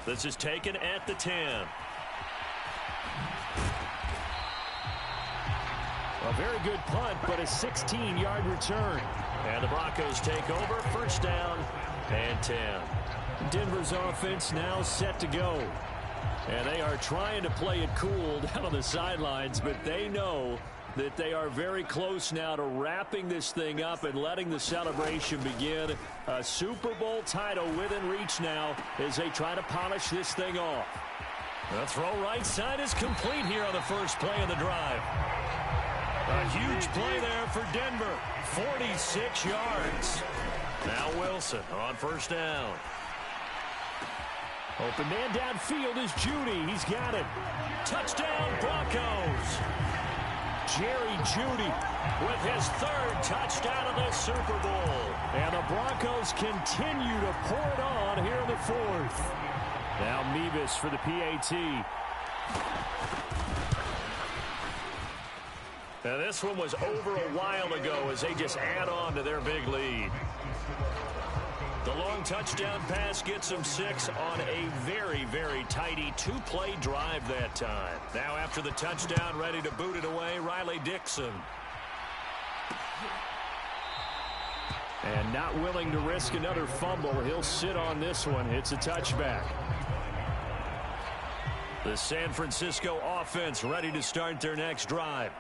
S3: This is taken at the 10. A very good punt, but a 16-yard return. And the Broncos take over, 1st down and 10. Denver's offense now set to go. And they are trying to play it cool down on the sidelines, but they know
S5: that they are very close now to wrapping this thing up and letting the celebration begin. A Super Bowl title within reach now as they try to polish this thing off.
S3: The throw right side is complete here on the first play of the drive. A huge play there for Denver. 46 yards. Now Wilson on first down.
S5: Open man downfield is Judy. He's got it.
S3: Touchdown Broncos.
S5: Jerry Judy
S3: with his third touchdown of the Super Bowl.
S5: And the Broncos continue to pour it on here in the fourth. Now Mevis for the PAT.
S3: Now this one was over a while ago as they just add on to their big lead. The long touchdown pass gets them 6 on a very, very tidy two-play drive that time. Now after the touchdown, ready to boot it away, Riley Dixon.
S5: And not willing to risk another fumble. He'll sit on this one. It's a touchback.
S3: The San Francisco offense ready to start their next drive.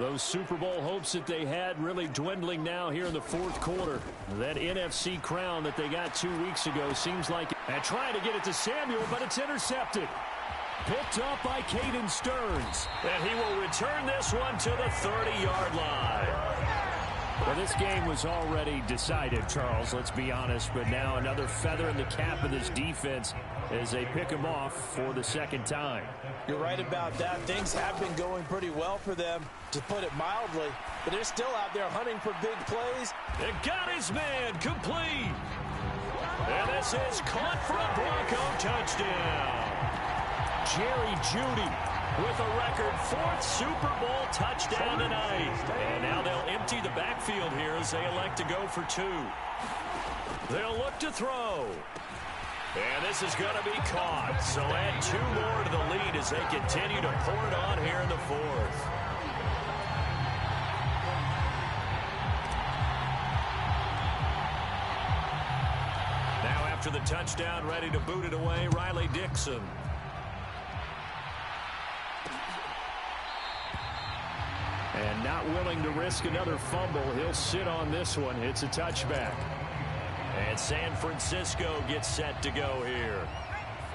S5: Those Super Bowl hopes that they had really dwindling now here in the fourth quarter. That NFC crown that they got 2 weeks ago seems like it. And trying to get it to Samuel, but it's intercepted. Picked up by Caden Stearns.
S3: And he will return this one to the 30-yard line.
S5: Well, this game was already decided, Charles, let's be honest. But now another feather in the cap of this defense as they pick him off for the second time.
S6: You're right about that. Things have been going pretty well for them, to put it mildly. But they're still out there hunting for big plays.
S3: It got his man complete. And this is caught for a Bronco touchdown.
S5: Jerry Judy
S3: with a record 4th Super Bowl touchdown tonight. And now they'll empty the backfield here as they elect to go for 2. They'll look to throw. And this is going to be caught. So add 2 more to the lead as they continue to pour it on here in the fourth. Now after the touchdown, ready to boot it away, Riley Dixon.
S5: And not willing to risk another fumble. He'll sit on this one. It's a touchback.
S3: And San Francisco gets set to go here.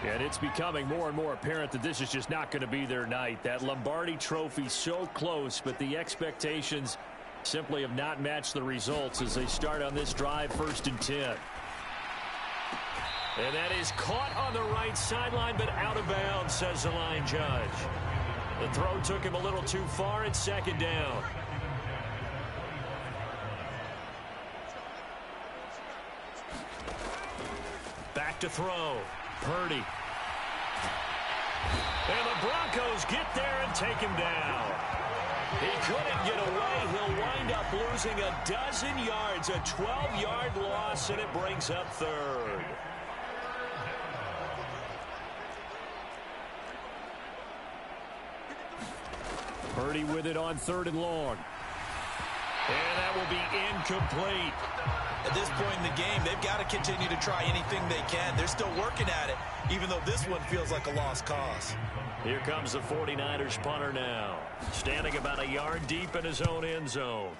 S5: And it's becoming more and more apparent that this is just not going to be their night. That Lombardi trophy so close, but the expectations simply have not matched the results as they start on this drive, 1st and 10.
S3: And that is caught on the right sideline, but out of bounds, says the line judge. The throw took him a little too far. It's 2nd down. Back to throw. Purdy. And the Broncos get there and take him down. He couldn't get away. He'll wind up losing a dozen yards. A 12-yard loss, and it brings up 3rd.
S5: Purdy with it on 3rd and long.
S3: And that will be incomplete.
S4: At this point in the game, they've got to continue to try anything they can. They're still working at it, even though this one feels like a lost cause.
S3: Here comes the 49ers punter now, standing about a yard deep in his own end zone.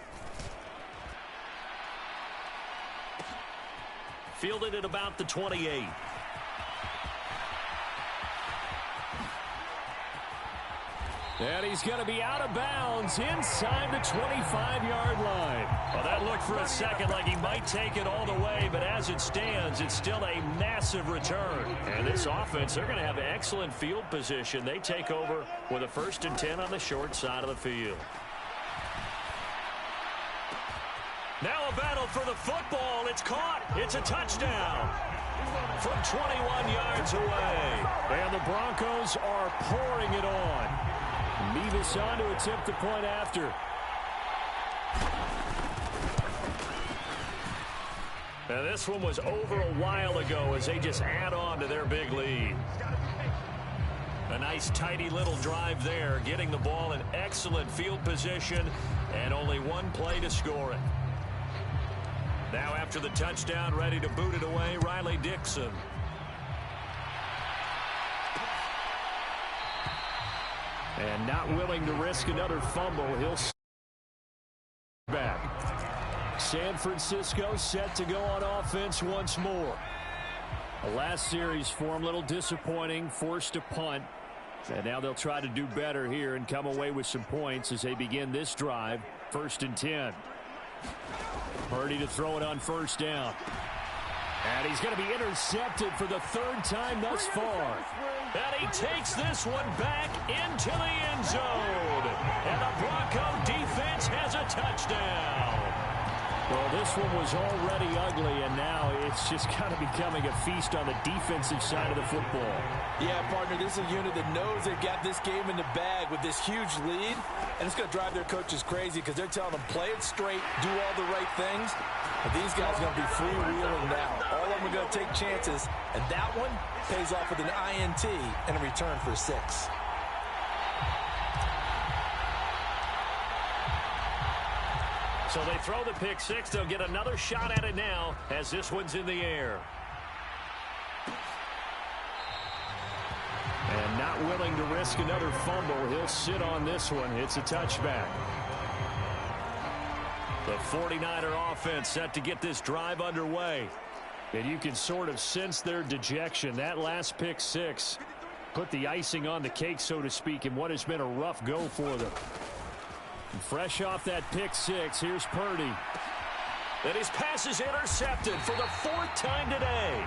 S3: Fielded at about the 28.
S5: And he's going to be out of bounds inside the 25-yard line.
S3: Well, that looked for a second like he might take it all the way, but as it stands, it's still a massive return. And this offense, they're going to have excellent field position. They take over with a 1st and 10 on the short side of the field. Now a battle for the football. It's caught. It's a touchdown from 21 yards away.
S5: And the Broncos are pouring it on. Mevis on to attempt the point after.
S3: Now this one was over a while ago as they just add on to their big lead. A nice tidy little drive there, getting the ball in excellent field position and only 1 play to score it. Now after the touchdown, ready to boot it away, Riley Dixon.
S5: And not willing to risk another fumble. He'll Francisco set to go on offense once more. The last series for him, a little disappointing, forced to punt. And now they'll try to do better here and come away with some points as they begin this drive. 1st and 10. Purdy to throw it on 1st down. And he's going to be intercepted for the 3rd time thus far.
S3: And he takes this one back into the end zone. And the Bronco defense has a touchdown.
S5: Well, this one was already ugly, and now it's just kind of becoming a feast on the defensive side of the football.
S6: Yeah, partner, this is a unit that knows they've got this game in the bag with this huge lead, and it's going to drive their coaches crazy because they're telling them play it straight, do all the right things. But these guys are going to be freewheeling now. All of them are going to take chances, and that one pays off with an INT and a return for 6.
S3: So they throw the pick 6. They'll get another shot at it now as this one's in the air.
S5: And not willing to risk another fumble. He'll sit on this one. It's a touchback.
S3: The 49er offense set to get this drive underway.
S5: And you can sort of sense their dejection. That last pick 6 put the icing on the cake, so to speak, in what has been a rough go for them. And fresh off that pick 6, here's Purdy.
S3: And his pass is intercepted for the 4th time today.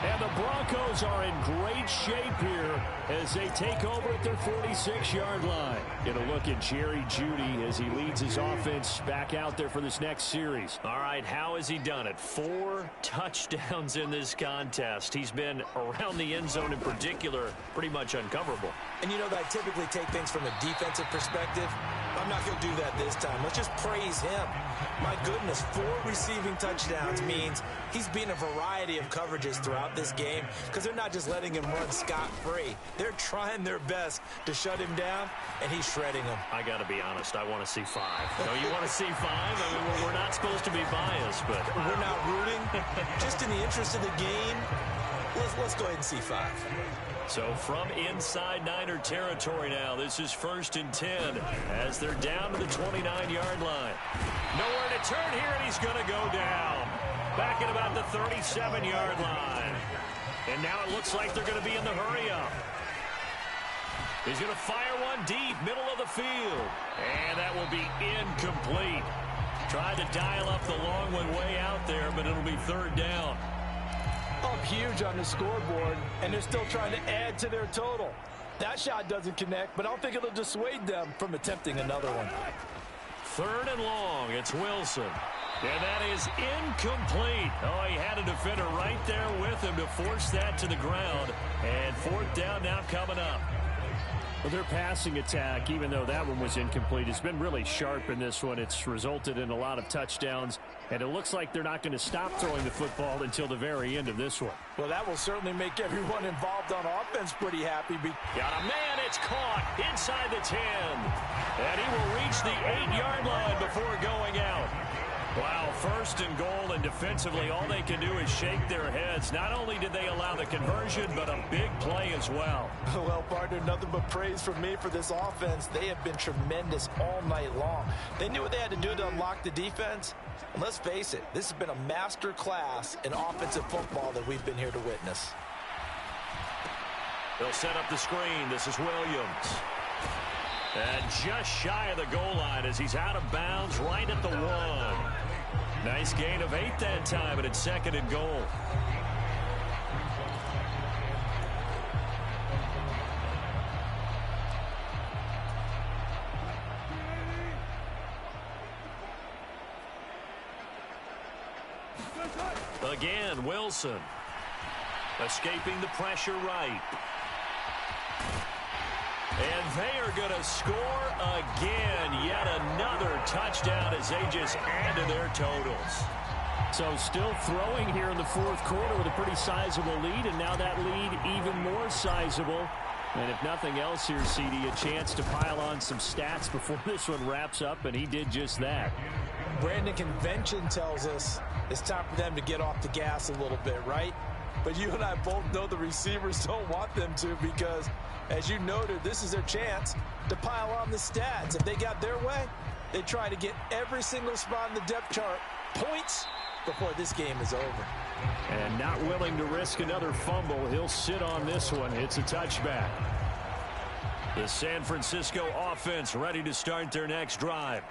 S5: And the Broncos are in great shape here as they take over at their 46-yard line. Get a look at Jerry Jeudy as he leads his offense back out there for this next series.
S3: All right, how has he done it? 4 touchdowns in this contest. He's been around the end zone in particular, pretty much uncoverable.
S4: And you know that I typically take things from a defensive perspective. I'm not going to do that this time. Let's just praise him. My goodness, 4 receiving touchdowns means he's been a variety of coverages throughout this game because they're not just letting him run scot-free. They're trying their best to shut him down, and he's shredding them.
S3: I got to be honest, I want to see 5. No, you want to see 5? I mean, we're not supposed to be biased, but
S4: we're not rooting. Just in the interest of the game, let's go ahead and see 5.
S3: So from inside Niner territory now, this is 1st and 10 as they're down to the 29-yard line. Nowhere to turn here, and he's going to go down. Back at about the 37-yard line. And now it looks like they're going to be in the hurry-up. He's going to fire one deep, middle of the field. And that will be incomplete. Tried to dial up the long one way out there, but it'll be 3rd down.
S6: Up huge on the scoreboard, and they're still trying to add to their total. That shot doesn't connect, but I don't think it'll dissuade them from attempting another one.
S3: 3rd and long, it's Wilson. And that is incomplete. Oh, he had a defender right there with him to force that to the ground. And 4th down now coming up.
S5: Well, their passing attack, even though that one was incomplete, has been really sharp in this one. It's resulted in a lot of touchdowns, and it looks like they're not going to stop throwing the football until the very end of this one.
S6: Well, that will certainly make everyone involved on offense pretty happy.
S3: Got a man, it's caught inside the 10. And he will reach the 8-yard line before going out. Wow, 1st and goal, and defensively all they can do is shake their heads. Not only did they allow the conversion, but a big play as well.
S6: Well, partner, nothing but praise from me for this offense. They have been tremendous all night long. They knew what they had to do to unlock the defense. And let's face it, this has been a master class in offensive football that we've been here to witness.
S3: They'll set up the screen. This is Williams. And just shy of the goal line as he's out of bounds right at the 1. Nice gain of 8 that time, and it's 2nd and goal. Again, Wilson. Escaping the pressure right. And they are going to score again. Yet another touchdown as they just add to their totals.
S5: So still throwing here in the 4th quarter with a pretty sizable lead, and now that lead even more sizable. And if nothing else here, CD, a chance to pile on some stats before this one wraps up, and he did just that.
S6: Brandon, convention tells us it's time for them to get off the gas a little bit, right? But you and I both know the receivers don't want them to because, as you noted, this is their chance to pile on the stats. If they got their way, they try to get every single spot in the depth chart points before this game is over.
S5: And not willing to risk another fumble. He'll sit on this one. It's a touchback.
S3: The San Francisco offense ready to start their next drive.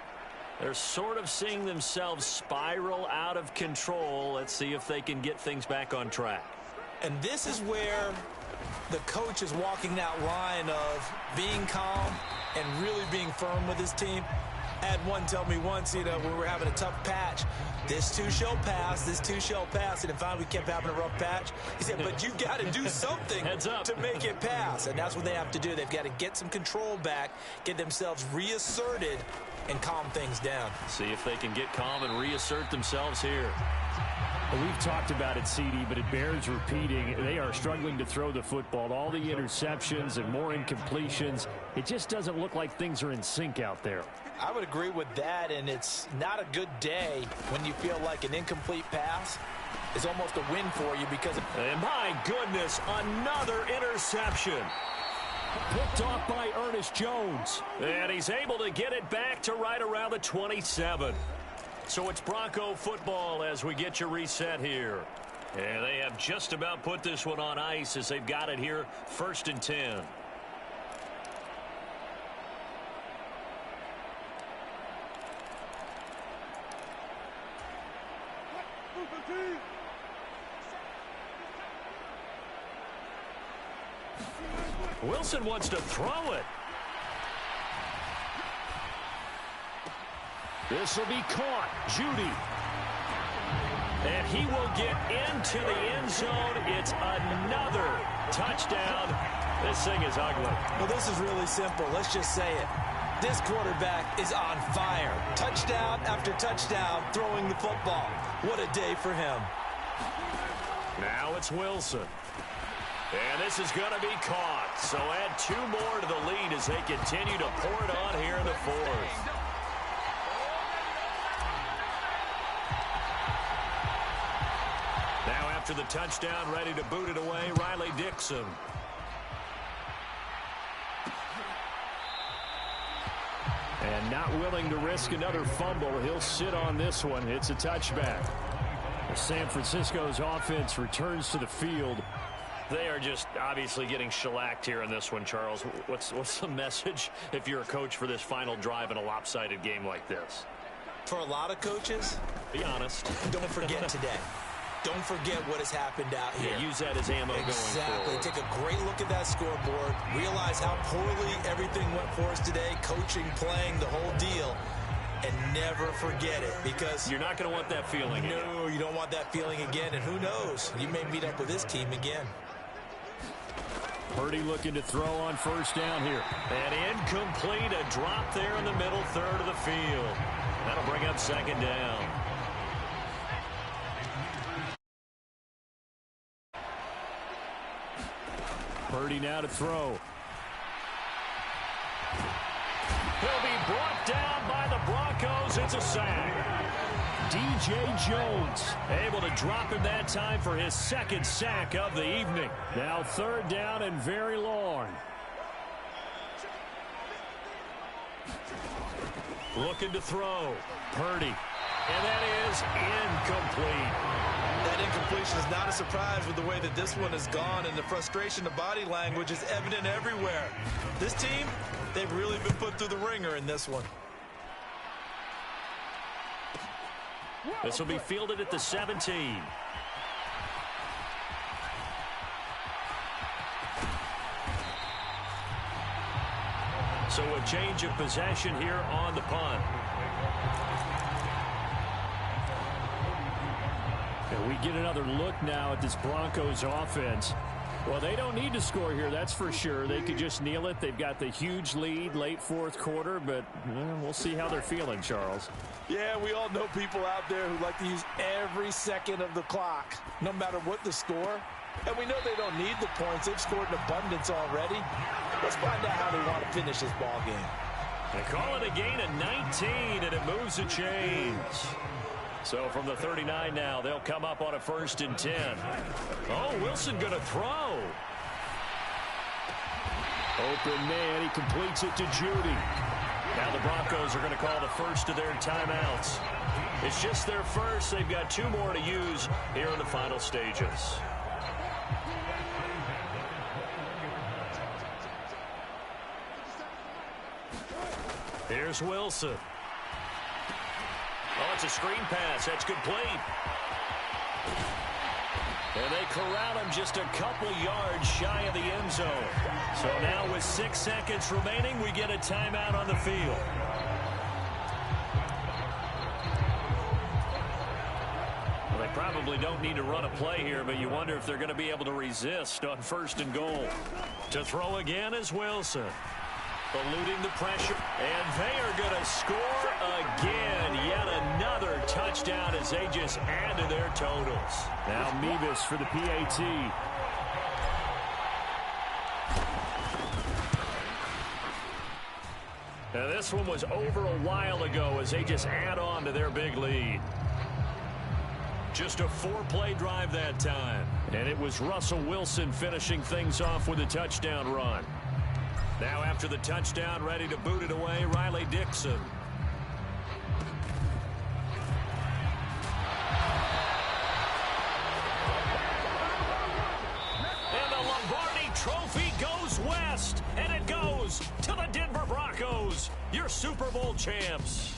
S3: They're sort of seeing themselves spiral out of control. Let's see if they can get things back on track.
S4: And this is where the coach is walking that line of being calm and really being firm with his team. I had one tell me once, when we were having a tough patch, this too shall pass, this too shall pass. And finally we kept having a rough patch. He said, but you got to do something to make it pass. And that's what they have to do. They've got to get some control back, get themselves reasserted, and calm things down.
S3: See if they can get calm and reassert themselves here.
S5: Well, we've talked about it, CD, but it bears repeating. They are struggling to throw the football. All the interceptions and more incompletions. It just doesn't look like things are in sync out there.
S6: I would agree with that, and it's not a good day when you feel like an incomplete pass is almost a win for you because of...
S3: And my goodness, another interception.
S5: Picked off by Ernest Jones.
S3: And he's able to get it back to right around the 27. So it's Bronco football as we get you reset here. And they have just about put this one on ice as they've got it here, 1st and 10. Wilson wants to throw it.
S5: This will be caught. Judy.
S3: And he will get into the end zone. It's another touchdown. This thing is ugly.
S4: Well, this is really simple. Let's just say it. This quarterback is on fire. Touchdown after touchdown throwing the football. What a day for him.
S3: Now it's Wilson. And this is going to be caught. So add 2 more to the lead as they continue to pour it on here in the 4th. Now after the touchdown, ready to boot it away, Riley Dixon.
S5: And not willing to risk another fumble. He'll sit on this one. It's a touchback. San Francisco's offense returns to the field.
S3: They are just obviously getting shellacked here in this one, Charles. What's the message if you're a coach for this final drive in a lopsided game like this?
S4: For a lot of coaches,
S3: be honest.
S4: Don't forget today. Don't forget what has happened out here.
S3: Yeah, use that as ammo going forward.
S4: Take a great look at that scoreboard. Realize how poorly everything went for us today. Coaching, playing, the whole deal. And never forget it, because
S3: you're not going to want that feeling again.
S4: No, you don't want that feeling again. And who knows? You may meet up with this team again.
S5: Purdy looking to throw on 1st down here.
S3: And incomplete. A drop there in the middle third of the field. That'll bring up 2nd down.
S5: Purdy now to throw.
S3: He'll be brought down by the Broncos. It's a sack.
S5: DJ Jones
S3: able to drop him that time for his 2nd sack of the evening.
S5: Now 3rd down and very long.
S3: Looking to throw. Purdy. And that is incomplete.
S6: That incompletion is not a surprise with the way that this one has gone, and the frustration of body language is evident everywhere. This team, they've really been put through the ringer in this one.
S3: This will be fielded at the 17. So a change of possession here on the punt.
S5: And we get another look now at this Broncos offense. Well, they don't need to score here, that's for sure. They could just kneel it. They've got the huge lead late 4th quarter, but we'll see how they're feeling, Charles.
S6: Yeah, we all know people out there who like to use every second of the clock, no matter what the score. And we know they don't need the points. They've scored in abundance already. Let's find out how they want to finish this ball game.
S3: They call it a gain of 19, and it moves the chains. So from the 39 now, they'll come up on a 1st and 10. Oh, Wilson going to throw.
S5: Open man, he completes it to Judy.
S3: Now the Broncos are going to call the first of their timeouts. It's just their first. They've got 2 more to use here in the final stages. Here's Wilson. Oh, it's a screen pass. That's complete. And they corral him just a couple yards shy of the end zone. So now with 6 seconds remaining, we get a timeout on the field. Well, they probably don't need to run a play here, but you wonder if they're going to be able to resist on 1st and goal. To throw again is Wilson. Eluding the pressure, and they are going to score again. Yet another touchdown as they just add to their totals.
S5: Now Mevis for the PAT.
S3: Now this one was over a while ago as they just add on to their big lead. Just a 4-play drive that time. And it was Russell Wilson finishing things off with a touchdown run. Now after the touchdown, ready to boot it away, Riley Dixon. And the Lombardi Trophy goes west, and it goes to the Denver Broncos, your Super Bowl champs.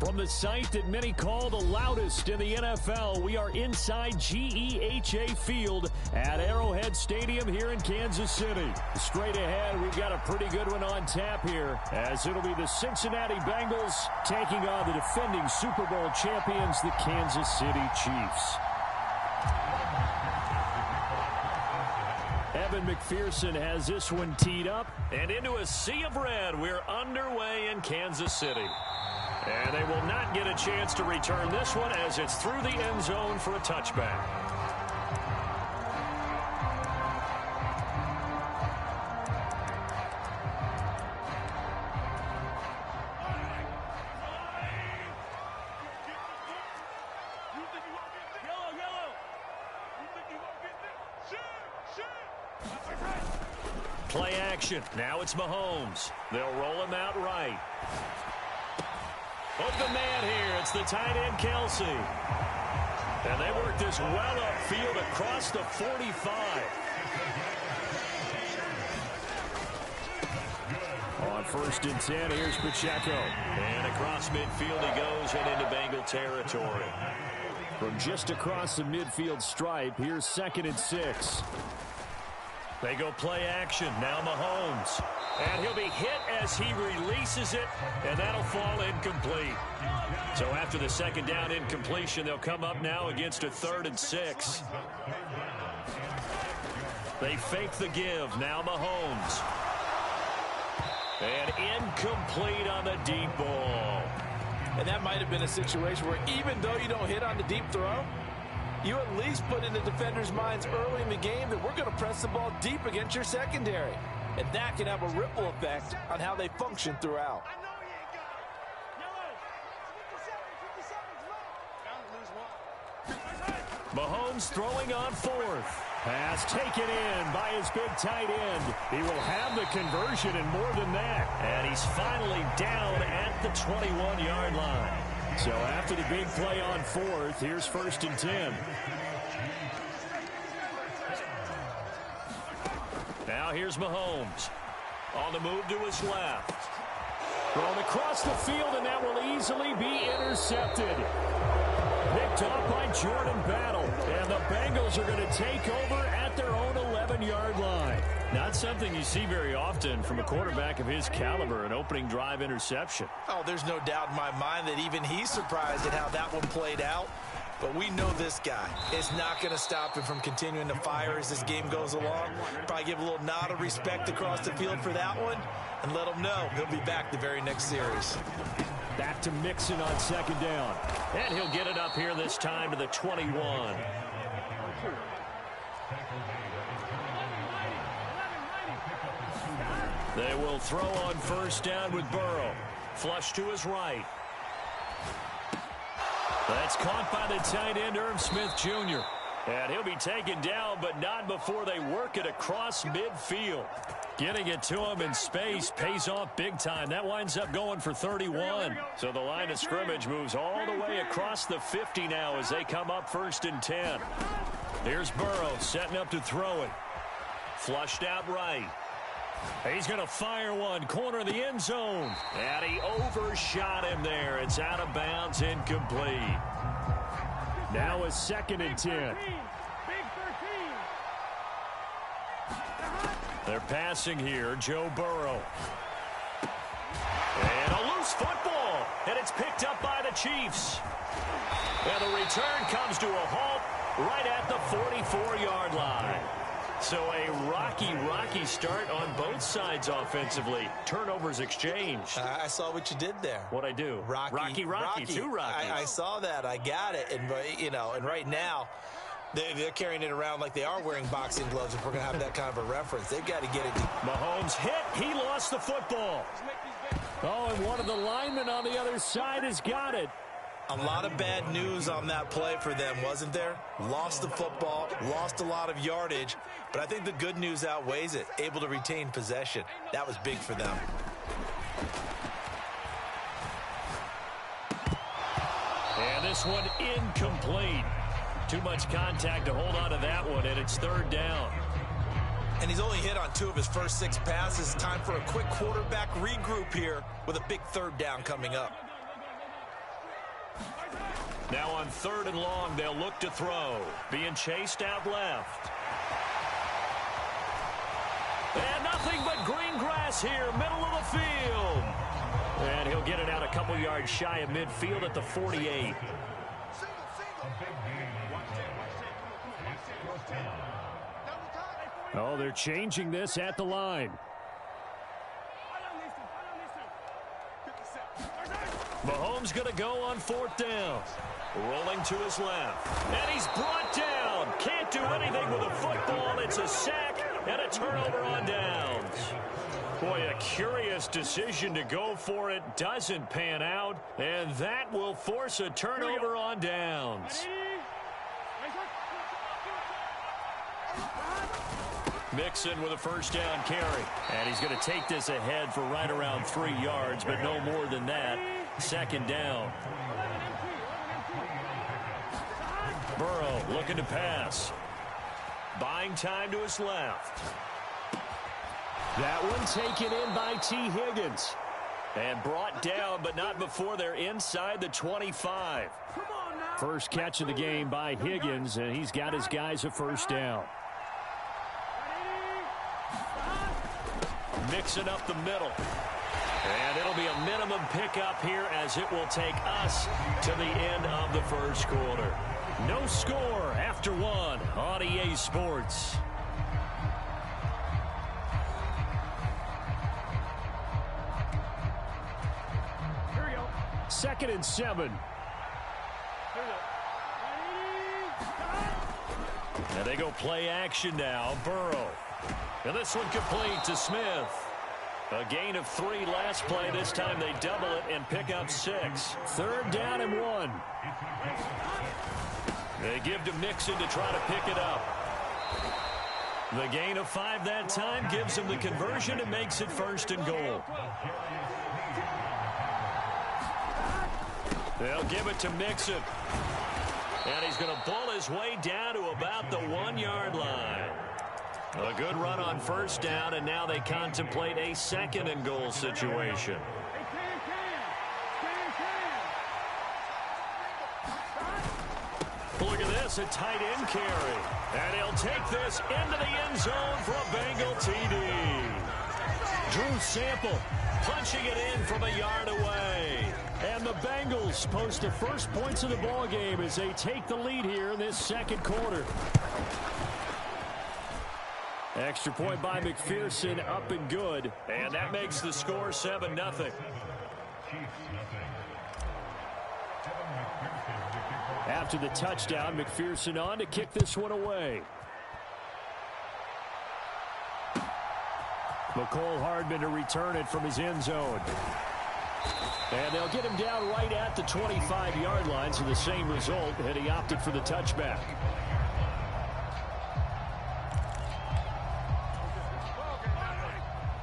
S5: From the site that many call the loudest in the NFL, we are inside GEHA Field at Arrowhead Stadium here in Kansas City. Straight ahead, we've got a pretty good one on tap here, as it'll be the Cincinnati Bengals taking on the defending Super Bowl champions, the Kansas City Chiefs. Evan McPherson has this one teed up.
S3: And into a sea of red, we're underway in Kansas City. And they will not get a chance to return this one as it's through the end zone for a touchback. Play action. Now it's Mahomes. They'll roll him out right. Open man here. It's the tight end, Kelsey. And they work this well upfield across the 45.
S5: On 1st and 10, here's Pacheco.
S3: And across midfield he goes and into Bengal territory.
S5: From just across the midfield stripe, here's 2nd and 6.
S3: They go play action. Now Mahomes. And he'll be hit as he releases it, and that'll fall incomplete. So after the 2nd down incompletion, they'll come up now against a 3rd and 6. They fake the give. Now Mahomes. And incomplete on the deep ball.
S6: And that might have been a situation where even though you don't hit on the deep throw, you at least put in the defenders' minds early in the game that we're going to press the ball deep against your secondary. And that can have a ripple effect on how they function throughout.
S5: Mahomes throwing on 4th. Pass taken in by his big tight end. He will have the conversion and more than that.
S3: And he's finally down at the 21-yard line.
S5: So after the big play on 4th, here's 1st and 10.
S3: Now here's Mahomes. On the move to his left.
S5: Thrown across the field, and that will easily be intercepted. Picked off by Jordan Battle. And the Bengals are going to take over at their own 11-yard line.
S3: Not something you see very often from a quarterback of his caliber, an opening drive interception.
S4: Oh, there's no doubt in my mind that even he's surprised at how that one played out. But we know this guy is not going to stop him from continuing to fire as this game goes along. Probably give a little nod of respect across the field for that one and let him know he'll be back the very next series.
S5: Back to Mixon on 2nd down.
S3: And he'll get it up here this time to the 21. They will throw on 1st down with Burrow. Flush to his right. That's caught by the tight end, Irv Smith Jr. And he'll be taken down, but not before they work it across midfield. Getting it to him in space pays off big time. That winds up going for 31. So the line of scrimmage moves all the way across the 50 now as they come up 1st and 10. Here's Burrow setting up to throw it. Flushed out right. He's going to fire one, corner of the end zone. And he overshot him there. It's out of bounds, incomplete.
S5: Now a 2nd and 10.
S3: They're passing here, Joe Burrow. And a loose football. And it's picked up by the Chiefs. And the return comes to a halt right at the 44-yard line. So a rocky start on both sides offensively. Turnovers exchanged.
S4: I saw what you did there.
S3: What'd I do? Rocky. Two Rockies.
S4: I saw that. I got it. And, you know, and right now, they're carrying it around like they are wearing boxing gloves if we're going to have that kind of a reference. They've got to get it.
S3: Mahomes hit. He lost the football.
S5: Oh, and one of the linemen on the other side has got it.
S4: A lot of bad news on that play for them, wasn't there? Lost the football, lost a lot of yardage, but I think the good news outweighs it. Able to retain possession. That was big for them.
S3: And this one incomplete. Too much contact to hold on to that one, and it's 3rd down.
S4: And he's only hit on 2 of his first 6 passes. Time for a quick quarterback regroup here with a big 3rd down coming up.
S3: Now on 3rd and long, they'll look to throw. Being chased out left. And nothing but green grass here, middle of the field. And he'll get it out a couple yards shy of midfield at the 48.
S5: Oh, they're changing this at the line.
S3: Mahomes going to go on 4th down. Rolling to his left. And he's brought down. Can't do anything with a football. It's a sack and a turnover on downs. Boy, a curious decision to go for it. Doesn't pan out. And that will force a turnover on downs. Mixon with a 1st down carry. And he's going to take this ahead for right around 3 yards, but no more than that. 2nd down. Burrow looking to pass. Buying time to his left.
S5: That one taken in by T. Higgins.
S3: And brought down, but not before they're inside the 25.
S5: First catch of the game by Higgins, and he's got his guys a 1st down.
S3: Mixing up the middle. And it'll be a minimum pickup here as it will take us to the end of the 1st quarter. No score after 1 on EA Sports.
S5: Here we go. 2nd and 7.
S3: And they go play action now. Burrow. And this one complete to Smith. A gain of 3 last play. This time they double it and pick up 6.
S5: 3rd down and 1.
S3: They give to Mixon to try to pick it up. The gain of 5 that time gives them the conversion and makes it 1st and goal. They'll give it to Mixon. And he's going to bull his way down to about the 1-yard line. A good run on 1st down, and now they contemplate a 2nd and goal situation. Look at this, a tight end carry. And he'll take this into the end zone for a Bengal TD. Drew Sample punching it in from a yard away.
S5: And the Bengals post the first points of the ball game as they take the lead here in this 2nd quarter. Extra point by McPherson, up and good.
S3: And that makes the score 7-0.
S5: After the touchdown, McPherson on to kick this one away. McCole Hardman to return it from his end zone. And they'll get him down right at the 25-yard line, so the same result, and he opted for the touchback.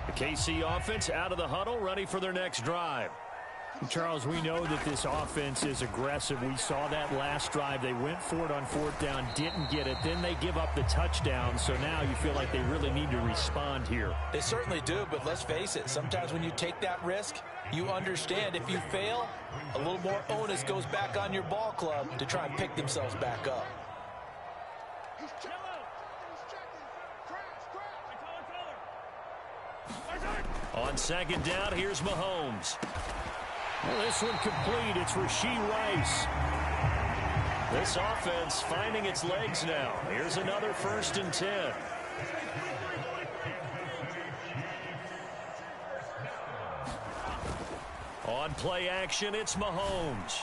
S3: The KC offense out of the huddle, ready for their next drive.
S5: Charles, we know that this offense is aggressive. We saw that last drive. They went for it on 4th down, didn't get it. Then they give up the touchdown. So now you feel like they really need to respond here.
S4: They certainly do, but let's face it. Sometimes when you take that risk, you understand if you fail, a little more onus goes back on your ball club to try and pick themselves back up.
S3: On 2nd down, here's Mahomes.
S5: Well, this one complete. It's Rashee Rice.
S3: This offense finding its legs now. Here's another 1st and 10. On play action, it's Mahomes.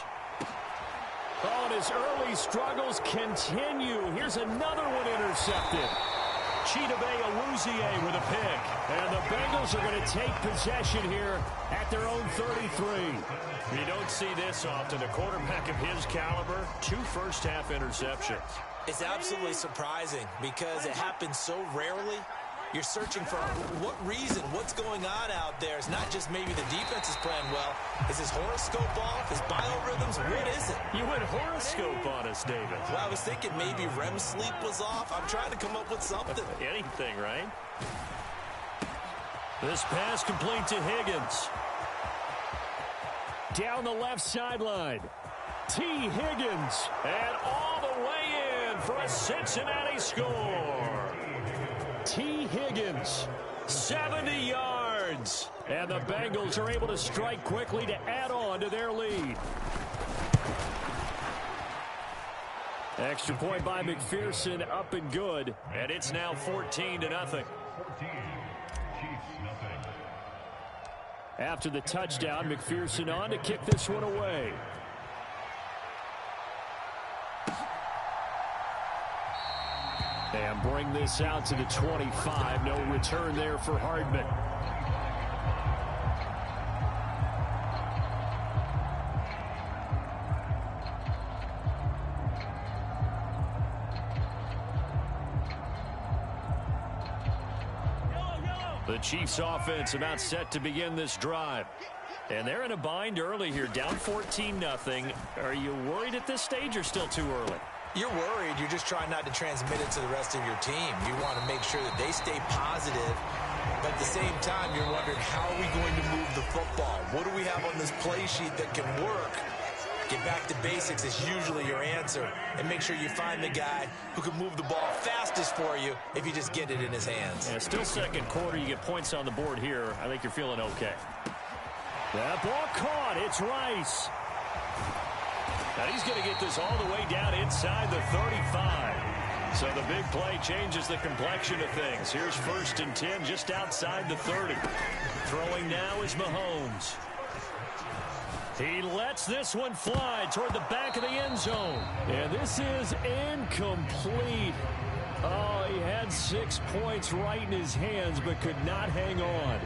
S5: Oh, and his early struggles continue. Here's another one intercepted.
S3: Chidobe Awuzie with a pick.
S5: And the Bengals are going to take possession here at their own 33.
S3: You don't see this often. A quarterback of his caliber, 2 first-half interceptions.
S4: It's absolutely surprising because it happens so rarely. You're searching for what reason, what's going on out there. It's not just maybe the defense is playing well. Is his horoscope off? His biorhythms? What is it?
S3: You went horoscope on us, David.
S4: Well, I was thinking maybe REM sleep was off. I'm trying to come up with something.
S3: Anything, right? This pass complete to Higgins.
S5: Down the left sideline. T. Higgins. And all the way in for a Cincinnati score. T. Higgins, 70 yards. And the Bengals are able to strike quickly to add on to their lead. Extra point by McPherson, up and good.
S3: And it's now 14-0.
S5: After the touchdown, McPherson on to kick this one away. And bring this out to the 25. No return there for Hardman.
S3: The Chiefs offense about set to begin this drive. And they're in a bind early here, down 14-0. Are you worried at this stage or still too early?
S4: You're worried. You're just trying not to transmit it to the rest of your team. You want to make sure that they stay positive. But at the same time, you're wondering, how are we going to move the football? What do we have on this play sheet that can work? Get back to basics is usually your answer. And make sure you find the guy who can move the ball fastest for you if you just get it in his hands.
S3: Yeah, still second quarter. You get points on the board here. I think you're feeling okay.
S5: That ball caught. It's Rice.
S3: Now he's going to get this all the way down inside the 35. So the big play changes the complexion of things. Here's 1st and 10 just outside the 30. Throwing now is Mahomes.
S5: He lets this one fly toward the back of the end zone. And this is incomplete. Oh, he had 6 points right in his hands but could not hang on.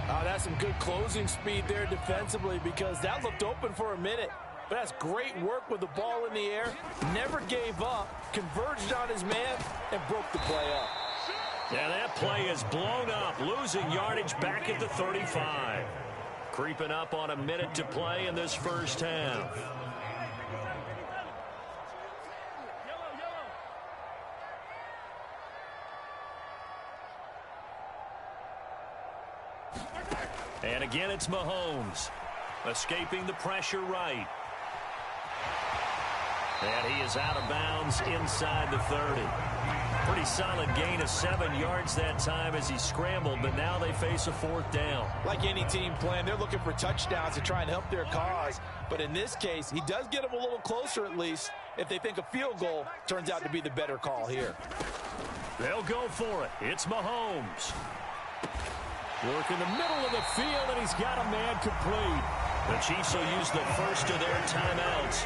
S6: Oh, that's some good closing speed there defensively, because that looked open for a minute. But that's great work with the ball in the air. Never gave up, converged on his man, and broke the play up.
S3: Yeah, that play is blown up, losing yardage back at the 35. Creeping up on a minute to play in this first half. And again, it's Mahomes. Escaping the pressure right. And he is out of bounds inside the 30. Pretty solid gain of 7 yards that time as he scrambled, but now they face a 4th down.
S6: Like any team playing, they're looking for touchdowns to try and help their cause. But in this case, he does get them a little closer at least if they think a field goal turns out to be the better call here.
S3: They'll go for it. It's Mahomes.
S5: Work in the middle of the field, and he's got a man complete.
S3: The Chiefs will use the first of their timeouts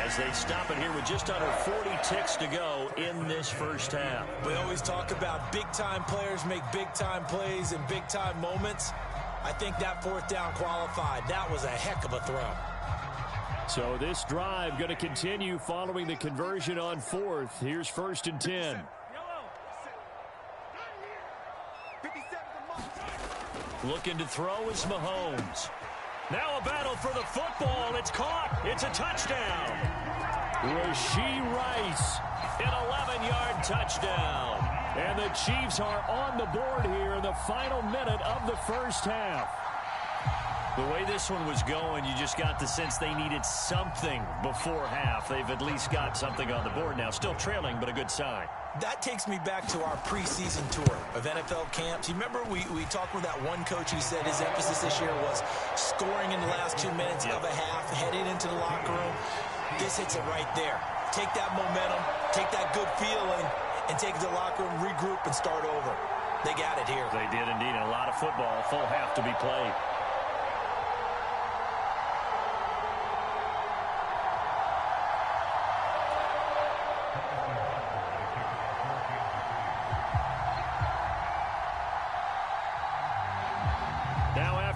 S3: as they stop it here with just under 40 ticks to go in this first half.
S4: We always talk about big-time players make big-time plays in big-time moments. I think that 4th down qualified. That was a heck of a throw.
S5: So this drive going to continue following the conversion on 4th. Here's 1st and 10.
S3: Looking to throw is Mahomes. Now a battle for the football. It's caught. It's a touchdown.
S5: Rashee Rice.
S3: An 11-yard touchdown.
S5: And the Chiefs are on the board here in the final minute of the first half.
S3: The way this one was going, you just got the sense they needed something before half. They've at least got something on the board now. Still trailing, but a good sign.
S4: That takes me back to our preseason tour of NFL camps. You remember we talked with that one coach who said his emphasis this year was scoring in the last 2 minutes of a half, heading into the locker room. This hits it right there. Take that momentum, take that good feeling, and take it to the locker room, regroup, and start over. They got it here.
S3: They did indeed. A lot of football, full half to be played.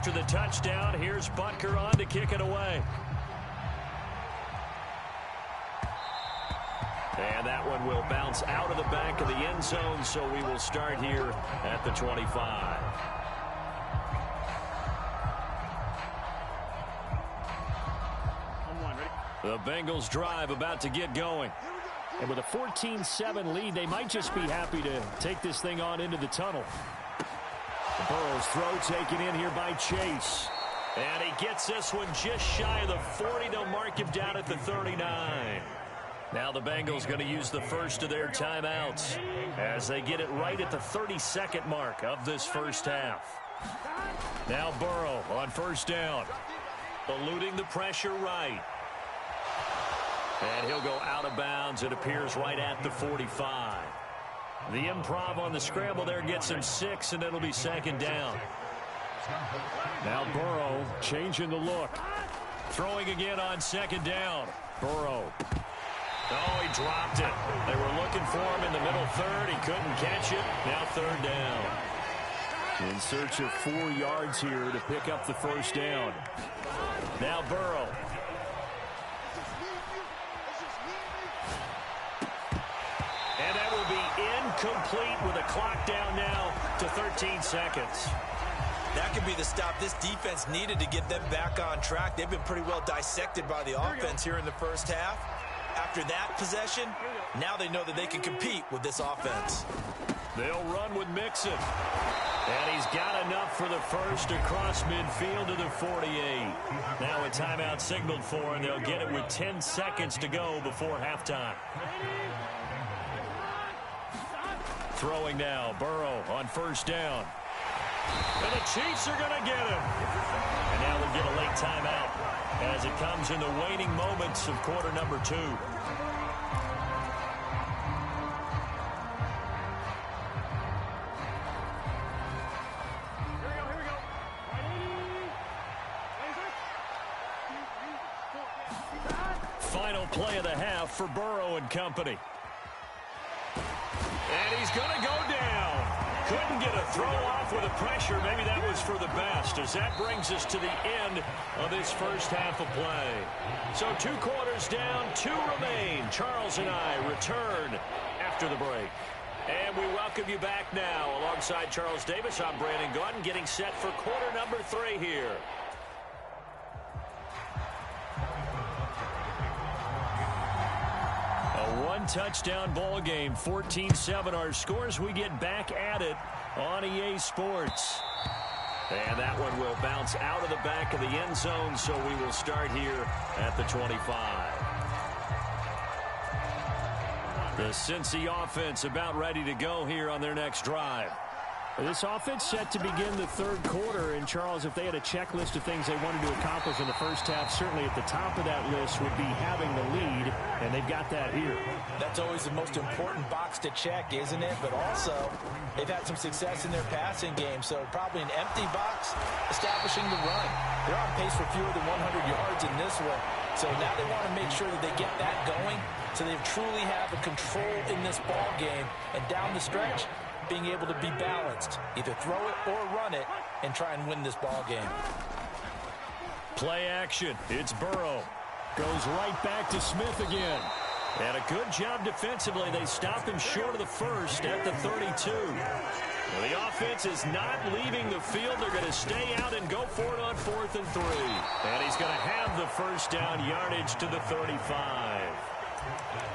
S3: After the touchdown, here's Butker on to kick it away. And that one will bounce out of the back of the end zone, so we will start here at the 25. The Bengals drive about to get going.
S5: And with a 14-7 lead, they might just be happy to take this thing on into the tunnel. Burrow's throw taken in here by Chase.
S3: And he gets this one just shy of the 40. They'll mark him down at the 39. Now the Bengals going to use the first of their timeouts as they get it right at the 32nd mark of this first half. Now Burrow on first down. Eluding the pressure right. And he'll go out of bounds. It appears right at the 45. The improv on the scramble there gets him 6, and it'll be second down.
S5: Now Burrow changing the look.
S3: Throwing again on second down. Burrow. Oh, he dropped it. They were looking for him in the middle third. He couldn't catch it. Now third down.
S5: In search of 4 yards here to pick up the first down.
S3: Now Burrow. And that will be incomplete with a clock down now to 13 seconds.
S4: That could be the stop this defense needed to get them back on track. They've been pretty well dissected by the offense here in the first half. After that possession, now they know that they can compete with this offense.
S3: They'll run with Mixon. And he's got enough for the first across midfield to the 48. Now a timeout signaled for, and they'll get it with 10 seconds to go before halftime. Throwing now, Burrow on first down. And the Chiefs are going to get him. And now we'll get a late timeout as it comes in the waning moments of quarter number 2. Final play of the half for Burrow and company. And he's going to go down. Couldn't get a throw off with the pressure. Maybe that was for the best, as that brings us to the end of this first half of play. So 2 quarters down, 2 remain. Charles and I return after the break. And we welcome you back now. Alongside Charles Davis, I'm Brandon Gaudin, getting set for quarter number 3 here. One-touchdown ball game, 14-7 our scores. We get back at it on EA Sports. And that one will bounce out of the back of the end zone, so we will start here at the 25. The Cincy offense about ready to go here on their next drive.
S5: This offense set to begin the third quarter, and Charles, if they had a checklist of things they wanted to accomplish in the first half, certainly at the top of that list would be having the lead, and they've got that here.
S6: That's always the most important box to check, isn't it? But also, they've had some success in their passing game, so probably an empty box establishing the run. They're on pace for fewer than 100 yards in this one, so now they want to make sure that they get that going, so they truly have a control in this ball game, and down the stretch, being able to be balanced, either throw it or run it, and try and win this ball game.
S3: Play action. It's Burrow.
S5: Goes right back to Smith again.
S3: And a good job defensively. They stop him short of the first at the 32. Well, the offense is not leaving the field. They're going to stay out and go for it on 4th and 3. And he's going to have the first down yardage to the 35.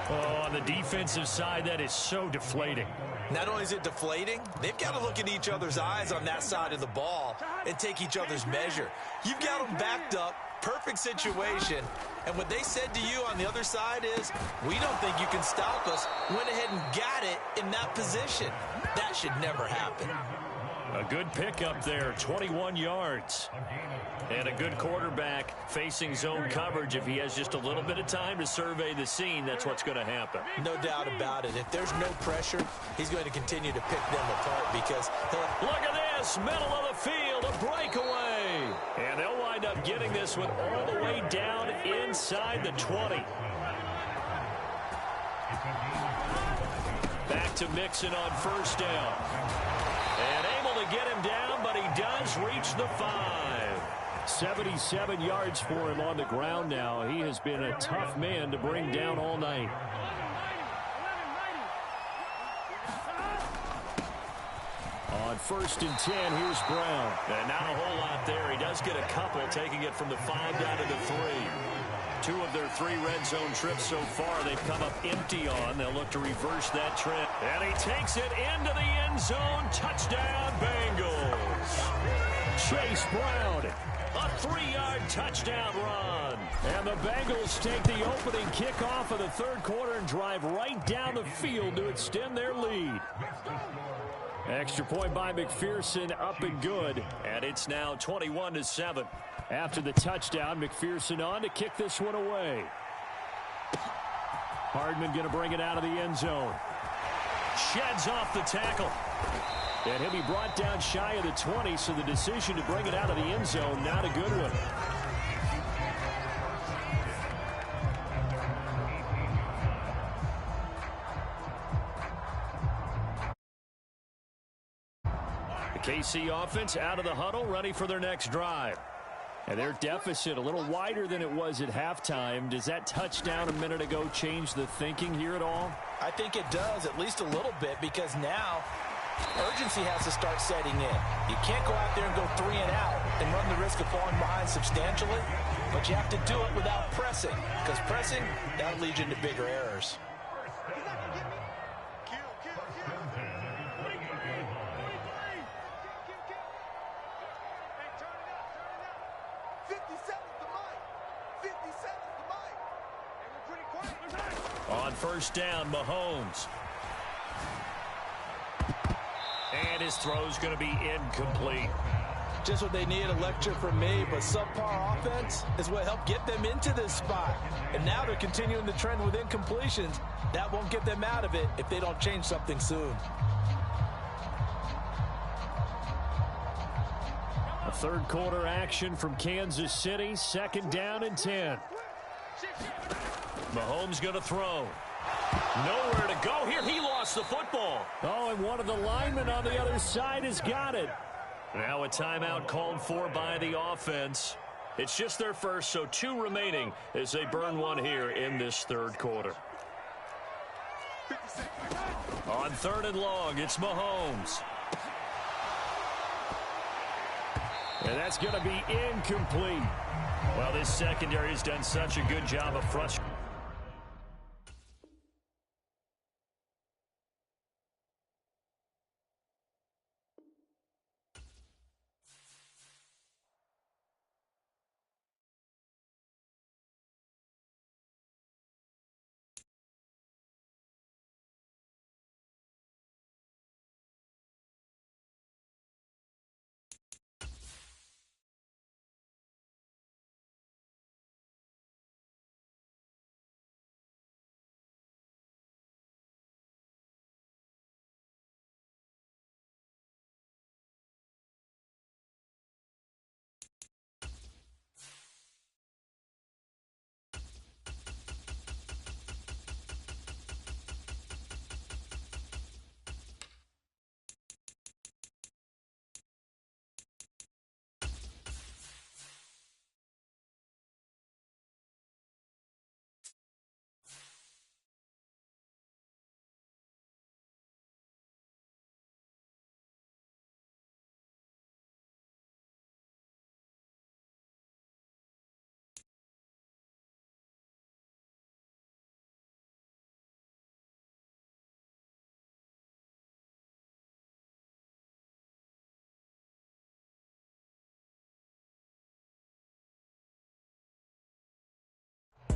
S3: Oh, on the defensive side, that is so deflating.
S4: Not only is it deflating, they've got to look in each other's eyes on that side of the ball and take each other's measure. You've got them backed up, perfect situation, and what they said to you on the other side is, we don't think you can stop us. Went ahead and got it in that position. That should never happen.
S3: A good pickup there, 21 yards. And a good quarterback facing zone coverage. If he has just a little bit of time to survey the scene, that's what's going to happen.
S4: No doubt about it. If there's no pressure, he's going to continue to pick them apart because he'll...
S3: Look at this, middle of the field, a breakaway. And they'll wind up getting this one all the way down inside the 20. Back to Mixon on first down. And able to get him down, but he does reach the 5.
S5: 77 yards for him on the ground now. He has been a tough man to bring down all night. On 1st and 10, here's Brown.
S3: And not a whole lot there. He does get a couple, taking it from the 5 down to the 3. 2 of their 3 red zone trips so far they've come up empty on. They'll look to reverse that trip. And he takes it into the end zone. Touchdown, Bengals.
S5: Chase Brown
S3: A 3-yard touchdown run.
S5: And the Bengals take the opening kickoff of the third quarter and drive right down the field to extend their lead. Extra point by McPherson, up and good.
S3: And it's now 21-7.
S5: After the touchdown, McPherson on to kick this one away. Hardman going to bring it out of the end zone.
S3: Sheds off the tackle.
S5: And he'll be brought down shy of the 20, so the decision to bring it out of the end zone, not a good one. The KC offense out of the huddle, ready for their next drive. And their deficit a little wider than it was at halftime. Does that touchdown a minute ago change the thinking here at all?
S6: I think it does, at least a little bit, because now urgency has to start setting in. You can't go out there and go 3 and out and run the risk of falling behind substantially, but you have to do it without pressing, because pressing, that'll lead you into bigger errors.
S3: On first down, Mahomes. And his throw's going to be incomplete.
S6: Just what they need, a lecture from me, but subpar offense is what helped get them into this spot. And now they're continuing the trend with incompletions. That won't get them out of it if they don't change something soon.
S5: A third quarter action from Kansas City, 2nd down and 10.
S3: Mahomes going to throw. Nowhere to go here. He lost the football.
S5: Oh, and one of the linemen on the other side has got it.
S3: Now a timeout called for by the offense. It's just their first, so 2 remaining as they burn one here in this third quarter. On 3rd and long, it's Mahomes.
S5: And that's going to be incomplete.
S3: Well, this secondary has done such a good job of frustrating.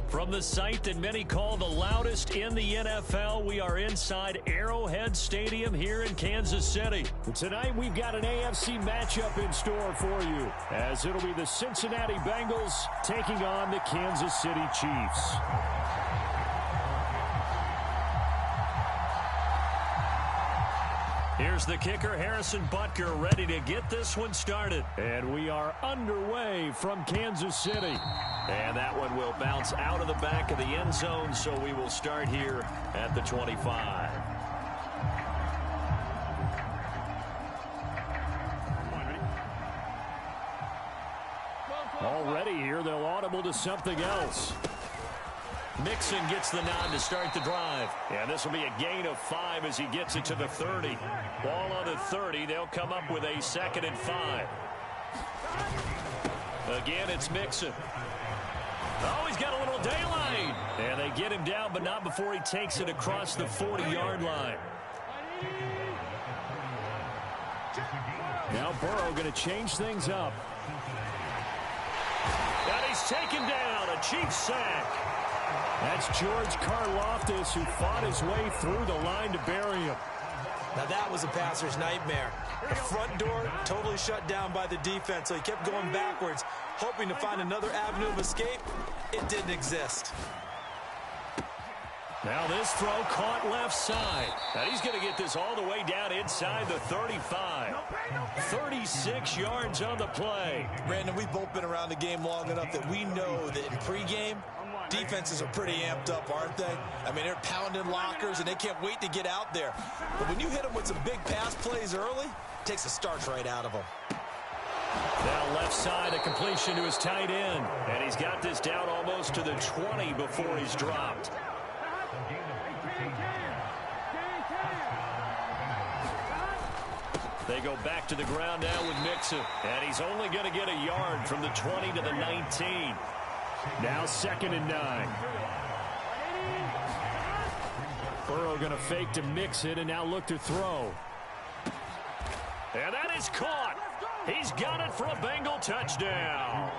S3: From the site that many call the loudest in the NFL, we are inside Arrowhead Stadium here in Kansas City. Tonight, we've got an AFC matchup in store for you, as it'll be the Cincinnati Bengals taking on the Kansas City Chiefs. Here's the kicker, Harrison Butker, ready to get this one started. And we are underway from Kansas City. And that one will bounce out of the back of the end zone, so we will start here at the 25. Already here, they'll audible to something else. Mixon gets the nod to start the drive. And this will be a gain of 5 as he gets it to the 30. Ball on the 30. They'll come up with a 2nd and 5. Again, it's Mixon. Oh, he's got a little daylight. And they get him down, but not before he takes it across the 40-yard line. Now Burrow going to change things up. And he's taken down. A Chiefs sack.
S5: That's George Karlaftis, who fought his way through the line to bury him.
S4: Now that was a passer's nightmare. The front door totally shut down by the defense, so he kept going backwards, hoping to find another avenue of escape. It didn't exist.
S3: Now this throw caught left side. And he's going to get this all the way down inside the 35. 36 yards on the play.
S4: Brandon, we've both been around the game long enough that we know that in pregame, defenses are pretty amped up, aren't they? I mean, they're pounding lockers, and they can't wait to get out there. But when you hit them with some big pass plays early, it takes the starch right out of them.
S3: Now left side, a completion to his tight end. And he's got this down almost to the 20 before he's dropped. They go back to the ground now with Mixon. And he's only going to get a yard from the 20 to the 19.
S5: Now 2nd and 9. Burrow going to fake to mix it and now look to throw.
S3: And that is caught. He's got it for a Bengal touchdown.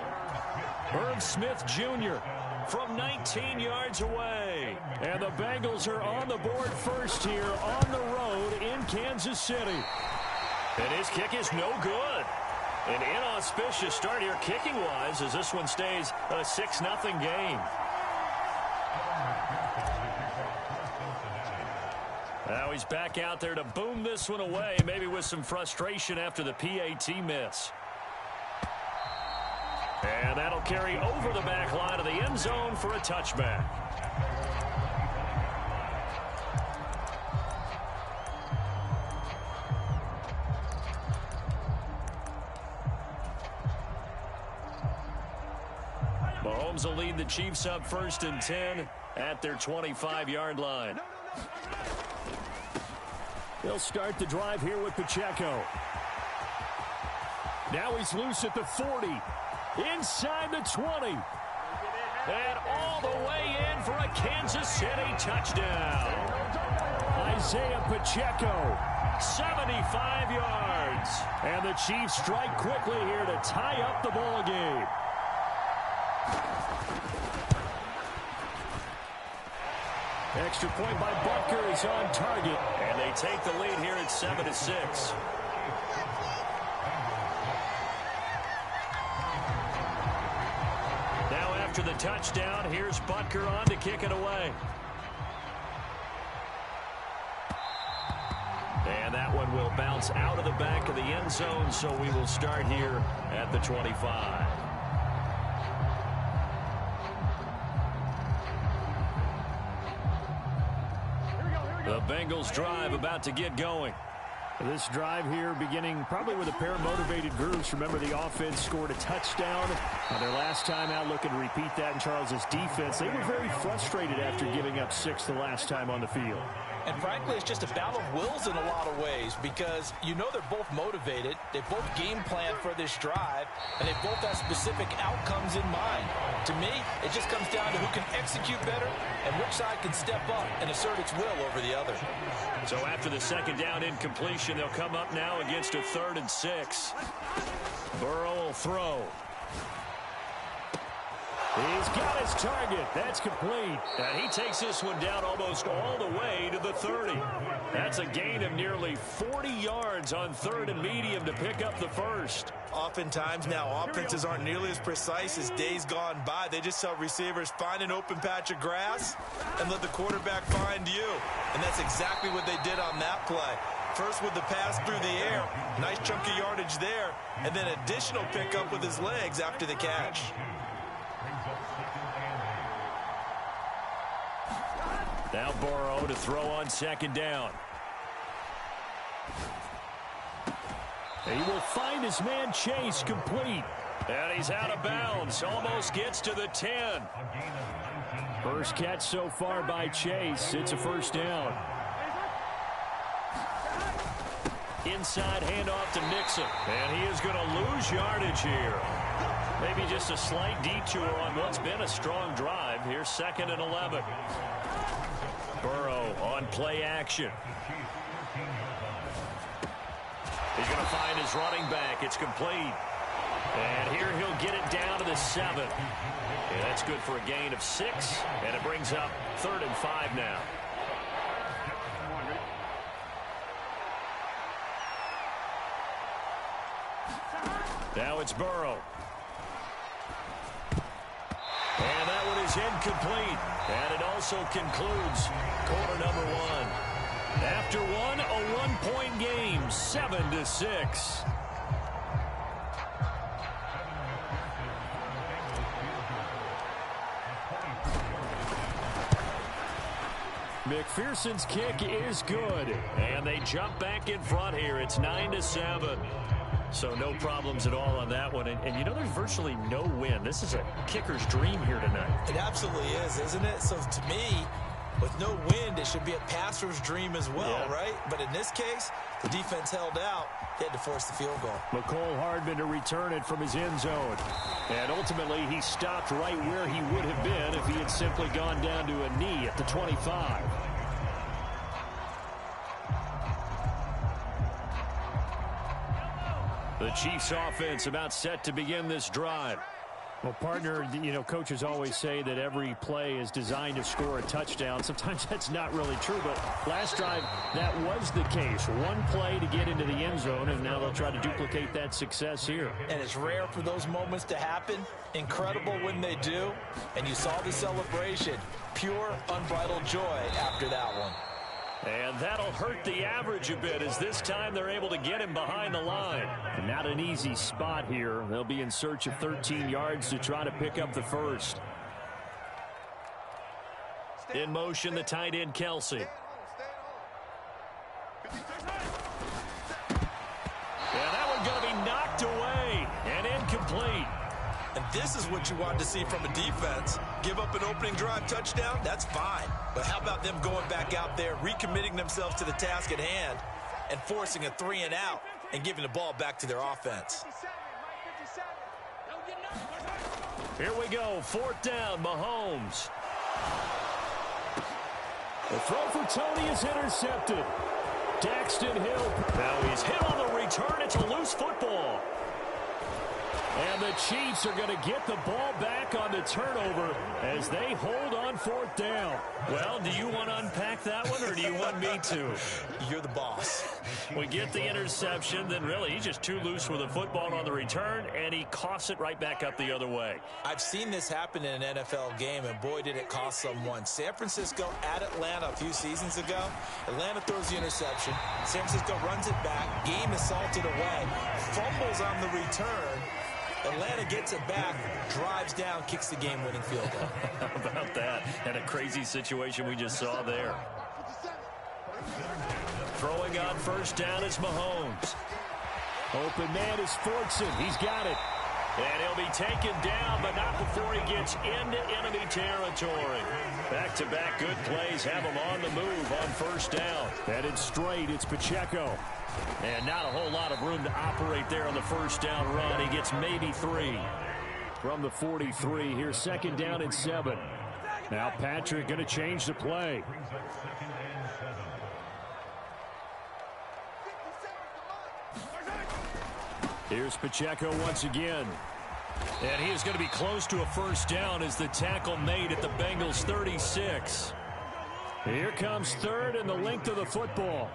S3: Herb Smith Jr. from 19 yards away.
S5: And the Bengals are on the board first here on the road in Kansas City.
S3: And his kick is no good. An inauspicious start here kicking-wise as this one stays a 6-0 game. Now he's back out there to boom this one away, maybe with some frustration after the PAT miss. And that'll carry over the back line of the end zone for a touchback. Mahomes will lead the Chiefs up 1st and 10 at their 25-yard line.
S5: They'll start the drive here with Pacheco. Now he's loose at the 40. Inside the 20.
S3: And all the way in for a Kansas City touchdown.
S5: Isaiah Pacheco.
S3: 75 yards.
S5: And the Chiefs strike quickly here to tie up the ball game. Extra point by Butker is on target.
S3: And they take the lead here at 7-6. Now after the touchdown, here's Butker on to kick it away. And that one will bounce out of the back of the end zone, so we will start here at the 25. The Bengals drive about to get going.
S5: This drive here beginning probably with a pair of motivated groups. Remember, the offense scored a touchdown their last time out, looking to repeat that in Charles's defense. They were very frustrated after giving up 6 the last time on the field.
S6: And frankly, it's just a battle of wills in a lot of ways because you know they're both motivated. They both game plan for this drive, and they both have specific outcomes in mind. To me, it just comes down to who can execute better and which side can step up and assert its will over the other.
S3: So after the 2nd down incompletion, they'll come up now against a 3rd and 6. Burrow will throw.
S5: He's got his target. That's complete.
S3: And he takes this one down almost all the way to the 30. That's a gain of nearly 40 yards on 3rd and medium to pick up the first.
S4: Oftentimes now offenses aren't nearly as precise as days gone by. They just tell receivers, find an open patch of grass and let the quarterback find you. And that's exactly what they did on that play. First with the pass through the air, nice chunk of yardage there, and then additional pickup with his legs after the catch.
S3: Now Burrow to throw on 2nd down.
S5: He will find his man Chase complete.
S3: And he's out of bounds. Almost gets to the 10.
S5: First catch so far by Chase. It's a 1st down.
S3: Inside handoff to Mixon. And he is going to lose yardage here. Maybe just a slight detour on what's been a strong drive. Here's 2nd and 11. Burrow on play action. He's going to find his running back. It's complete. And here he'll get it down to the 7. Yeah, that's good for a gain of 6, and it brings up 3rd and 5 now. Now it's Burrow. And that one is incomplete. And it also concludes quarter number 1. After one, a one-point game, 7-6. McPherson's kick is good. And they jump back in front here. It's 9-7. So no problems at all on that one. And you know, there's virtually no win. This is a kicker's dream here tonight.
S4: It absolutely is, isn't it? So to me, with no wind, it should be a passer's dream as well, right? But in this case, the defense held out. They had to force the field goal.
S5: McCole Hardman to return it from his end zone. And ultimately, he stopped right where he would have been if he had simply gone down to a knee at the 25. The Chiefs offense about set to begin this drive. Well, partner, you know, coaches always say that every play is designed to score a touchdown. Sometimes that's not really true, but last drive, that was the case. One play to get into the end zone, and now they'll try to duplicate that success here.
S4: And it's rare for those moments to happen. Incredible when they do. And you saw the celebration. Pure, unbridled joy after that one.
S3: And that'll hurt the average a bit, as this time they're able to get him behind the line.
S5: And not an easy spot here. They'll be in search of 13 yards to try to pick up the first.
S3: In motion, the tight end, Kelsey.
S7: Stay
S3: Yeah, that one going to be knocked away and incomplete.
S4: And this is what you wanted to see from a defense. Give up an opening drive touchdown, that's fine. But how about them going back out there, recommitting themselves to the task at hand, and forcing a 3-and-out and giving the ball back to their offense.
S3: Here we go, 4th down, Mahomes.
S5: The throw for Tony is intercepted. Daxton Hill.
S3: Now he's hit on the return. It's a loose football.
S5: And the Chiefs are going to get the ball back on the turnover as they hold on 4th down.
S3: Well, do you want to unpack that one, or do you want me to?
S4: You're the boss.
S3: We get the interception, then really he's just too loose with the football on the return, and he coughs it right back up the other way.
S4: I've seen this happen in an NFL game, and boy, did it cost someone. San Francisco at Atlanta a few seasons ago. Atlanta throws the interception. San Francisco runs it back. Game is salted away. Fumbles on the return. Atlanta gets it back, drives down, kicks the game-winning field goal.
S3: How about that? And a crazy situation we just saw there. Throwing on 1st down is Mahomes.
S5: Open man is Fortson. He's got it.
S3: And he'll be taken down, but not before he gets into enemy territory. Back-to-back good plays have him on the move on 1st down.
S5: Headed straight, it's Pacheco.
S3: And not a whole lot of room to operate there on the 1st down run. He gets maybe 3.
S5: From the 43, here's 2nd down and 7. Now Patrick going to change the play. Here's Pacheco once again.
S3: And he is going to be close to a 1st down as the tackle made at the Bengals 36.
S5: Here comes 3rd and the length of the football.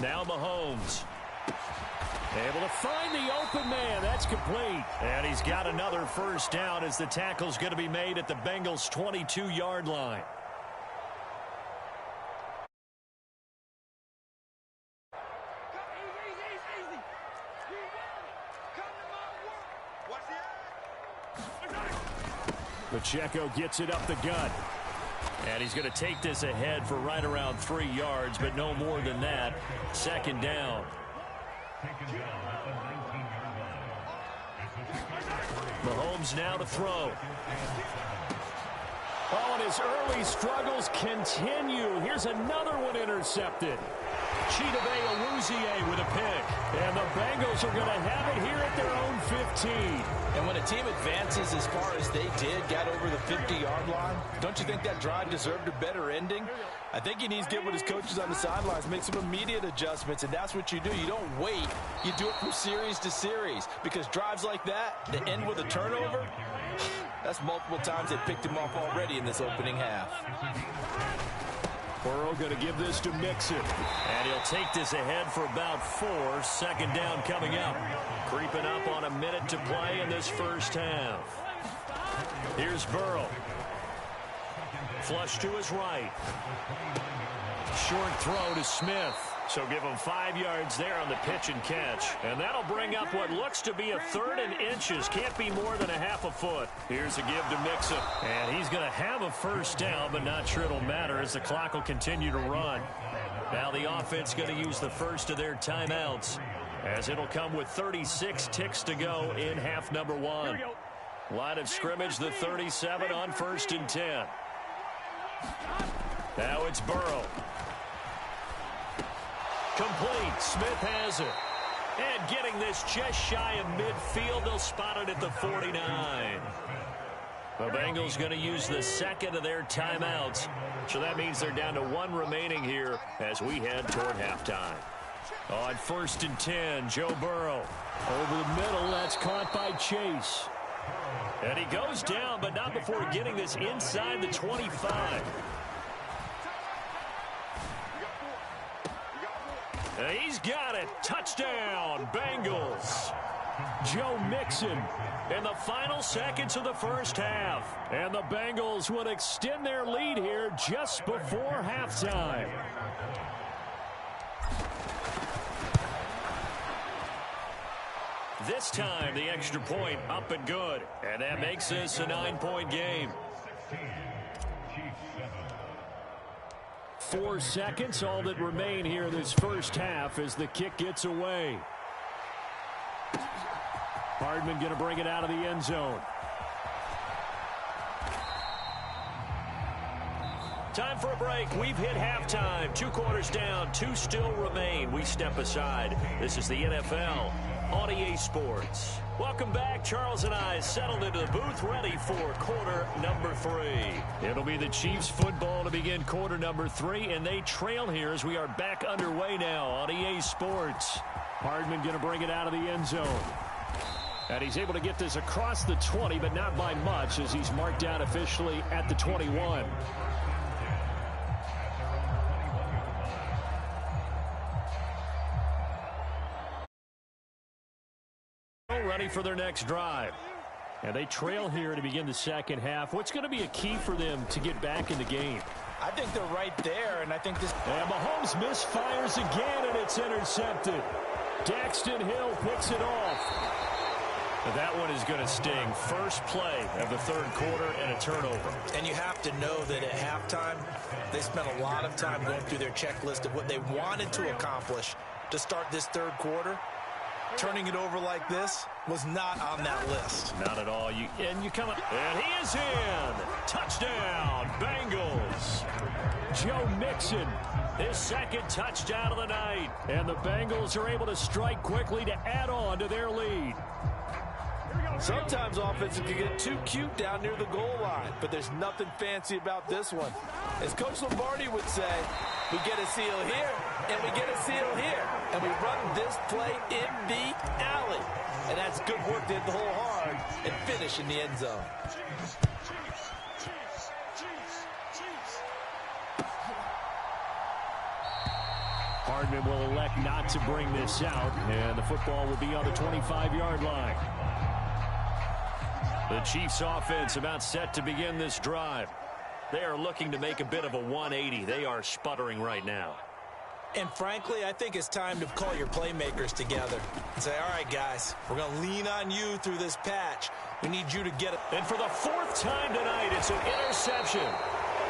S3: Now Mahomes.
S5: Able to find the open man. That's complete.
S3: And he's got another 1st down as the tackle's going to be made at the Bengals' 22-yard line.
S5: Pacheco gets it up the gut.
S3: And he's going to take this ahead for right around 3 yards, but no more than that. 2nd down. Mahomes now to throw.
S5: Oh, and his early struggles continue. Here's another one intercepted.
S3: Chidobe Awuzie with a pick.
S5: And the Bengals are going to have it here at their own 15.
S6: And when a team advances as far as they did, got over the 50-yard line, don't you think that drive deserved a better ending? I think he needs to get with his coaches on the sidelines, make some immediate adjustments, and that's what you do. You don't wait. You do it from series to series, because drives like that, to end with a turnover, that's multiple times they picked him off already in this opening half.
S5: Burrow going to give this to Mixon.
S3: And he'll take this ahead for about 4. Second down coming up. Creeping up on a minute to play in this first half. Here's Burrow. Flush to his right. Short throw to Smith. So give him 5 yards there on the pitch and catch. And that'll bring up what looks to be a 3rd and inches. Can't be more than a half a foot. Here's a give to Mixon. And he's going to have a first down, but not sure it'll matter as the clock will continue to run. Now the offense going to use the first of their timeouts, as it'll come with 36 ticks to go in half number 1. Line of scrimmage, the 37 on 1st and 10. Now it's Burrow. Complete. Smith has it. And getting this just shy of midfield. They'll spot it at the 49. The Bengals going to use the second of their timeouts. So that means they're down to 1 remaining here as we head toward halftime. On 1st and 10, Joe Burrow.
S5: Over the middle, that's caught by Chase.
S3: And he goes down, but not before getting this inside the 25. And he's got it. Touchdown, Bengals.
S5: Joe Mixon
S3: In the final seconds of the first half.
S5: And the Bengals would extend their lead here just before halftime.
S3: This time, the extra point up and good. And that makes this a 9-point game.
S5: 4 seconds, all that remain here in this first half as the kick gets away. Hardman going to bring it out of the end zone.
S3: Time for a break. We've hit halftime. 2 quarters down. 2 still remain. We step aside. This is the NFL on EA Sports. Welcome back. Charles and I settled into the booth ready for quarter number 3.
S5: It'll be the Chiefs football to begin quarter number 3, and they trail here as we are back underway now on EA Sports. Hardman going to bring it out of the end zone. And he's able to get this across the 20, but not by much as he's marked out officially at the 21. Ready for their next drive. And they trail here to begin the second half. What's going to be a key for them to get back in the game?
S6: I think they're right there, and I think this...
S5: And Mahomes misfires again, and it's intercepted. Daxton Hill picks it off.
S3: That one is going to sting. First play of the third quarter and a turnover.
S4: And you have to know that at halftime, they spent a lot of time going through their checklist of what they wanted to accomplish to start this third quarter. Turning it over like this was not on that list.
S3: Not at all. And he is in. Touchdown, Bengals.
S5: Joe Mixon,
S3: his second touchdown of the night.
S5: And the Bengals are able to strike quickly to add on to their lead.
S6: Sometimes offenses can get too cute down near the goal line, but there's nothing fancy about this one. As Coach Lombardi would say, we get a seal here, and we get a seal here, and we run this play in the alley. And that's good work to hit the hole hard and finish in the end zone.
S5: Hardman will elect not to bring this out, and the football will be on the 25-yard line.
S3: The Chiefs offense about set to begin this drive. They are looking to make a bit of a 180. They are sputtering right now.
S4: And frankly, I think it's time to call your playmakers together and say, all right, guys, we're going to lean on you through this patch. We need you to get it.
S3: And for the 4th time tonight, it's an interception.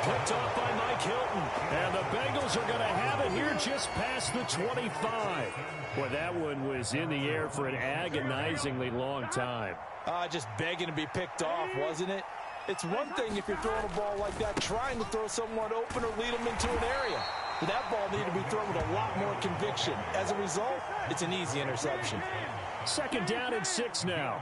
S5: Picked off by Mike Hilton. And the Bengals are going to have it here just past the 25. Boy, that one was in the air for an agonizingly long time.
S6: Just begging to be picked off, wasn't it? It's one thing if you're throwing a ball like that, trying to throw someone open or lead them into an area. But that ball needed to be thrown with a lot more conviction. As a result, it's an easy interception.
S5: 2nd down and 6 now.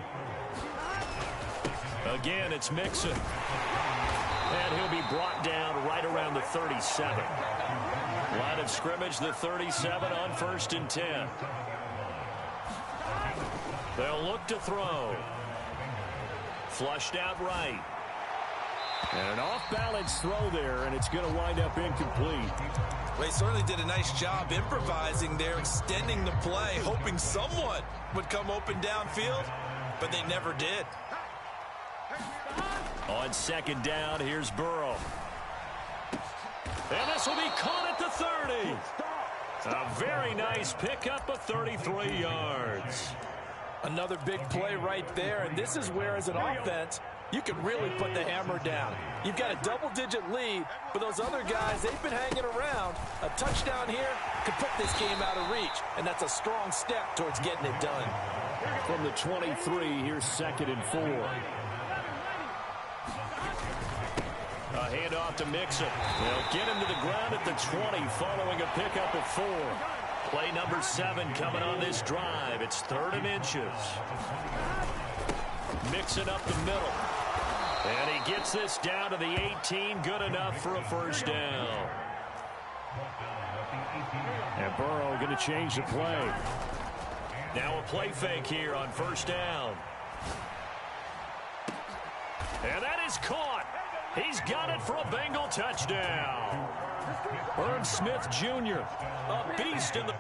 S3: Again, it's Mixon. And he'll be brought down right around the 37. Line of scrimmage, the 37 on 1st and 10. They'll look to throw. Flushed out right.
S5: And an off-balance throw there, and it's going to wind up incomplete.
S4: Well, they certainly did a nice job improvising there, extending the play, hoping someone would come open downfield, but they never did.
S3: On 2nd down, here's Burrow. And this will be caught at the 30. A very nice pickup of 33 yards.
S6: Another big play right there, and this is where, as an offense, you can really put the hammer down. You've got a double-digit lead, but those other guys, they've been hanging around. A touchdown here could put this game out of reach, and that's a strong step towards getting it done.
S5: From the 23, here's 2nd and 4.
S3: A handoff to Mixon. They'll get him to the ground at the 20 following a pickup of 4. Play number 7 coming on this drive. It's 3rd and inches. Mixon up the middle. And he gets this down to the 18. Good enough for a 1st down.
S5: And Burrow going to change the play.
S3: Now a play fake here on 1st down. And that is caught. He's got it for a Bengal touchdown.
S5: Herb Smith Jr.,
S3: a beast in the...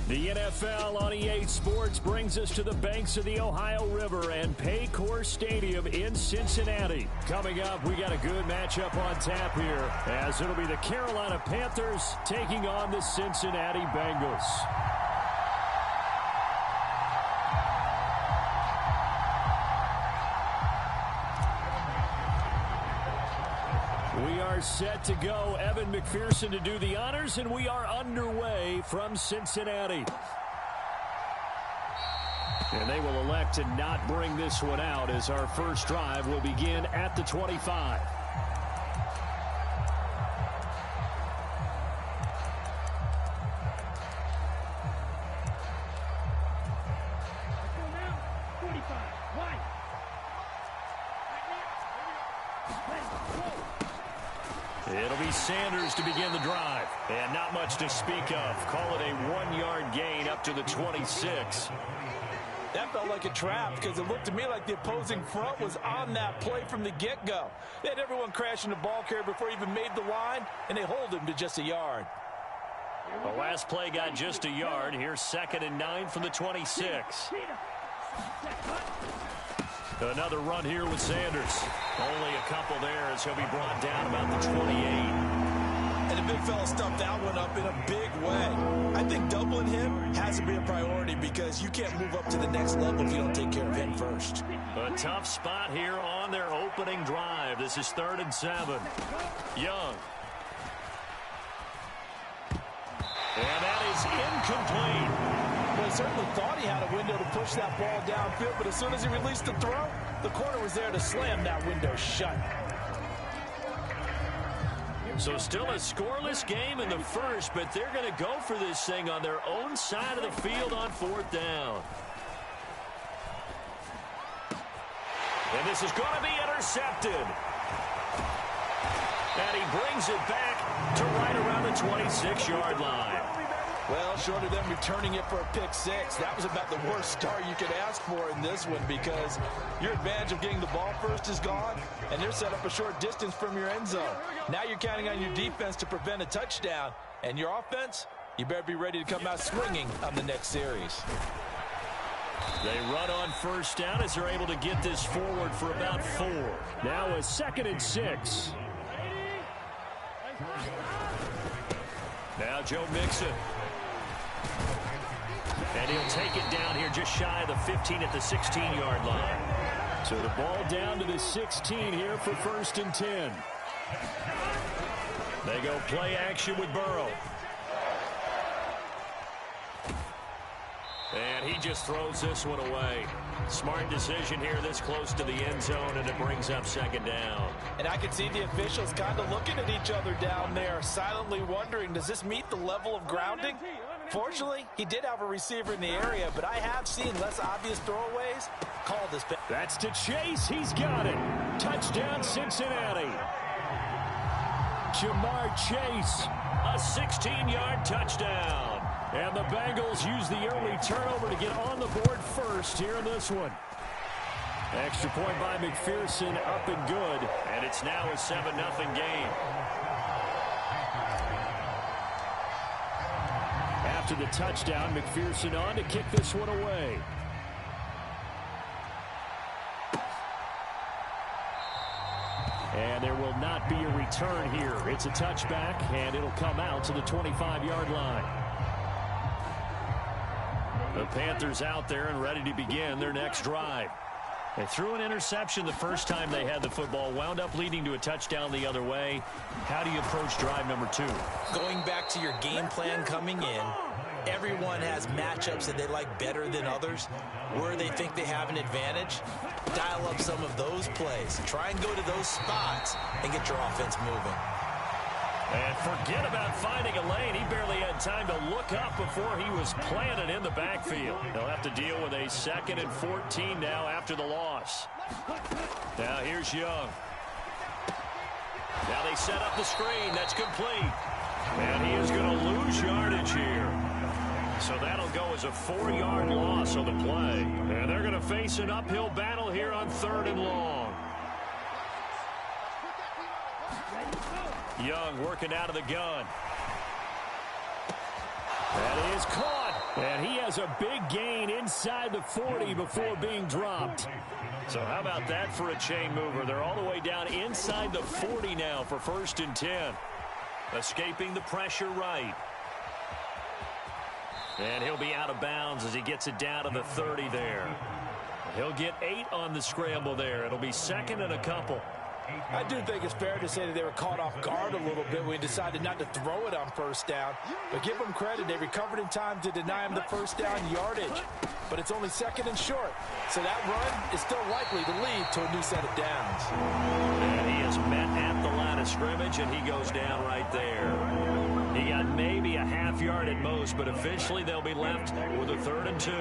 S5: The NFL on EA Sports brings us to the banks of the Ohio River and Paycor Stadium in Cincinnati. Coming up, we got a good matchup on tap here, as it'll be the Carolina Panthers taking on the Cincinnati Bengals. We are set to go. Evan McPherson to do the honors, and we are underway from Cincinnati. And they will elect to not bring this one out, as our first drive will begin at the 25.
S3: It'll be Sanders to begin the drive. And not much to speak of. Call it a 1-yard gain up to the 26.
S6: That felt like a trap because it looked to me like the opposing front was on that play from the get-go. They had everyone crashing the ball carrier before he even made the line, and they hold him to just a yard.
S3: The last play got just a yard. Here's 2nd and 9 from the 26. Another run here with Sanders. Only a couple there as he'll be brought down about the 28.
S6: And the big fella stuffed that one up in a big way. I think doubling him has to be a priority because you can't move up to the next level if you don't take care of him first.
S3: A tough spot here on their opening drive. This is 3rd and 7. Young. And that is incomplete.
S6: Well, he certainly thought he had a window to push that ball downfield, but as soon as he released the throw, the corner was there to slam that window shut.
S3: So still a scoreless game in the first, but they're going to go for this thing on their own side of the field on 4th down. And this is going to be intercepted. And he brings it back to right around the 26-yard line.
S6: Well, short of them returning it for a pick 6, that was about the worst start you could ask for in this one because your advantage of getting the ball first is gone, and they're set up a short distance from your end zone. Now you're counting on your defense to prevent a touchdown, and your offense, you better be ready to come out swinging on the next series.
S3: They run on 1st down as they're able to get this forward for about 4.
S5: Now a 2nd and 6.
S3: Now Joe Mixon. And he'll take it down here just shy of the 15 at the 16-yard line.
S5: So the ball down to the 16 here for 1st and 10.
S3: They go play action with Burrow. And he just throws this one away. Smart decision here this close to the end zone, and it brings up 2nd down.
S6: And I can see the officials kind of looking at each other down there, silently wondering, does this meet the level of grounding? Fortunately, he did have a receiver in the area, but I have seen less obvious throwaways. Call this.
S5: That's to Chase. He's got it. Touchdown, Cincinnati. Jamar Chase.
S3: A 16-yard touchdown.
S5: And the Bengals use the early turnover to get on the board first here in this one. Extra point by McPherson, up and good.
S3: And it's now a 7-0 game.
S5: After the touchdown, McPherson on to kick this one away. And there will not be a return here. It's a touchback, and it'll come out to the 25-yard line.
S3: The Panthers out there and ready to begin their next drive. They threw an interception the first time they had the football, wound up leading to a touchdown the other way. How do you approach drive number 2?
S4: Going back to your game plan coming in, everyone has matchups that they like better than others. Where they think they have an advantage, dial up some of those plays. Try and go to those spots and get your offense moving.
S3: And forget about finding a lane. He barely had time to look up before he was planted in the backfield. They'll have to deal with a 2nd and 14 now after the loss. Now here's Young. Now they set up the screen. That's complete. And he is going to lose yardage here. So that'll go as a 4-yard loss on the play. And they're going to face an uphill battle here on 3rd and long. Young working out of the gun.
S5: That is caught. And he has a big gain inside the 40 before being dropped.
S3: So how about that for a chain mover? They're all the way down inside the 40 now for 1st and 10. Escaping the pressure right. And he'll be out of bounds as he gets it down to the 30 there. He'll get 8 on the scramble there. It'll be 2nd and a couple.
S6: I do think it's fair to say that they were caught off guard a little bit when we decided not to throw it on 1st down. But give them credit. They recovered in time to deny him the 1st down yardage. But it's only 2nd and short. So that run is still likely to lead to a new set of downs.
S3: And he is met at the line of scrimmage, and he goes down right there. He got maybe a half yard at most, but officially they'll be left with a 3rd and 2.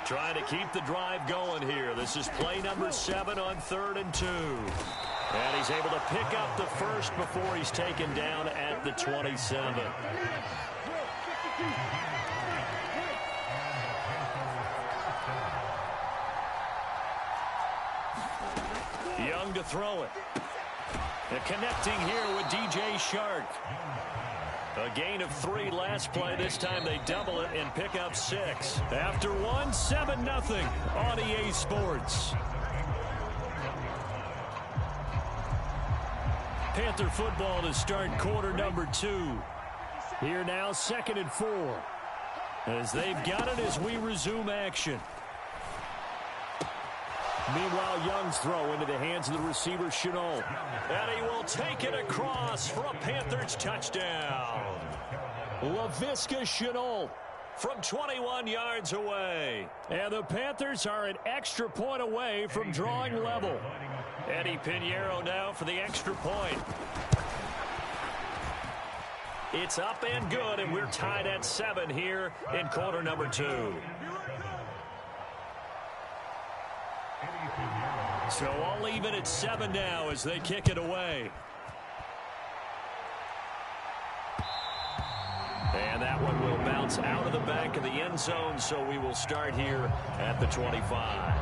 S3: Trying to keep the drive going here. This is play number 7 on 3rd and 2. And he's able to pick up the first before he's taken down at the 27. Young to throw it. And connecting here with DJ Shark. A gain of 3 last play. This time they double it and pick up 6. After 1, 7-0 on EA Sports. Panther football to start quarter number 2. Here now, 2nd and 4. As they've got it as we resume action. Meanwhile, Young's throw into the hands of the receiver, Shenault. And he will take it across for a Panthers touchdown. Laviska Shenault from 21 yards away. And the Panthers are an extra point away from drawing level. Eddie Pinheiro now for the extra point. It's up and good, and we're tied at 7 here in quarter number 2. So all even at 7 now as they kick it away. And that one will bounce out of the back of the end zone, so we will start here at the 25.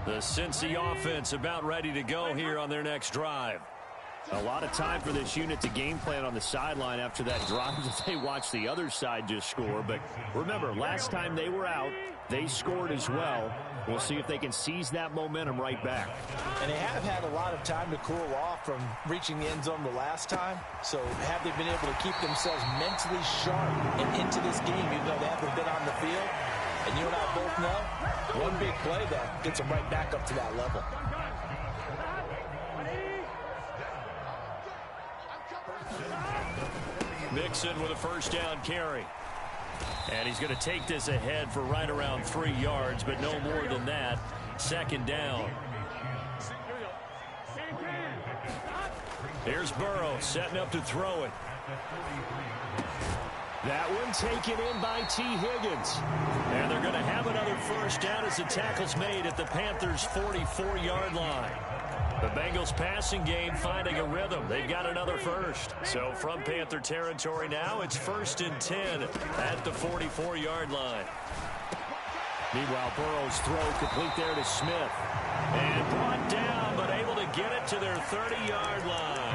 S3: The Cincy offense about ready to go here on their next drive. A lot of time for this unit to game plan on the sideline after that drive that they watched the other side just score. But remember, last time they were out, they scored as well. We'll see if they can seize that momentum right back.
S6: And they have had a lot of time to cool off from reaching the end zone the last time. So have they been able to keep themselves mentally sharp and into this game, even though they haven't been on the field? And you and I both know, one big play, though, gets them right back up to that level.
S3: Mixon with a first down carry. And he's going to take this ahead for right around 3 yards, but no more than that. 2nd down. Here's Burrow setting up to throw it. That one taken in by T. Higgins. And they're going to have another first down as the tackle's made at the Panthers' 44-yard line. The Bengals passing game finding a rhythm. They've got another first. So from Panther territory now, it's 1st and 10 at the 44-yard line. Meanwhile, Burrow's throw complete there to Smith. And brought down, but able to get it to their 30-yard line.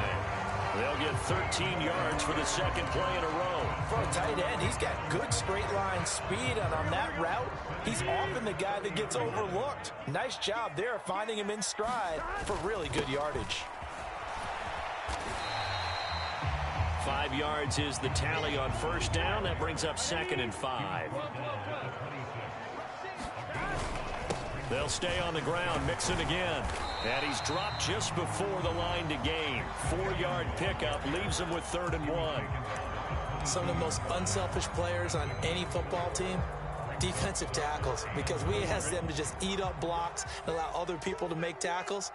S3: They'll get 13 yards for the 2nd play in a row.
S6: For a tight end, he's got good straight line speed, and on that route, he's often the guy that gets overlooked. Nice job there finding him in stride for really good yardage.
S3: 5 yards is the tally on first down. That brings up 2nd and 5. They'll stay on the ground. Mixon again. And he's dropped just before the line to gain. 4-yard pickup leaves him with 3rd and 1.
S6: Some of the most unselfish players on any football team, defensive tackles, because we ask them to just eat up blocks and allow other people to make tackles.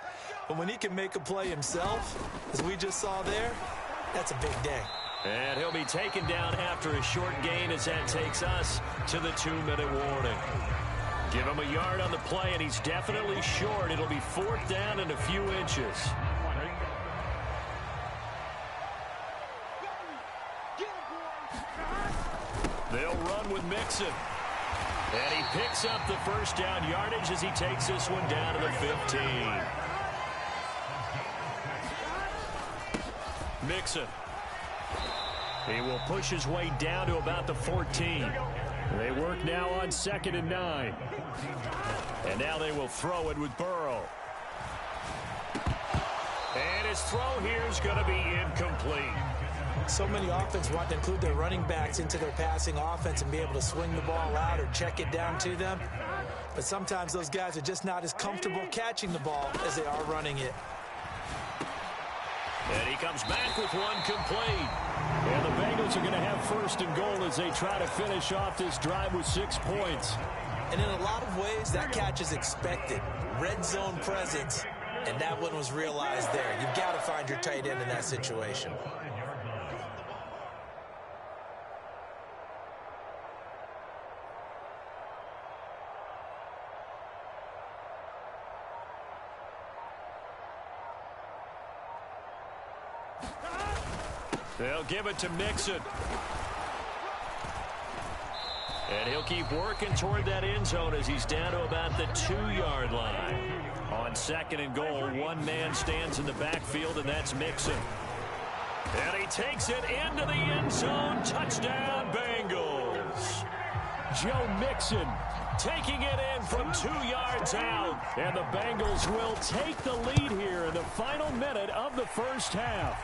S6: But when he can make a play himself, as we just saw there, that's a big day.
S3: And he'll be taken down after a short gain as that takes us to the 2-minute warning. Give him a yard on the play, and he's definitely short. It'll be 4th down and a few inches. They'll run with Mixon. And he picks up the first down yardage as he takes this one down to the 15. Mixon. He will push his way down to about the 14. They work now on 2nd and 9. And now they will throw it with Burrow. And his throw here is going to be incomplete.
S6: So many offenses want to include their running backs into their passing offense and be able to swing the ball out or check it down to them. But sometimes those guys are just not as comfortable catching the ball as they are running it.
S3: And he comes back with one complete. And the Bengals are going to have 1st and goal as they try to finish off this drive with 6 points.
S6: And in a lot of ways, that catch is expected. Red zone presence.
S4: And that one was realized there. You've got to find your tight end in that situation.
S3: They'll give it to Mixon. And he'll keep working toward that end zone as he's down to about the 2-yard line. On 2nd and goal, one man stands in the backfield, and that's Mixon. And he takes it into the end zone. Touchdown, Bengals. Joe Mixon taking it in from 2 yards out. And the Bengals will take the lead here in the final minute of the first half.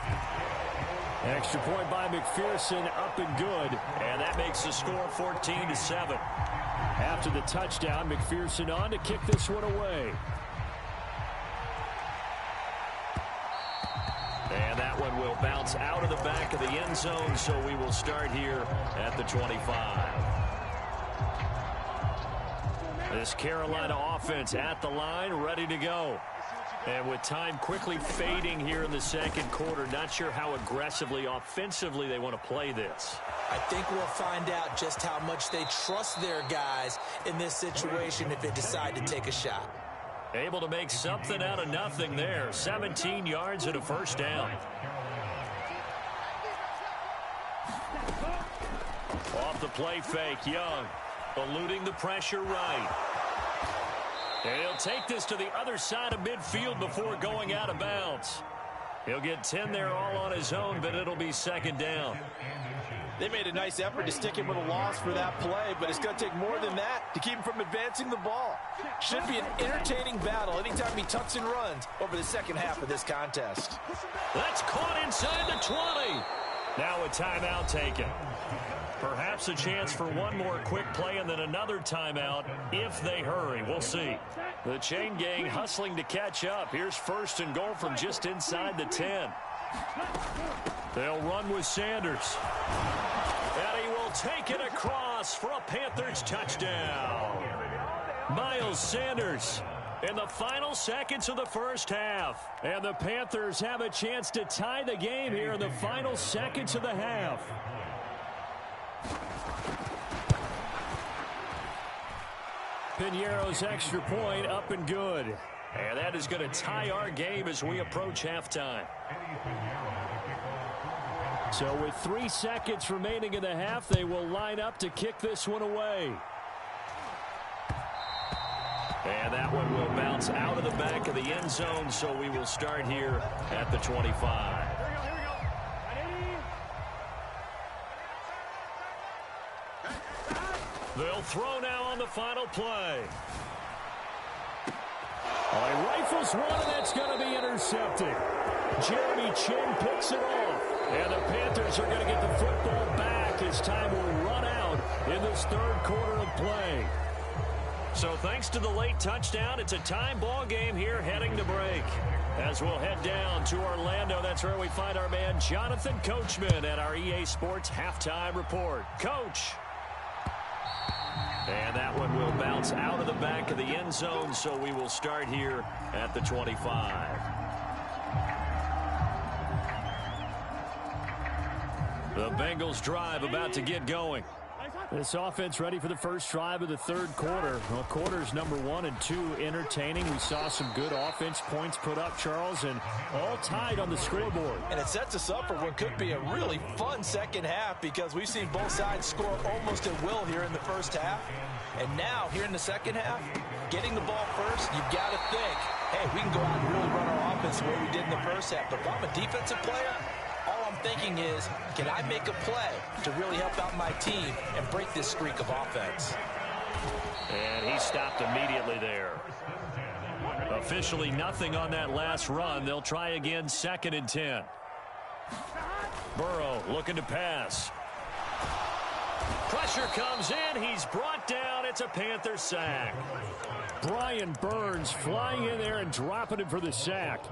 S3: Extra point by McPherson, up and good. And that makes the score 14-7. After the touchdown, McPherson on to kick this one away. And that one will bounce out of the back of the end zone, so we will start here at the 25. This Carolina offense at the line, ready to go. And with time quickly fading here in the second quarter, not sure how aggressively, offensively they want to play this.
S4: I think we'll find out just how much they trust their guys in this situation if they decide to take a shot.
S3: Able to make something out of nothing there. 17 yards and a first down. Off the play fake, Young. Eluding the pressure right. And he'll take this to the other side of midfield before going out of bounds. He'll get 10 there all on his own, but it'll be second down.
S6: They made a nice effort to stick him with a loss for that play, but it's going to take more than that to keep him from advancing the ball. Should be an entertaining battle anytime he tucks and runs over the second half of this contest.
S3: That's caught inside the 20. Now a timeout taken. Perhaps a chance for one more quick play and then another timeout if they hurry. We'll see. The chain gang hustling to catch up. Here's 1st and goal from just inside the 10. They'll run with Sanders. And he will take it across for a Panthers touchdown. Miles Sanders in the final seconds of the first half. And the Panthers have a chance to tie the game here in the final seconds of the half. Piñeiro's extra point up and good. And that is going to tie our game as we approach halftime. So with 3 seconds remaining in the half, they will line up to kick this one away. And that one will bounce out of the back of the end zone, so we will start here at the 25. They'll throw now on the final play. Oh, he rifles one, and that's going to be intercepted. Jeremy Chin picks it off. And the Panthers are going to get the football back as time will run out in this third quarter of play. So thanks to the late touchdown, it's a time ball game here heading to break. As we'll head down to Orlando, that's where we find our man Jonathan Coachman at our EA Sports Halftime Report. Coach. And that one will bounce out of the back of the end zone, so we will start here at the 25. The Bengals drive about to get going. This offense ready for the first drive of the third quarter. Well, quarters number 1 and 2 entertaining. We saw some good offense points put up, Charles, and all tied on the scoreboard.
S6: And it sets us up for what could be a really fun second half because we've seen both sides score almost at will here in the first half. And now, here in the second half, getting the ball first, you've got to think, hey, we can go out and really run our offense the way we did in the first half. But if I'm a defensive player, all I'm thinking is, can I make a play to really help out my team and break this streak of offense?
S3: And he stopped immediately there. Officially nothing on that last run. They'll try again, 2nd and 10. Burrow looking to pass. Pressure comes in. He's brought down. It's a Panther sack. Brian Burns flying in there and dropping it for the sack.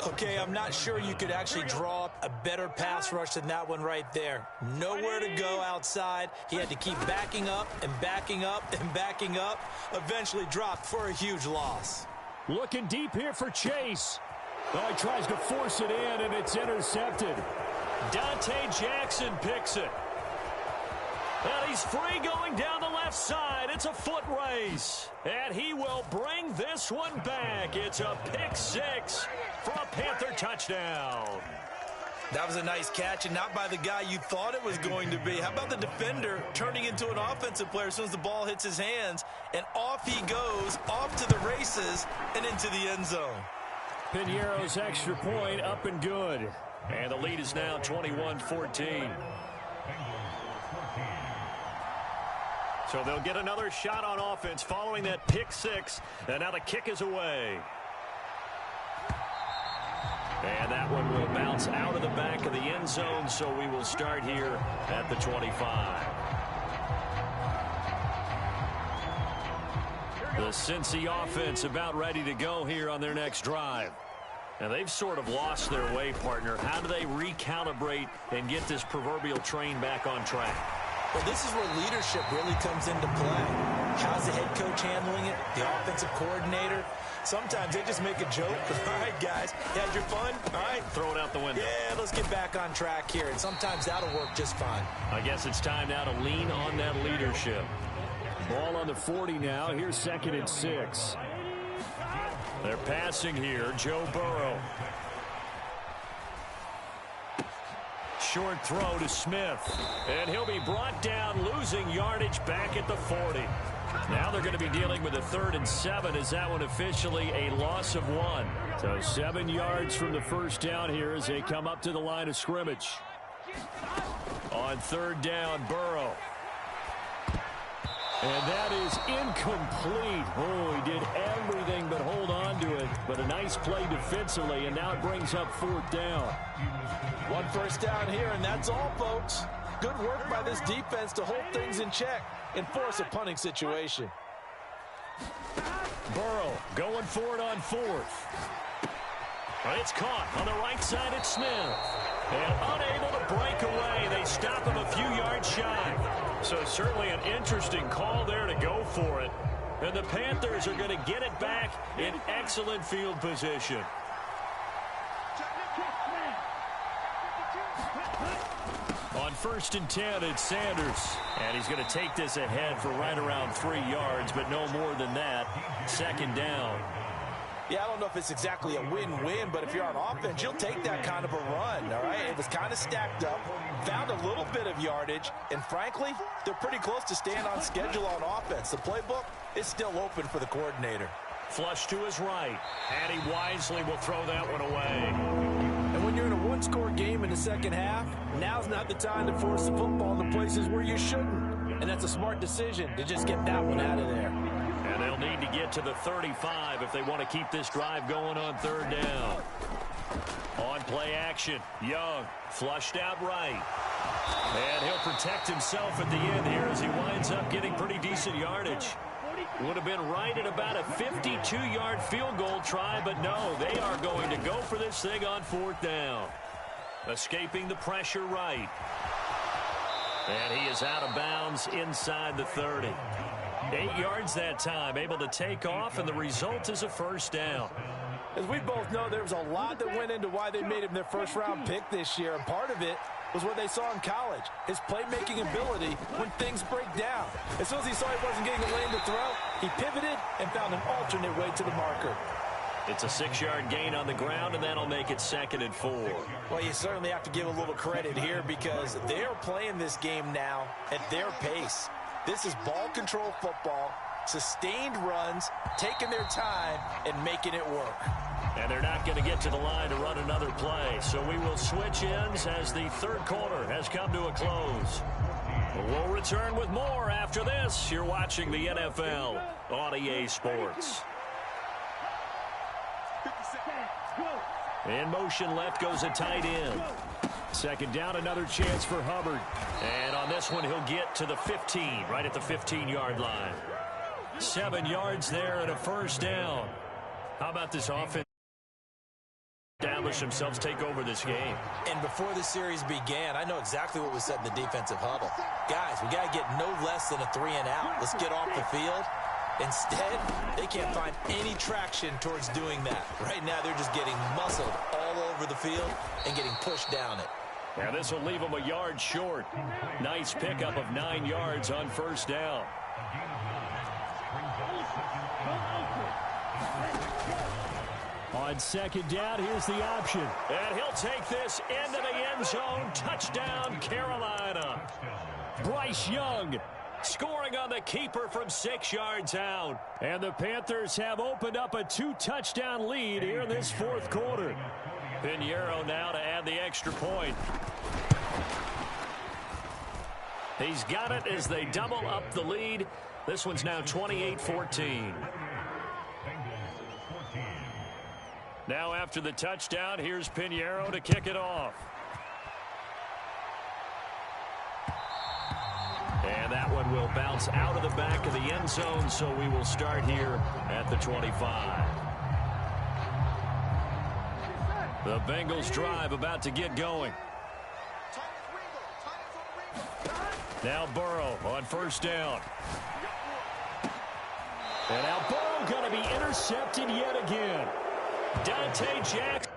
S4: Okay, I'm not sure you could actually draw up a better pass rush than that one right there. Nowhere to go outside. He had to keep backing up and backing up and backing up. Eventually dropped for a huge loss.
S5: Looking deep here for Chase. Oh, he tries to force it in, and it's intercepted.
S3: Dante Jackson picks it. And he's free going down the left side. It's a foot race. And he will bring this one back. It's a pick six for a Panther touchdown.
S4: That was a nice catch, and not by the guy you thought it was going to be. How about the defender turning into an offensive player as soon as the ball hits his hands, and off he goes, off to the races, and into the end zone.
S5: Piñeiro's extra point up and good.
S3: And the lead is now 21-14. So they'll get another shot on offense following that pick six, and now the kick is away. And that one will bounce out of the back of the end zone, so we will start here at the 25. The Cincy offense about ready to go here on their next drive. Now, they've sort of lost their way, partner. How do they recalibrate and get this proverbial train back on track?
S4: Well, this is where leadership really comes into play. How's the head coach handling it? The offensive coordinator? Sometimes they just make a joke. All right, guys, you had your fun? All right.
S3: Throw it out the window.
S4: Yeah, let's get back on track here. And sometimes that'll work just fine.
S3: I guess it's time now to lean on that leadership.
S5: Ball on the 40 now. Here's 2nd and 6.
S3: They're passing here. Joe Burrow. Short throw to Smith. And he'll be brought down, losing yardage back at the 40. Now they're going to be dealing with a 3rd and 7. Is that one officially a loss of 1?
S5: So 7 yards from the first down here as they come up to the line of scrimmage.
S3: On 3rd down, Burrow.
S5: And that is incomplete. Oh, he did everything but hold on to it. But a nice play defensively, and now it brings up 4th down.
S6: 1 first down here, and that's all, folks. Good work by this defense to hold things in check and force a punting situation.
S3: Burrow going for it on 4th. It's caught on the right side at Smith. And unable to break away. They stop him a few yards shy. So certainly an interesting call there to go for it. And the Panthers are going to get it back in excellent field position. On 1st and 10, it's Sanders. And he's going to take this ahead for right around 3 yards, but no more than that. 2nd down.
S6: Yeah, I don't know if it's exactly a win-win, but if you're on offense, you'll take that kind of a run, all right? It was kind of stacked up, found a little bit of yardage, and frankly, they're pretty close to staying on schedule on offense. The playbook is still open for the coordinator.
S3: Flush to his right, and he wisely will throw that one away.
S6: And when you're in a one-score game in the second half, now's not the time to force the football in the places where you shouldn't. And that's a smart decision to just get that one out of there.
S3: And they'll need to get to the 35 if they want to keep this drive going on 3rd down. On play action, Young flushed out right. And he'll protect himself at the end here as he winds up getting pretty decent yardage. Would have been right at about a 52-yard field goal try, but no, they are going to go for this thing on 4th down. Escaping the pressure right. And he is out of bounds inside the 30. 8 yards that time, able to take off, and the result is a 1st down.
S6: As we both know, there was a lot that went into why they made him their first-round pick this year, and part of it was what they saw in college, his playmaking ability when things break down. As soon as he saw he wasn't getting a lane to throw, he pivoted and found an alternate way to the marker.
S3: It's a 6-yard gain on the ground, and that'll make it 2nd and 4.
S6: Well, you certainly have to give a little credit here because they're playing this game now at their pace. This is ball control football, sustained runs, taking their time, and making it work.
S3: And they're not going to get to the line to run another play. So we will switch ends as the 3rd quarter has come to a close. We'll return with more after this. You're watching the NFL on EA Sports. In motion left goes a tight end.
S5: 2nd down, another chance for Hubbard.
S3: And on this one, he'll get to the 15, right at the 15-yard line. 7 yards there and a 1st down. How about this offense? Establish themselves, take over this game.
S4: And before the series began, I know exactly what was said in the defensive huddle. Guys, we got to get no less than a 3 and out. Let's get off the field Instead, they can't find any traction towards doing that. Right now, they're just getting muscled all over the field and getting pushed down it.
S3: And this will leave them a yard short. Nice pickup of 9 yards on first down.
S5: On second down, here's the option.
S3: And he'll take this into the end zone. Touchdown, Carolina. Bryce Young scoring on the keeper from 6 yards out.
S5: And the Panthers have opened up a 2-touchdown lead here in this fourth quarter.
S3: Pinheiro now to add the extra point. He's got it as they double up the lead. This one's now 28-14. Now after the touchdown, here's Pinheiro to kick it off. And that one will bounce out of the back of the end zone, so we will start here at the 25. The Bengals drive about to get going. Now Burrow on first down.
S5: And now Burrow going to be intercepted yet again.
S3: Dante Jackson.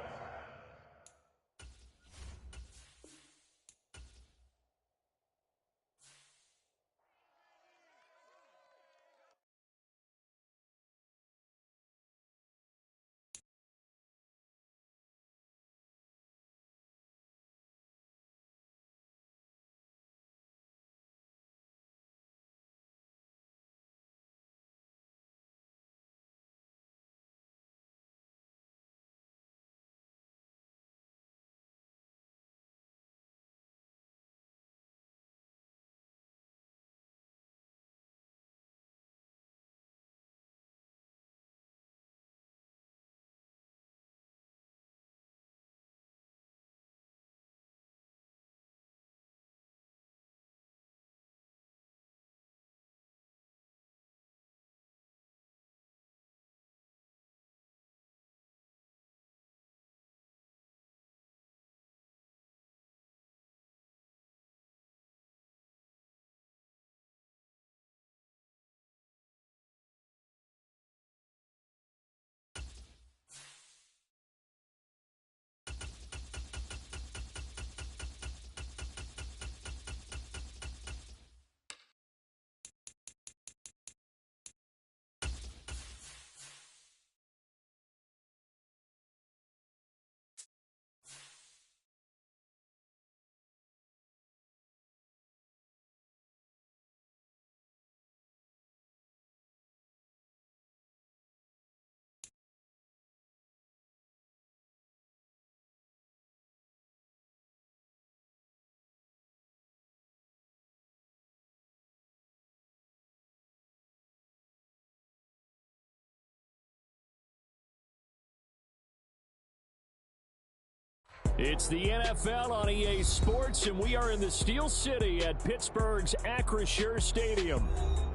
S5: It's the NFL on EA Sports, and we are in the Steel City at Pittsburgh's Acrisure Stadium.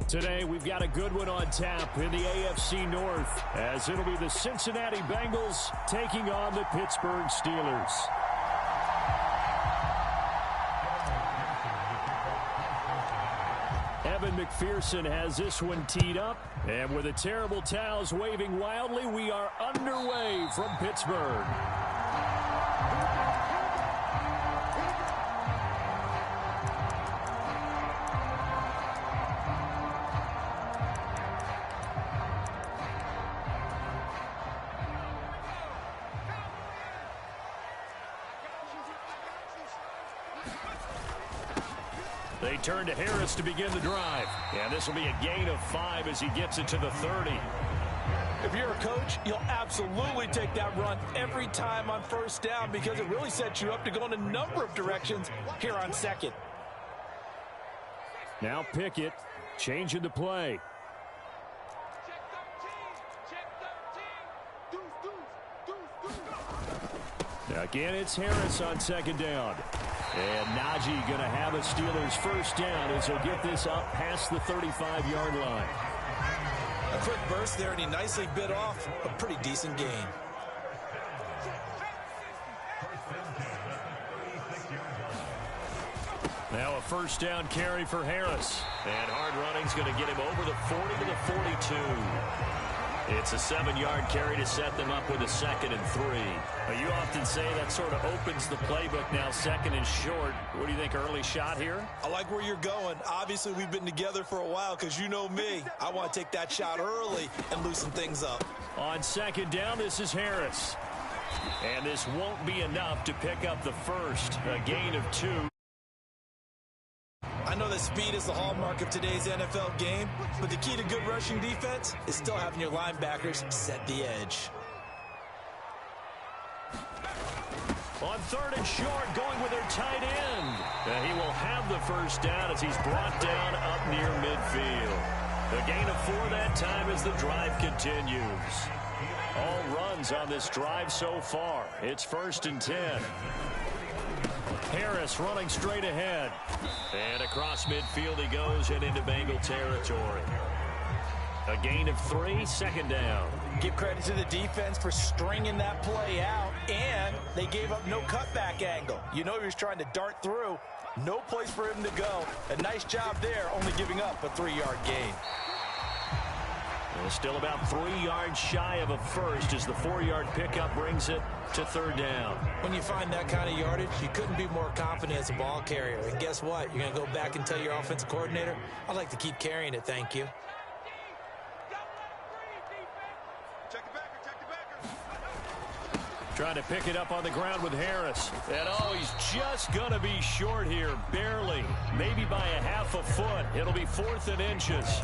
S5: Today, we've got a good one on tap in the AFC North, as it'll be the Cincinnati Bengals taking on the Pittsburgh Steelers. Evan McPherson has this one teed up, and with the terrible towels waving wildly, we are underway from Pittsburgh.
S3: They turn to Harris to begin the drive. And this will be a gain of 5 as he gets it to the 30.
S6: If you're a coach, you'll absolutely take that run every time on first down because it really sets you up to go in a number of directions here on second.
S5: Now Pickett changing the play. Again, it's Harris on second down. And Najee going to have a Steelers first down as he'll get this up past the 35-yard line.
S4: A quick burst there, and he nicely bit off a pretty decent gain.
S5: Now a first down carry for Harris.
S3: And hard running's going to get him over the 40 to the 42. It's a 7-yard carry to set them up with a 2nd and 3.
S5: Well, you often say that sort of opens the playbook now, 2nd and short. What do you think, early shot here?
S6: I like where you're going. Obviously, we've been together for a while because you know me. I want to take that shot early and loosen things up.
S5: On 2nd down, this is Harris. And this won't be enough to pick up the first. A gain of 2.
S6: I know that speed is the hallmark of today's NFL game, but the key to good rushing defense is still having your linebackers set the edge.
S5: On 3rd and short, going with their tight end. And he will have the first down as he's brought down up near midfield. A gain of 4 that time as the drive continues. All runs on this drive so far. It's 1st and 10. Harris running straight ahead. And across midfield he goes and into Bengal territory. A gain of 3, 2nd down.
S6: Give credit to the defense for stringing that play out, and they gave up no cutback angle. You know he was trying to dart through. No place for him to go. A nice job there, only giving up a 3-yard gain.
S5: Well, still about 3 yards shy of a first as the 4-yard pickup brings it to 3rd down.
S6: When you find that kind of yardage, you couldn't be more confident as a ball carrier. And guess what? You're going to go back and tell your offensive coordinator, I'd like to keep carrying it, thank you.
S5: Trying to pick it up on the ground with Harris. And he's just going to be short here, barely. Maybe by a half a foot. It'll be 4th and inches.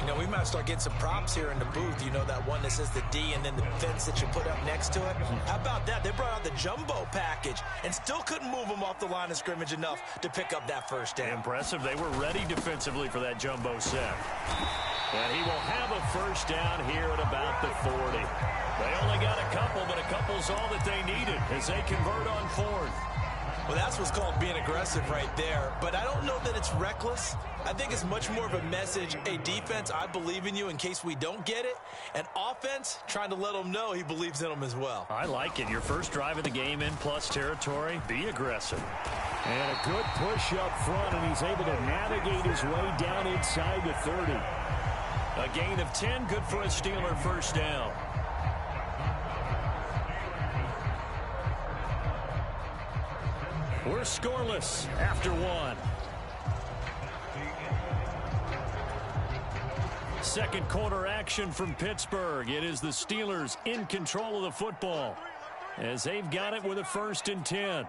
S6: You know, we might start getting some props here in the booth. You know, that one that says the D and then the fence that you put up next to it? How about that? They brought out the jumbo package and still couldn't move them off the line of scrimmage enough to pick up that first down.
S5: Impressive. They were ready defensively for that jumbo set. And he will have a first down here at about the 40. They only got a couple, but a couple's all that they needed as they convert on 4th.
S6: Well, that's what's called being aggressive right there. But I don't know that it's reckless. I think it's much more of a message. Hey, defense, I believe in you in case we don't get it. And offense, trying to let them know he believes in them as well.
S5: I like it. Your first drive of the game in plus territory. Be aggressive. And a good push up front, and he's able to navigate his way down inside the 30. A gain of 10, good for a Steeler first down. We're scoreless after 1. Second quarter action from Pittsburgh. It is the Steelers in control of the football as they've got it with a 1st and 10.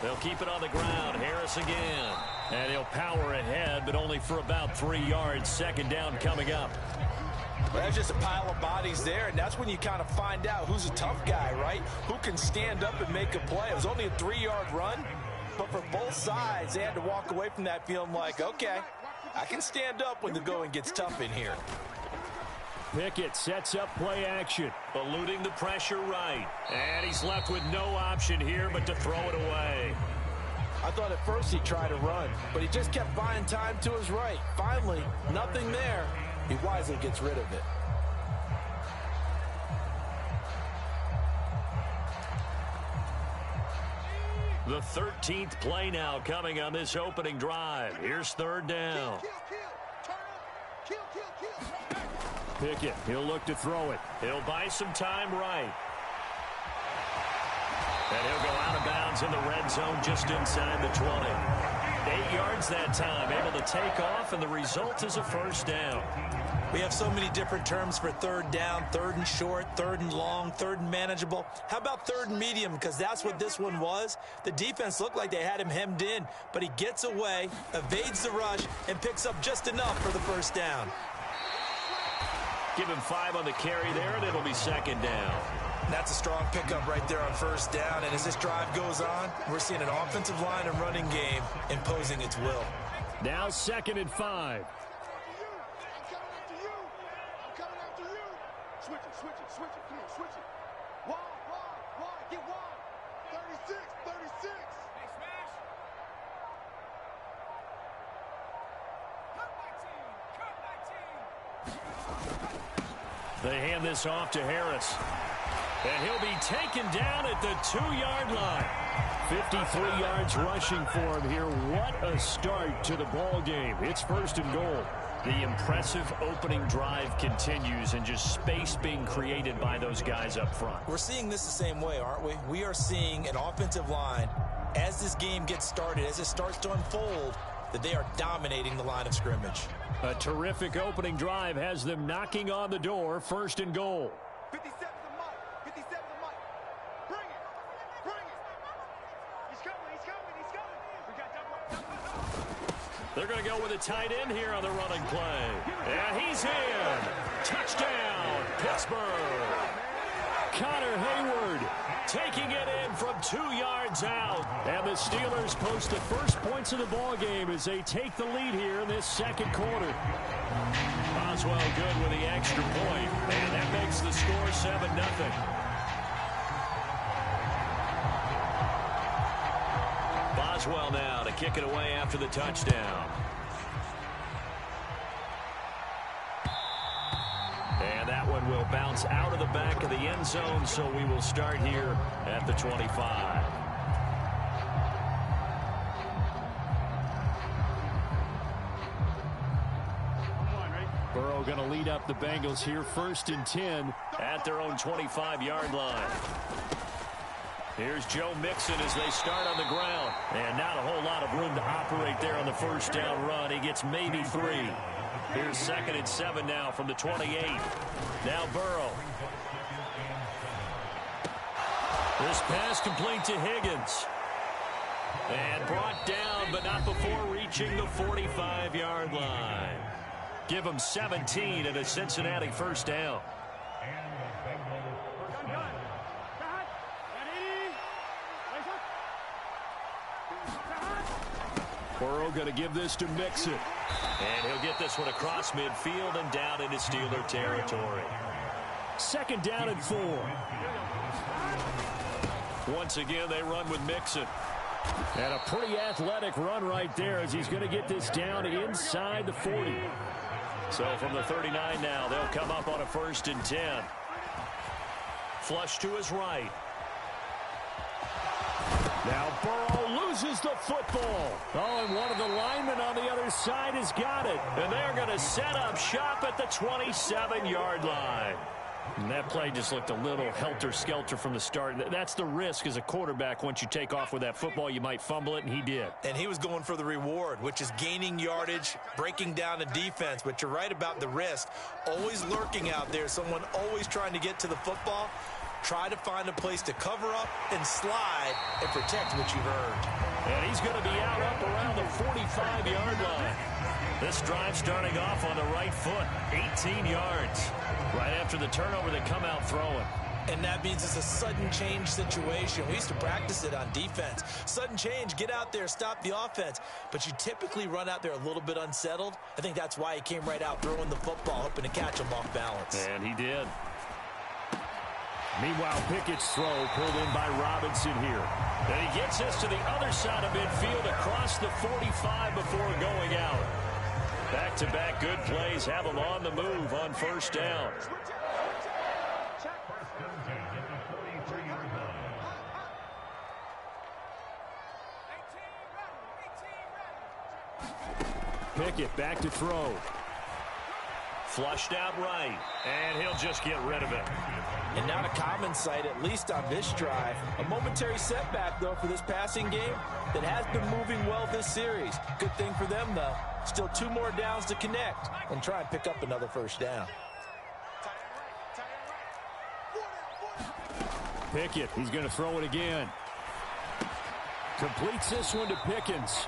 S5: They'll keep it on the ground. Harris again. And he'll power ahead, but only for about 3 yards. 2nd down coming up.
S6: Well, there's just a pile of bodies there, and that's when you kind of find out who's a tough guy, right? Who can stand up and make a play. It was only a 3-yard run, but for both sides, they had to walk away from that feeling like, okay, I can stand up when the going gets tough in here.
S5: Pickett sets up play action, eluding the pressure right. And he's left with no option here but to throw it away.
S6: I thought at first he'd try to run, but he just kept buying time to his right. Finally, nothing there. He wisely gets rid of it.
S5: The 13th play now coming on this opening drive. Here's 3rd down. Pickett, he'll look to throw it. He'll buy some time right. And he'll go out of bounds in the red zone just inside the 20. 8 yards that time, able to take off, and the result is a first down.
S6: We have so many different terms for 3rd down, 3rd and short, 3rd and long, 3rd and manageable. How about 3rd and medium? Because that's what this one was. The defense looked like they had him hemmed in, but he gets away, evades the rush, and picks up just enough for the first down.
S5: Give him 5 on the carry there, and it'll be 2nd down.
S6: That's a strong pickup right there on first down, and as this drive goes on, we're seeing an offensive line and running game imposing its will.
S5: Now 2nd and 5.
S7: Get wide. 36.
S5: They hand this off to Harris. And he'll be taken down at the 2-yard line. 53 yards rushing for him here. What a start to the ball game. It's 1st and goal. The impressive opening drive continues, and just space being created by those guys up front.
S4: We're seeing this the same way, aren't we? We are seeing an offensive line, as this game gets started, as it starts to unfold, that they are dominating the line of scrimmage.
S5: A terrific opening drive has them knocking on the door. 1st and goal.
S7: 57's a mark. 57's a mark. Bring it. Bring it. He's coming. He's coming. He's coming. We got double.
S5: They're going to go with a tight end here on the running play. And he's in. Touchdown, Pittsburgh. Connor Hayward taking it in from 2 yards out. And the Steelers post the first points of the ball game as they take the lead here in this 2nd quarter. Boswell good with the extra point, and that makes the score 7-0. Boswell now to kick it away after the touchdown. And that one will bounce out of the back of the end zone, so we will start here at the 25. Burrow going to lead up the Bengals here, 1st and 10 at their own 25-yard line. Here's Joe Mixon as they start on the ground. And not a whole lot of room to operate there on the 1st down run. He gets maybe 3. Here's 2nd and 7 now from the 28. Now Burrow. This pass complete to Higgins. And brought down, but not before reaching the 45-yard line. Give him 17 and a Cincinnati 1st down. Burrow going to give this to Mixon. And he'll get this one across midfield and down into Steeler territory. 2nd down and 4. Once again, they run with Mixon. And a pretty athletic run right there as he's going to get this down inside the 40. So from the 39 now, they'll come up on a 1st and 10. Flush to his right. Now Burrow loses the football. Oh, and one of the linemen on the other side has got it. And they're going to set up shop at the 27-yard line. And that play just looked a little helter-skelter from the start. That's the risk as a quarterback. Once you take off with that football, you might fumble it, and he did.
S4: And he was going for the reward, which is gaining yardage, breaking down the defense. But you're right about the risk. Always lurking out there, someone always trying to get to the football. Try to find a place to cover up and slide and protect what you've earned.
S5: And he's going to be out up around the 45-yard line. This drive starting off on the right foot, 18 yards. Right after the turnover, they come out throwing.
S4: And that means it's a sudden change situation. We used to practice it on defense. Sudden change, get out there, stop the offense. But you typically run out there a little bit unsettled. I think that's why he came right out throwing the football, hoping to catch him off balance.
S5: And he did. Meanwhile, Pickett's throw pulled in by Robinson here. And he gets this to the other side of midfield across the 45 before going out. Back-to-back good plays have him on the move on 1st down. Pickett back to throw. Flushed out right, and he'll just get rid of it.
S6: And not a common sight, at least on this drive. A momentary setback, though, for this passing game that has been moving well this series. Good thing for them, though. Still 2 more downs to connect and try and pick up another 1st down.
S5: Pickett, he's going to throw it again. Completes this one to Pickens.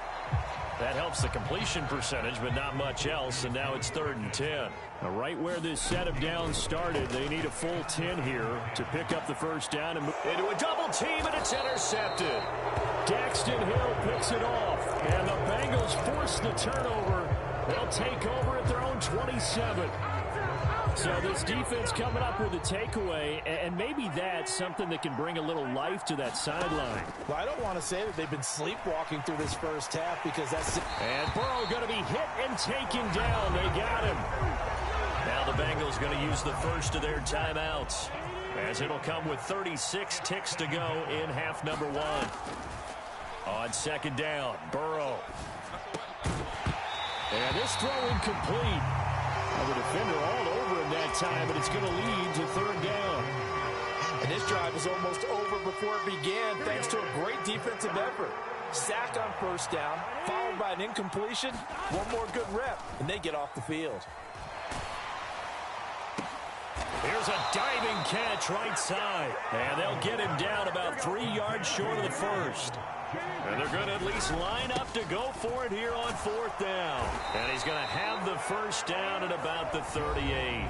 S5: That helps the completion percentage, but not much else, and now it's 3rd and 10. Now, right where this set of downs started, they need a full 10 here to pick up the 1st down and move into a double team, and it's intercepted. Daxton Hill picks it off, and the Bengals force the turnover. They'll take over at their own 27. So this defense coming up with a takeaway, and maybe that's something that can bring a little life to that sideline.
S6: Well, I don't want to say that they've been sleepwalking through this 1st half because that's...
S5: And Burrow going to be hit and taken down. They got him. Now the Bengals going to use the first of their timeouts.
S3: as it'll come with 36 ticks to go in half number 1. On second down, Burrow. And this throw incomplete. Now the defender all over him that time, but it's going to lead to third down.
S6: And this drive was almost over before it began thanks to a great defensive effort. Sack on first down, followed by an incompletion. One more good rep, and they get off the field.
S3: Here's a diving catch right side. And they'll get him down about 3 yards short of the first. And they're going to at least line up to go for it here on fourth down. And he's going to have the first down at about the 38.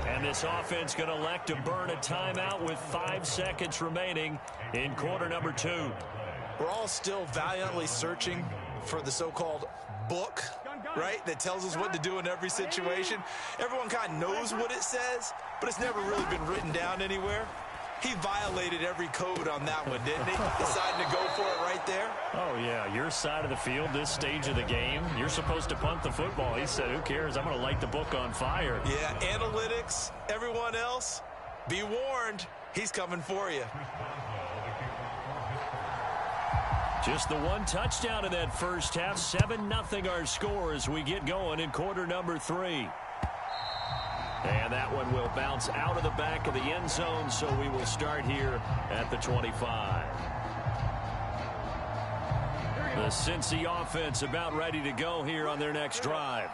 S3: And this offense going to elect to burn a timeout with 5 seconds remaining in quarter number 2.
S4: We're all still valiantly searching for the so-called book, right, that tells us what to do in every situation. Everyone kind of knows what it says, but it's never really been written down anywhere. He violated every code on that one, didn't he? Deciding to go for it right there.
S3: Oh, yeah, your side of the field, this stage of the game, you're supposed to punt the football. He said, who cares? I'm going to light the book on fire.
S4: Yeah, analytics, everyone else, be warned, he's coming for you.
S3: Just the one touchdown in that first half. 7-0 our score as we get going in quarter number 3. And that one will bounce out of the back of the end zone, so we will start here at the 25. The Cincy offense about ready to go here on their next drive.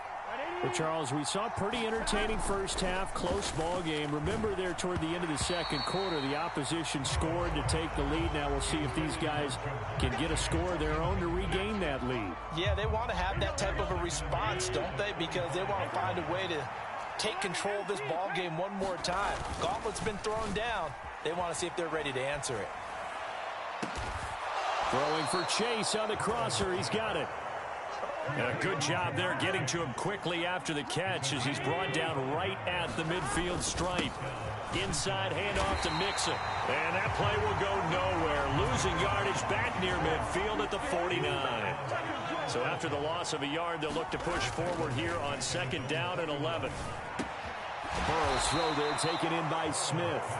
S5: Well, Charles, we saw a pretty entertaining first half, close ball game. Remember there toward the end of the second quarter, the opposition scored to take the lead. Now we'll see if these guys can get a score of their own to regain that lead.
S6: Yeah, they want to have that type of a response, don't they? Because they want to find a way to take control of this ball game one more time. Gauntlet's been thrown down. They want to see if they're ready to answer it.
S5: Throwing for Chase on the crosser. He's got it.
S3: And a good job there getting to him quickly after the catch as he's brought down right at the midfield stripe. Inside handoff to Mixon. And that play will go nowhere. Losing yardage back near midfield at the 49. So after the loss of a yard, they'll look to push forward here on second down and 11.
S5: Burrow's throw there taken in by Smith.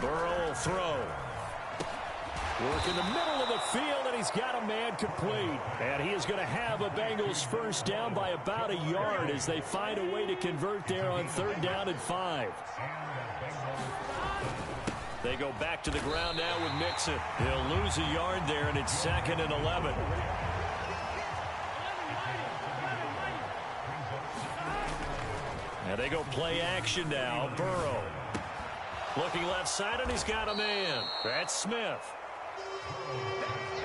S3: Burrow will throw.
S5: Work in the middle of the field, and he's got a man complete. And he is going to have a Bengals first down by about a yard as they find a way to convert there on third down and 5.
S3: They go back to the ground now with Mixon. He'll lose a yard there, and it's second and 11. And they go play action now. Burrow. Looking left side, and he's got a man. That's Smith.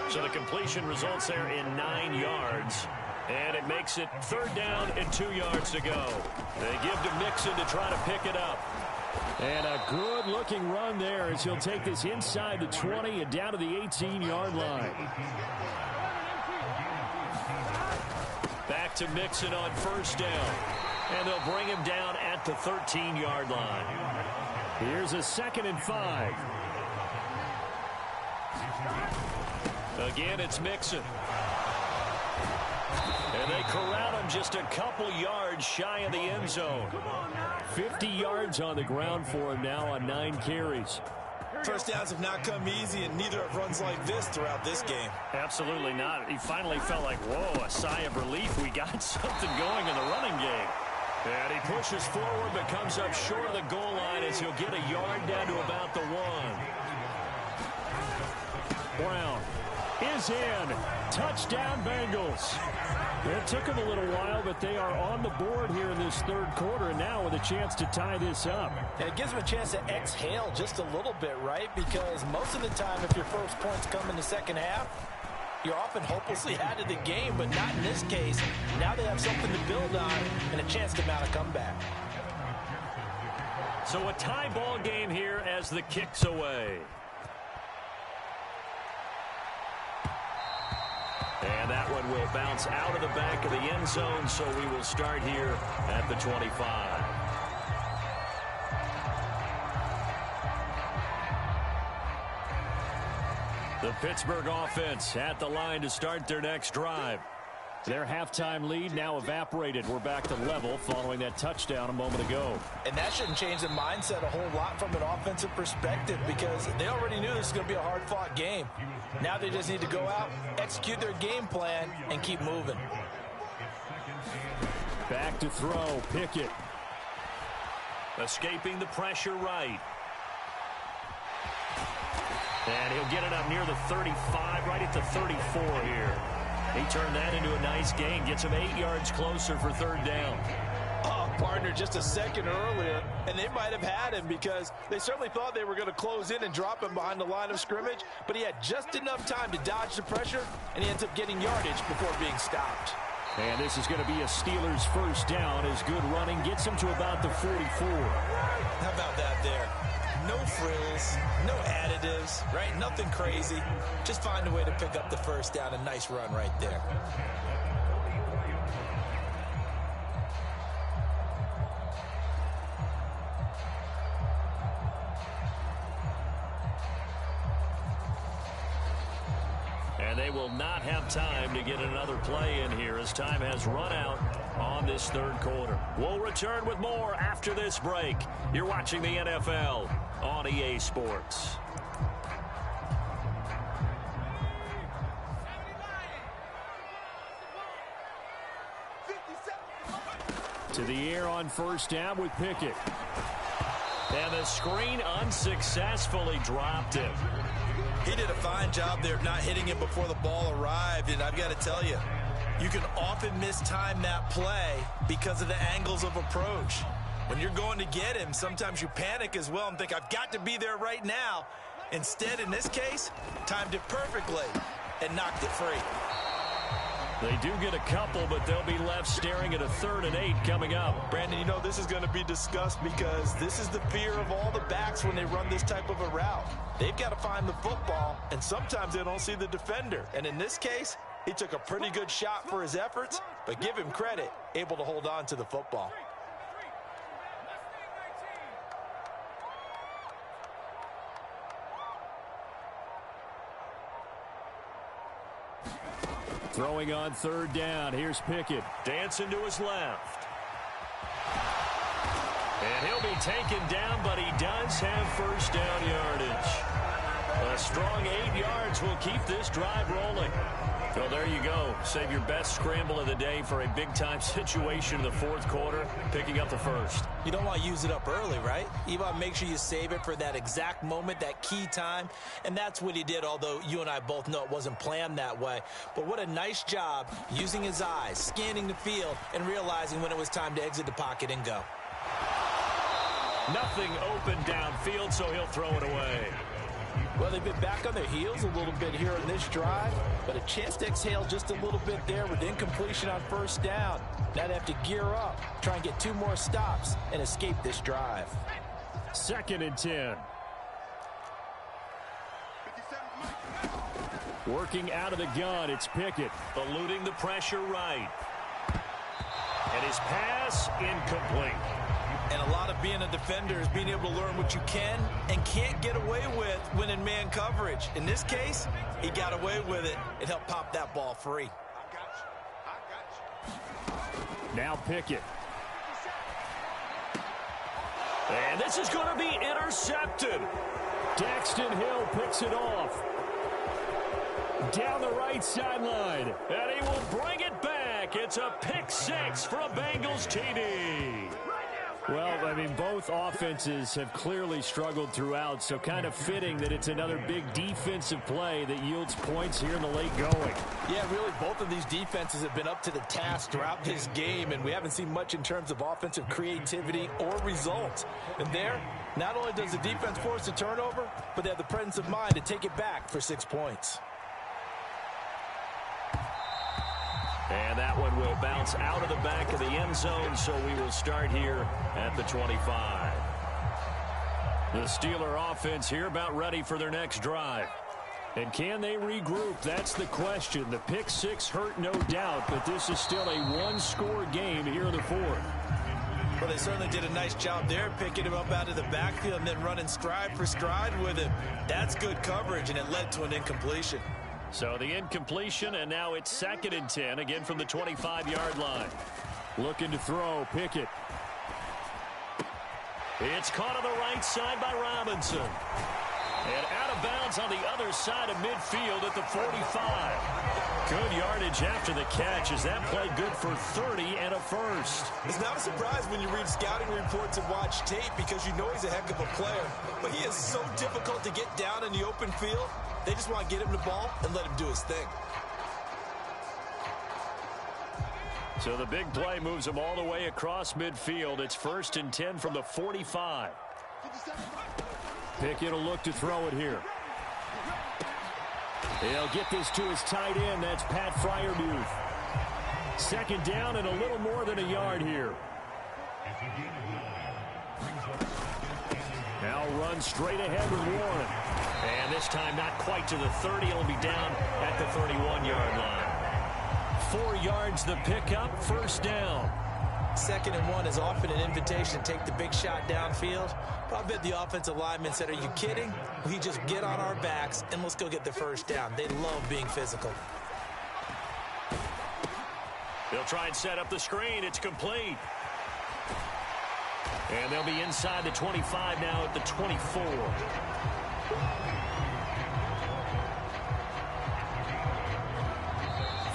S3: So the completion results there in 9 yards. And it makes it third down and 2 yards to go. They give to Mixon to try to pick it up.
S5: And a good-looking run there as he'll take this inside the 20 and down to the 18-yard line.
S3: Back to Mixon on first down. And they'll bring him down at the 13-yard line.
S5: Here's a 2nd and 5.
S3: Again, it's Mixon. And they corral him just a couple yards shy of the end zone.
S5: 50 yards on the ground for him now on 9 carries.
S4: First downs have not come easy, and neither have runs like this throughout this game.
S3: Absolutely not. He finally felt like, whoa, a sigh of relief. We got something going in the running game. And he pushes forward but comes up short of the goal line as he'll get a yard down to about the 1.
S5: Brown is in. Touchdown, Bengals. It took them a little while, but they are on the board here in this third quarter, and now with a chance to tie this up.
S6: And it gives them a chance to exhale just a little bit, right? Because most of the time, if your first points come in the second half, you're often hopelessly out of the game, but not in this case. Now they have something to build on and a chance to mount a comeback.
S3: So a tie ball game here as the kick's away. And that one will bounce out of the back of the end zone, so we will start here at the 25. The Pittsburgh offense at the line to start their next drive.
S5: Their halftime lead now evaporated. We're back to level following that touchdown a moment ago.
S6: And that shouldn't change the mindset a whole lot from an offensive perspective because they already knew this was going to be a hard-fought game. Now they just need to go out, execute their game plan, and keep moving.
S5: Back to throw. Pickett.
S3: Escaping the pressure right. And he'll get it up near the 35, right at the 34 here. He turned that into a nice gain. Gets him 8 yards closer for third down.
S6: Oh, partner, just a second earlier, and they might have had him because they certainly thought they were going to close in and drop him behind the line of scrimmage, but he had just enough time to dodge the pressure, and he ends up getting yardage before being stopped.
S5: And this is going to be a Steelers first down as good running gets him to about the 44.
S6: How about that there? No frills, no additives, right? Nothing crazy. Just find a way to pick up the first down. A nice run right there.
S3: And they will not have time to get another play in here as time has run out on this third quarter. We'll return with more after this break. You're watching the NFL on EA Sports.
S5: To the air on first down with Pickett.
S3: And the screen unsuccessfully dropped him.
S6: He did a fine job there of not hitting him before the ball arrived, and I've got to tell you, you can often mistime that play because of the angles of approach. When you're going to get him, sometimes you panic as well and think, I've got to be there right now. Instead, in this case, timed it perfectly and knocked it free.
S3: They do get a couple, but they'll be left staring at a 3rd and 8 coming up.
S6: Brandon, you know this is going to be discussed because this is the fear of all the backs when they run this type of a route. They've got to find the football, and sometimes they don't see the defender. And in this case, he took a pretty good shot for his efforts, but give him credit, able to hold on to the football.
S5: Throwing on third down. Here's Pickett.
S3: Dancing to his left. And he'll be taken down, but he does have first down yardage. A strong 8 yards will keep this drive rolling. Well, there you go. Save your best scramble of the day for a big-time situation in the fourth quarter, picking up the first.
S6: You don't want to use it up early, right? You want to make sure you save it for that exact moment, that key time, and that's what he did, although you and I both know it wasn't planned that way. But what a nice job using his eyes, scanning the field, and realizing when it was time to exit the pocket and go.
S3: Nothing open downfield, so he'll throw it away.
S6: Well, they've been back on their heels a little bit here in this drive, but a chance to exhale just a little bit there with incompletion on first down. Now they have to gear up, try and get 2 more stops, and escape this drive.
S5: 2nd and 10. Working out of the gun, it's Pickett.
S3: Eluding the pressure right. And his pass incomplete.
S6: And a lot of being a defender is being able to learn what you can and can't get away with when in man coverage. In this case, he got away with it. It helped pop that ball free.
S5: Now Pickett.
S3: And this is going to be intercepted.
S5: Daxton Hill picks it off. Down the right sideline.
S3: And he will bring it back. It's a pick 6 for a Bengals TD.
S5: Well, I mean, both offenses have clearly struggled throughout, so kind of fitting that it's another big defensive play that yields points here in the late going.
S6: Yeah, really, both of these defenses have been up to the task throughout this game, and we haven't seen much in terms of offensive creativity or results. And there, not only does the defense force a turnover, but they have the presence of mind to take it back for 6 points.
S3: And that one will bounce out of the back of the end zone, so we will start here at the 25. The Steeler offense here about ready for their next drive. And can they regroup? That's the question. The pick 6 hurt, no doubt, but this is still a 1-score game here in the fourth.
S6: Well, they certainly did a nice job there, picking him up out of the backfield and then running stride for stride with him. That's good coverage, and it led to an incompletion.
S5: So the incompletion, and now it's 2nd and 10, again from the 25-yard line. Looking to throw, Pickett. It's caught on the right side by Robinson. And out of bounds on the other side of midfield at the 45. Good yardage after the catch as that play good for 30 and a first.
S6: It's not a surprise when you read scouting reports and watch tape because you know he's a heck of a player. But he is so difficult to get down in the open field. They just want to get him the ball and let him do his thing.
S5: So the big play moves him all the way across midfield. It's 1st and 10 from the 45. Pickett will look to throw it here. He'll get this to his tight end. That's Pat Fryermuth. 2nd down and a little more than a yard here. Now run straight ahead with Warren. And this time not quite to the 30. It'll be down at the 31-yard line. 4 yards the pickup, 1st down.
S4: 2nd and 1 is often an invitation to take the big shot downfield. But I bet the offensive lineman said, are you kidding? We just get on our backs and let's go get the 1st down. They love being physical.
S5: They'll try and set up the screen. It's complete. And they'll be inside the 25 now at the 24.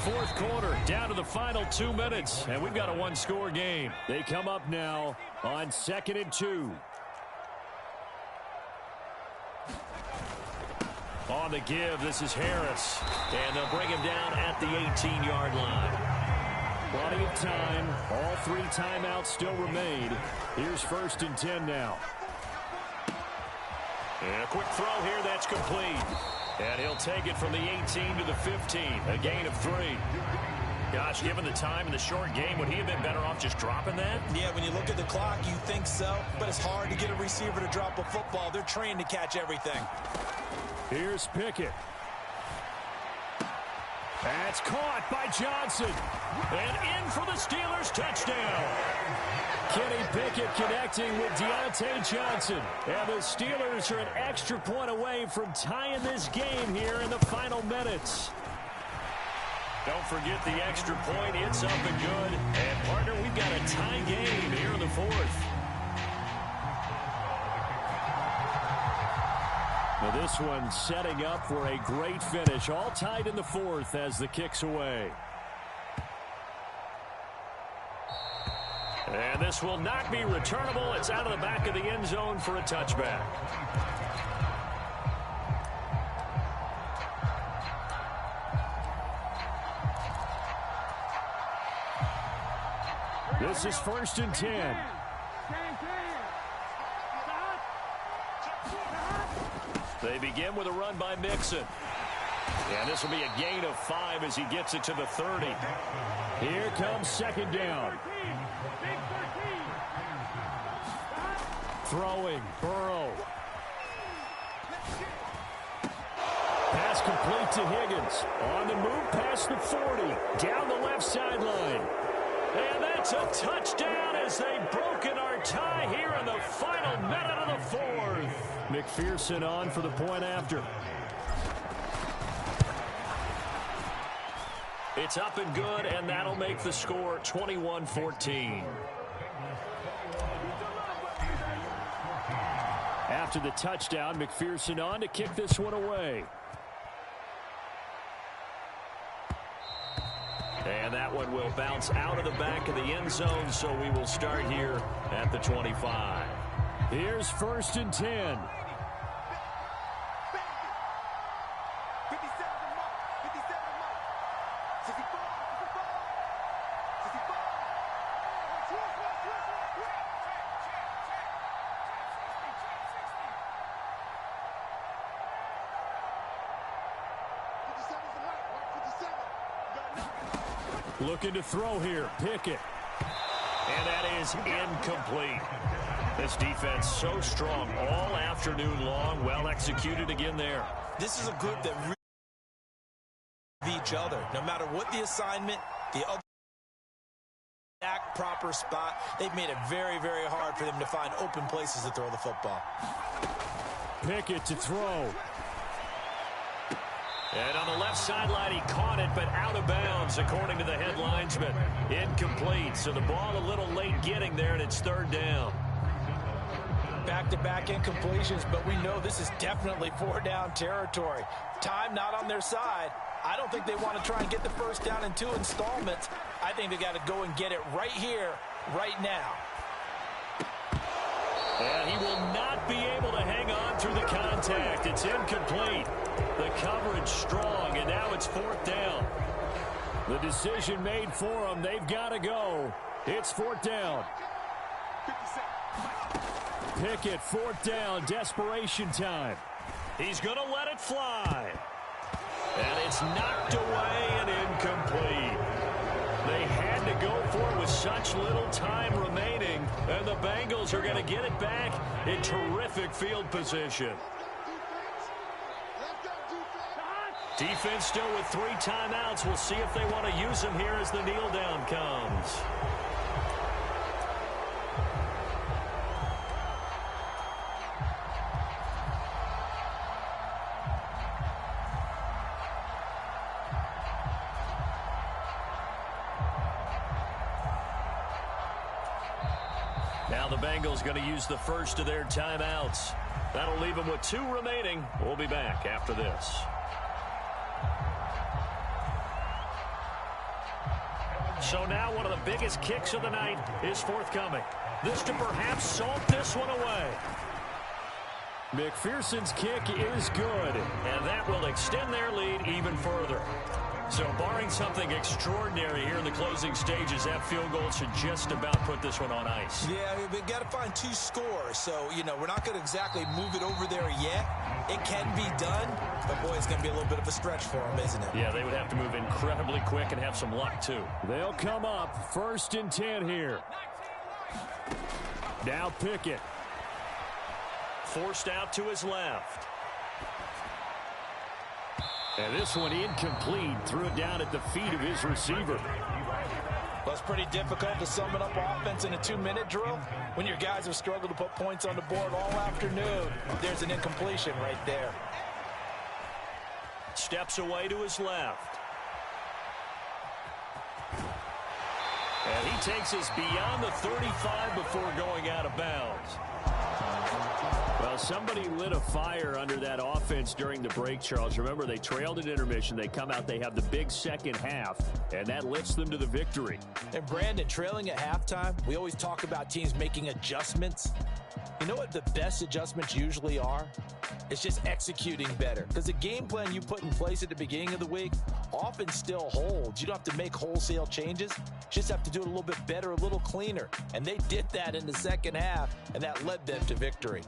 S5: Fourth quarter, down to the final 2 minutes, and we've got a one-score game. They come up now on 2nd and 2. On the give, this is Harris, and they'll bring him down at the 18-yard line. Plenty of time. All 3 timeouts still remain. Here's 1st and 10 now. And a quick throw here that's complete. And he'll take it from the 18 to the 15, a gain of 3. Gosh, given the time in the short game, would he have been better off just dropping that?
S4: Yeah, when you look at the clock, you think so. But it's hard to get a receiver to drop a football. They're trained to catch everything.
S5: Here's Pickett. That's caught by Johnson. And in for the Steelers' touchdown. Kenny Pickett connecting with Deontay Johnson. And the Steelers are an extra point away from tying this game here in the final minutes. Don't forget the extra point. It's up and good. And, partner, we've got a tie game here in the 4th. Now this one setting up for a great finish. All tied in the 4th as the kick's away. And this will not be returnable. It's out of the back of the end zone for a touchback. This is 1st and 10. They begin with a run by Mixon. And this will be a gain of 5 as he gets it to the 30. Here comes 2nd down. Throwing, Burrow. Pass complete to Higgins. On the move past the 40. Down the left sideline. And that's a touchdown as they've broken our tie here in the final minute of the 4th. McPherson on for the point after. It's up and good, and that'll make the score 21-14. After the touchdown, McPherson on to kick this one away. And that one will bounce out of the back of the end zone, so we will start here at the 25. Here's 1st and 10. Looking to throw here, Pickett. And that is incomplete. This defense so strong all afternoon long. Well executed again there.
S4: This is a group that really each other. No matter what the assignment, the other exact proper spot, they've made it very, very hard for them to find open places to throw the football.
S5: Pickett to throw.
S3: And on the left sideline, he caught it, but out of bounds, according to the head linesman. Incomplete, so the ball a little late getting there, and it's third down.
S6: Back-to-back incompletions, but we know this is definitely four-down territory. Time not on their side. I don't think they want to try and get the first down in 2 installments. I think they got to go and get it right here, right now.
S3: And he will not be able to hang on through the contact. It's incomplete. The coverage strong, and now it's fourth down.
S5: The decision made for them. They've got to go. It's fourth down. Pickett, fourth down, desperation time.
S3: He's going to let it fly. And it's knocked away and incomplete. They had to go for it with such little time remaining, and the Bengals are going to get it back in terrific field position. Defense still with 3 timeouts. We'll see if they want to use them here as the kneel down comes. Now the Bengals going to use the first of their timeouts. That'll leave them with 2 remaining. We'll be back after this. So now one of the biggest kicks of the night is forthcoming. This to perhaps salt this one away.
S5: McPherson's kick is good.
S3: And that will extend their lead even further. So barring something extraordinary here in the closing stages, that field goal should just about put this one on ice.
S4: Yeah, we've got to find 2 scores. So, you know, we're not going to exactly move it over there yet. It can be done, but, boy, it's going to be a little bit of a stretch for them, isn't it?
S3: Yeah, they would have to move incredibly quick and have some luck, too.
S5: They'll come up 1st and 10 here. Now Pickett.
S3: Forced out to his left.
S5: And this one incomplete. Threw it down at the feet of his receiver.
S6: Well, it's pretty difficult to sum it up offense in a 2-minute drill when your guys have struggled to put points on the board all afternoon. There's an incompletion right there.
S3: Steps away to his left. And he takes us beyond the 35 before going out of bounds.
S5: Well, somebody lit a fire under that offense during the break, Charles. Remember, they trailed at intermission. They come out, they have the big second half, and that lifts them to the victory.
S6: And, Brandon, trailing at halftime, we always talk about teams making adjustments. You know what the best adjustments usually are? It's just executing better. Because the game plan you put in place at the beginning of the week often still holds. You don't have to make wholesale changes. You just have to do it a little bit better, a little cleaner. And they did that in the second half, and that led them to victory.